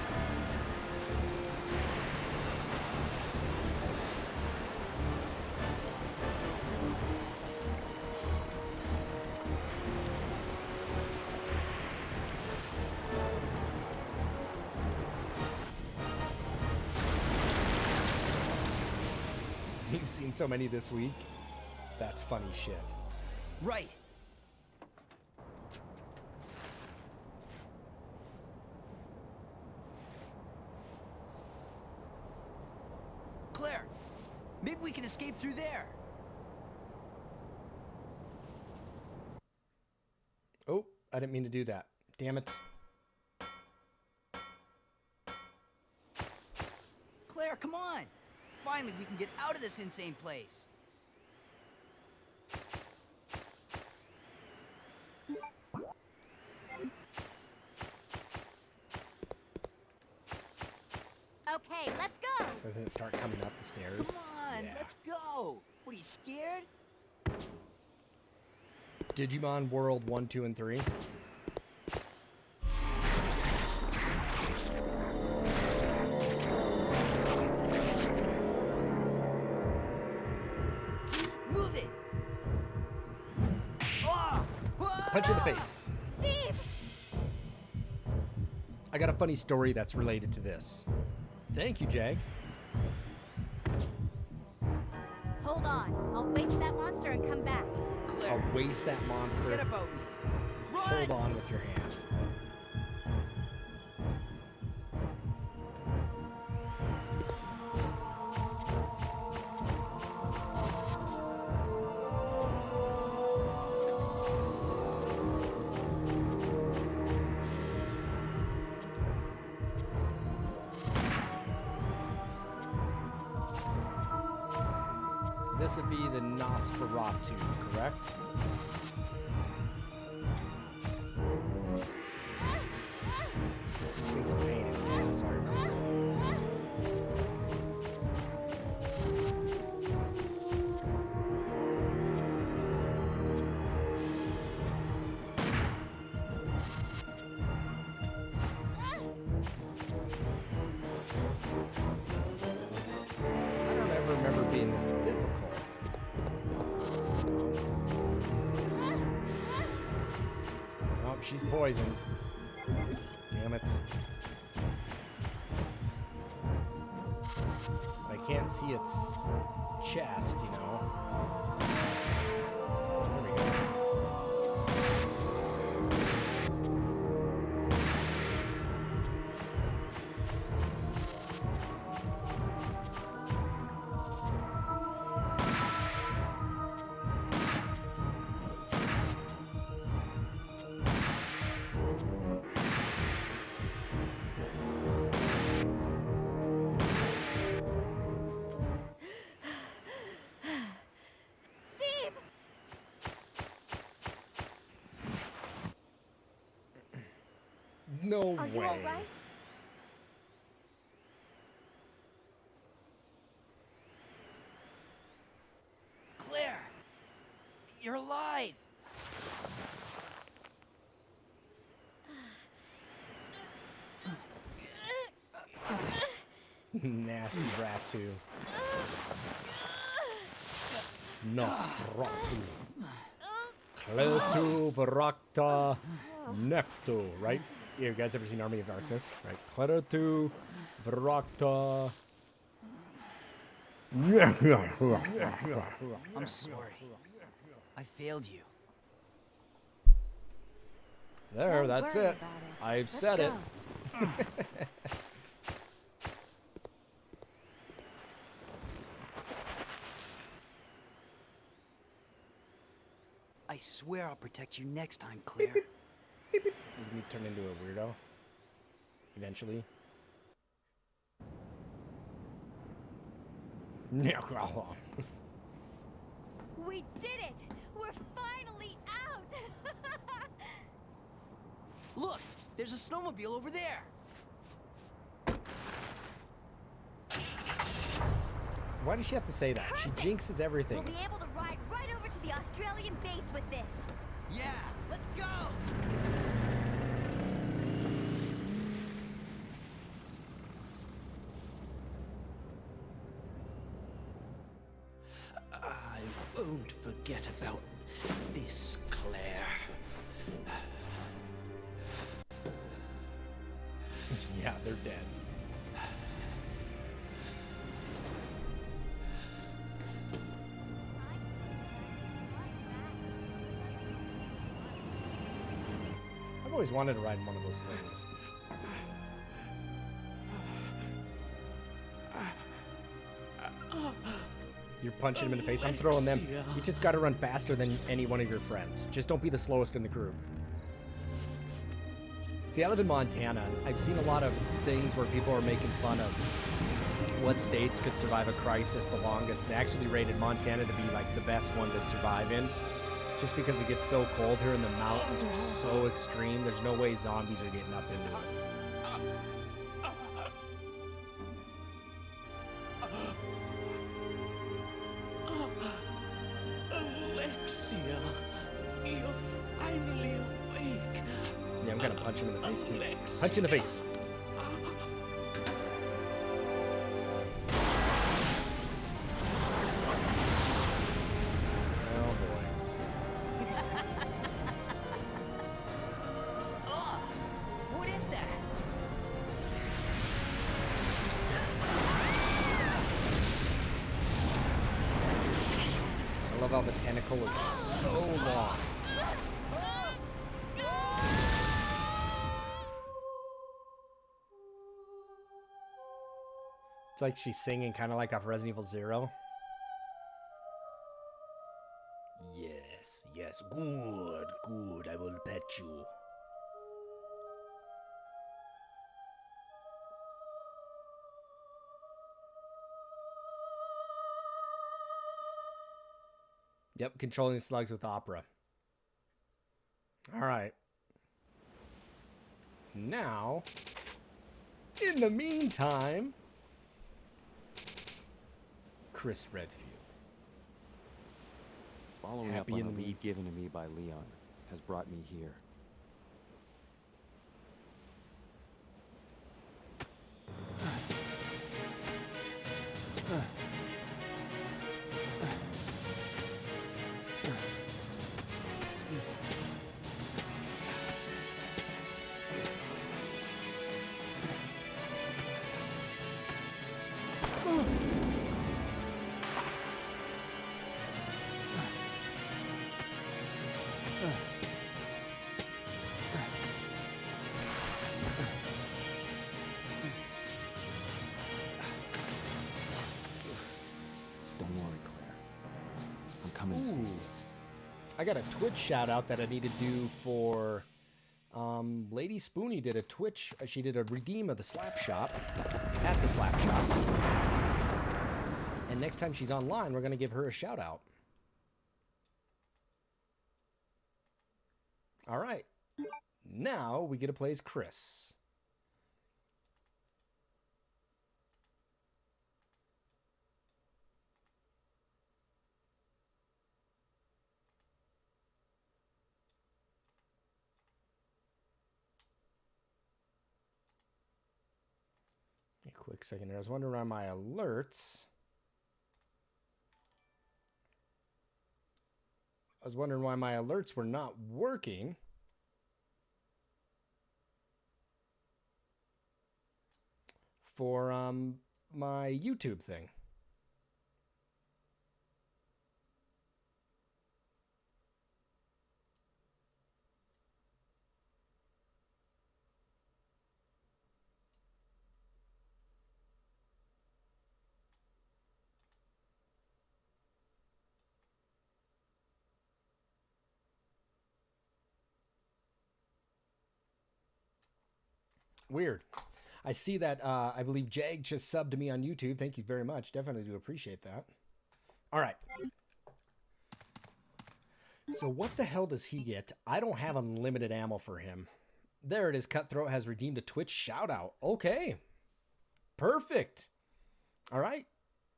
You've seen so many this week. That's funny shit. Right. Claire, maybe we can escape through there. Oh, I didn't mean to do that. Damn it. Claire, come on! Finally, we can get out of this insane place. Okay, let's go. Doesn't it start coming up the stairs? Come on, Yeah. let's go! What, are you scared? Digimon World 1, 2, and 3. Move it! Ah! Punch you in the face. Steve! I got a funny story that's related to this. Thank you, Jag. Hold on. I'll waste that monster and come back. Claire, I'll waste that monster. forget about me. Run! Hold on with your hand. This would be the Nosferatu, correct? This thing's a pain in the ass, I remember. I don't ever remember being this difficult. Oh, she's poisoned. Damn it. I can't see its chest, you know. There we go. Steve! No Are way. you alright? Claire! You're alive! Nasty Ratu. Nosferatu. Kletu Varakta Necto, right? Yeah, you guys ever seen Army of Darkness? Right. Kletu Varakta I'm sorry. I failed you. There, Don't that's worry it. about it. I've Let's said it. go. I swear I'll protect you next time, Claire. Doesn't he turn into a weirdo? Eventually. We did it! We're finally out! Look, there's a snowmobile over there. Why does she have to say that? She jinxes everything. We'll be able to ride right over to the Australian base with this. Yeah, let's go. I won't forget about this, Claire. Yeah, they're dead. I've always wanted to ride one of those things. You're punching him in the face. I'm throwing them. You just got to run faster than any one of your friends. Just don't be the slowest in the group. See, I live in Montana. I've seen a lot of things where people are making fun of what states could survive a crisis the longest. They actually rated Montana to be like the best one to survive in. Just because it gets so cold here and the mountains are so extreme, there's no way zombies are getting up into it. Alexia, you're finally awake. Yeah, I'm gonna punch him in the face too. Alexia. Punch in the face. Oh boy. What is that? I love how the tentacle is so long. It's like she's singing kind of like off Resident Evil 0. Yes, yes, good, good, I will pet you. Yep, controlling the slugs with opera. All right. Now, in the meantime, Chris Redfield. Following Happy up in on the a lead given to me by Leon has brought me here. Don't worry, Claire. I'm coming to see you. I got a Twitch shout out that I need to do for Lady Spoonie did a Twitch. She did a redeem of the Slap Shop at the Slap Shop. And next time she's online, we're going to give her a shout out. All right. Now we get to play as Chris. A quick second here. I was wondering on my alerts. I was wondering why my alerts were not working. For my YouTube thing. Weird. I see that. I believe Jag just subbed to me on YouTube. Thank you very much. Definitely do appreciate that. All right. So what the hell does he get? I don't have unlimited ammo for him. There it is. Cutthroat has redeemed a Twitch shout out. Okay. Perfect. All right.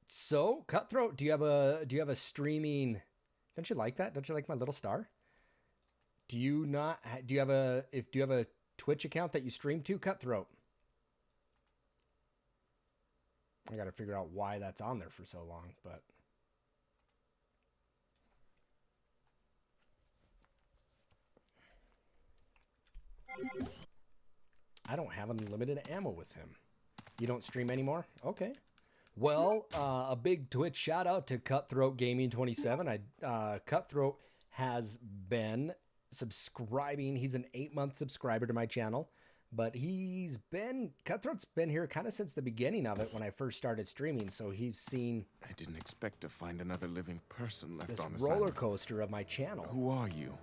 So Cutthroat, do you have a streaming? Don't you like that? Don't you like my little star? Do you have a Twitch account that you stream to, Cutthroat? I got to figure out why that's on there for so long, but I don't have unlimited ammo with him. You don't stream anymore? Okay. Well, a big Twitch shout out to Cutthroat Gaming 27. Cutthroat has been subscribing. He's an 8-month subscriber to my channel, but Cutthroat's been here kind of since the beginning of it when I first started streaming. So he's seen. I didn't expect to find another living person left this on the roller coaster of my channel. Who are you?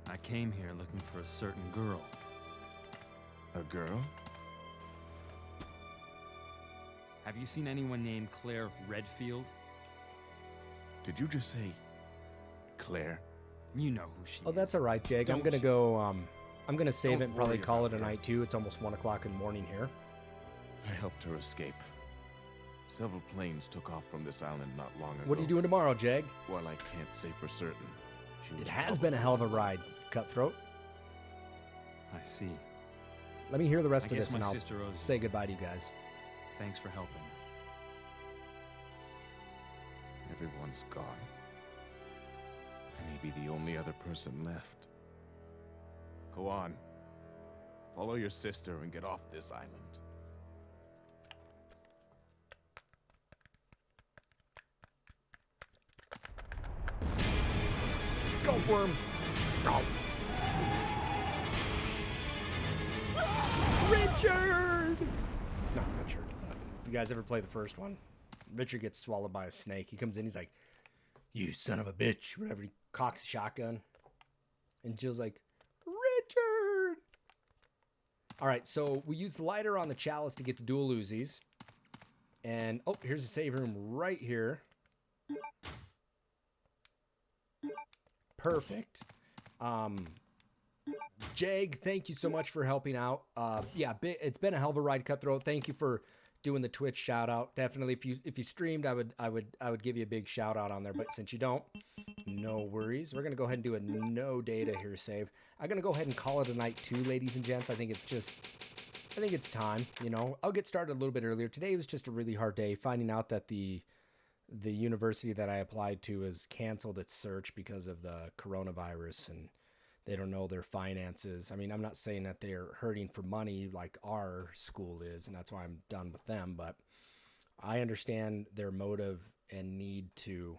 I came here looking for a certain girl. A girl? Have you seen anyone named Claire Redfield? Did you just say Claire? You know who she is. Oh, that's all right, Jake. I'm gonna go. I'm gonna save it and probably call it a night too. It's almost 1 o'clock in the morning here. I helped her escape. Several planes took off from this island not long ago. What are you doing tomorrow, Jag? Well, I can't say for certain. It has been a hell of a ride, Cutthroat. I see. Let me hear the rest of guess this, and my I'll sister owes say goodbye to you guys. Thanks for helping. Everyone's gone. I may be the only other person left. Go on. Follow your sister and get off this island. Go for him. Go. Richard! It's not Richard, but if you guys ever play the first one, Richard gets swallowed by a snake. He comes in, he's like, "You son of a bitch," whatever. He cocks a shotgun. And Jill's like, "Richard!" All right, so we use the lighter on the chalice to get the dual Uzis. And, oh, here's a save room right here. Perfect. Jag, thank you so much for helping out. Yeah, it's been a hell of a ride, Cutthroat. Thank you for doing the Twitch shout out. Definitely, if you streamed, I would give you a big shout out on there. But since you don't, no worries. We're gonna go ahead and do a no data here save. I'm gonna go ahead and call it a night too, ladies and gents. I think it's time. You know, I'll get started a little bit earlier. Today was just a really hard day. Finding out that the university that I applied to has canceled its search because of the coronavirus, and they don't know their finances. I mean, I'm not saying that they're hurting for money like our school is, and that's why I'm done with them, but I understand their motive and need to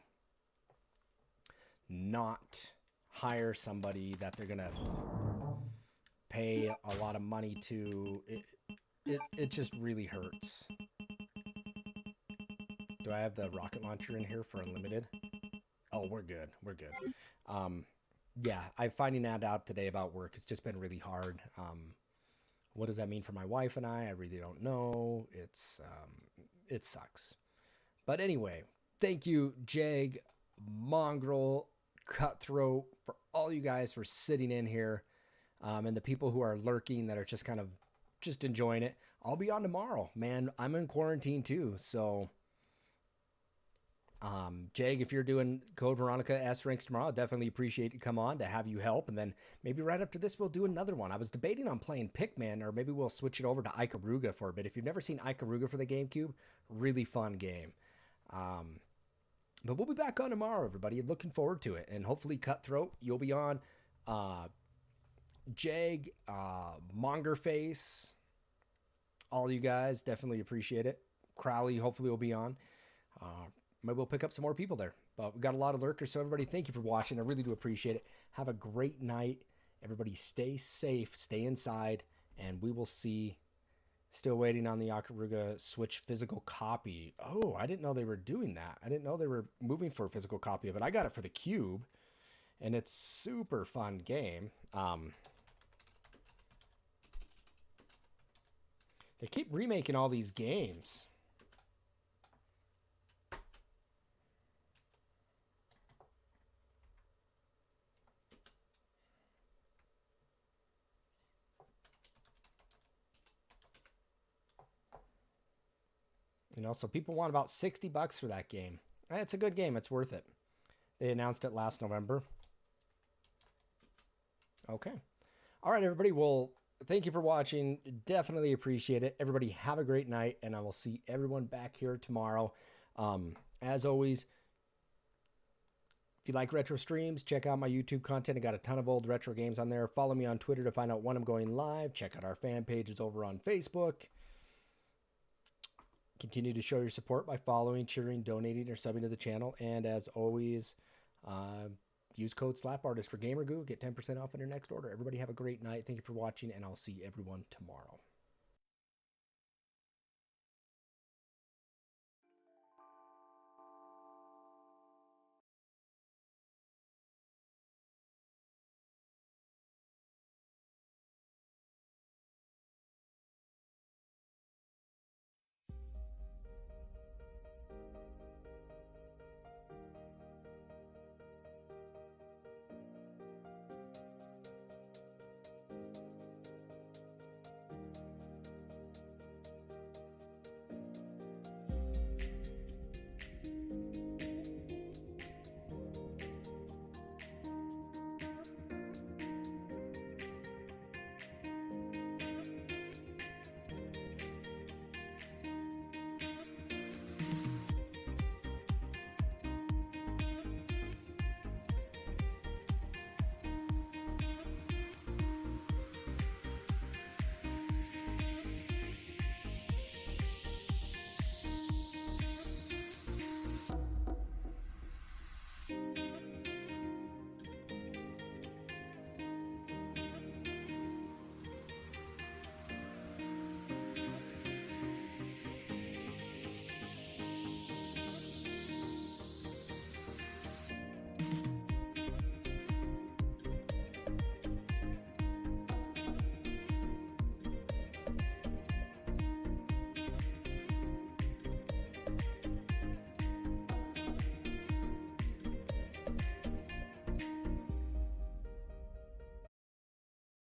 not hire somebody that they're going to pay a lot of money to. It just really hurts. Do I have the rocket launcher in here for unlimited? Oh, we're good. We're good. Yeah, I'm finding that out today about work. It's just been really hard. What does that mean for my wife and I really don't know. It sucks. But anyway, thank you, Jag, Mongrel, Cutthroat, for all you guys for sitting in here, and the people who are lurking that are just kind of just enjoying it. I'll be on tomorrow, man. I'm in quarantine too, so Jag, if you're doing Code Veronica S ranks tomorrow, I'd definitely appreciate you come on to have you help. And then maybe right after this, we'll do another one. I was debating on playing Pikmin, or maybe we'll switch it over to Ikaruga for a bit. If you've never seen Ikaruga for the GameCube, really fun game. But we'll be back on tomorrow, everybody. Looking forward to it. And hopefully Cutthroat, you'll be on. Jag, Mongerface, all you guys, definitely appreciate it. Crowley, hopefully will be on. Maybe we'll pick up some more people there. But we've got a lot of lurkers, so everybody, thank you for watching. I really do appreciate it. Have a great night. Everybody stay safe, stay inside, and we will see. Still waiting on the Ikaruga Switch physical copy. Oh, I didn't know they were doing that. I didn't know they were moving for a physical copy of it. I got it for the Cube, and it's super fun game. They keep remaking all these games. You know, so people want about $60 for that game. It's a good game. It's worth it. They announced it last November. Okay. All right, everybody. Well, thank you for watching. Definitely appreciate it. Everybody have a great night, and I will see everyone back here tomorrow. As always, if you like retro streams, check out my YouTube content. I got a ton of old retro games on there. Follow me on Twitter to find out when I'm going live. Check out our fan pages over on Facebook. Continue to show your support by following, cheering, donating, or subbing to the channel. And as always, use code slapartist for GamerGoo. Get 10% off on your next order. Everybody have a great night. Thank you for watching, and I'll see everyone tomorrow.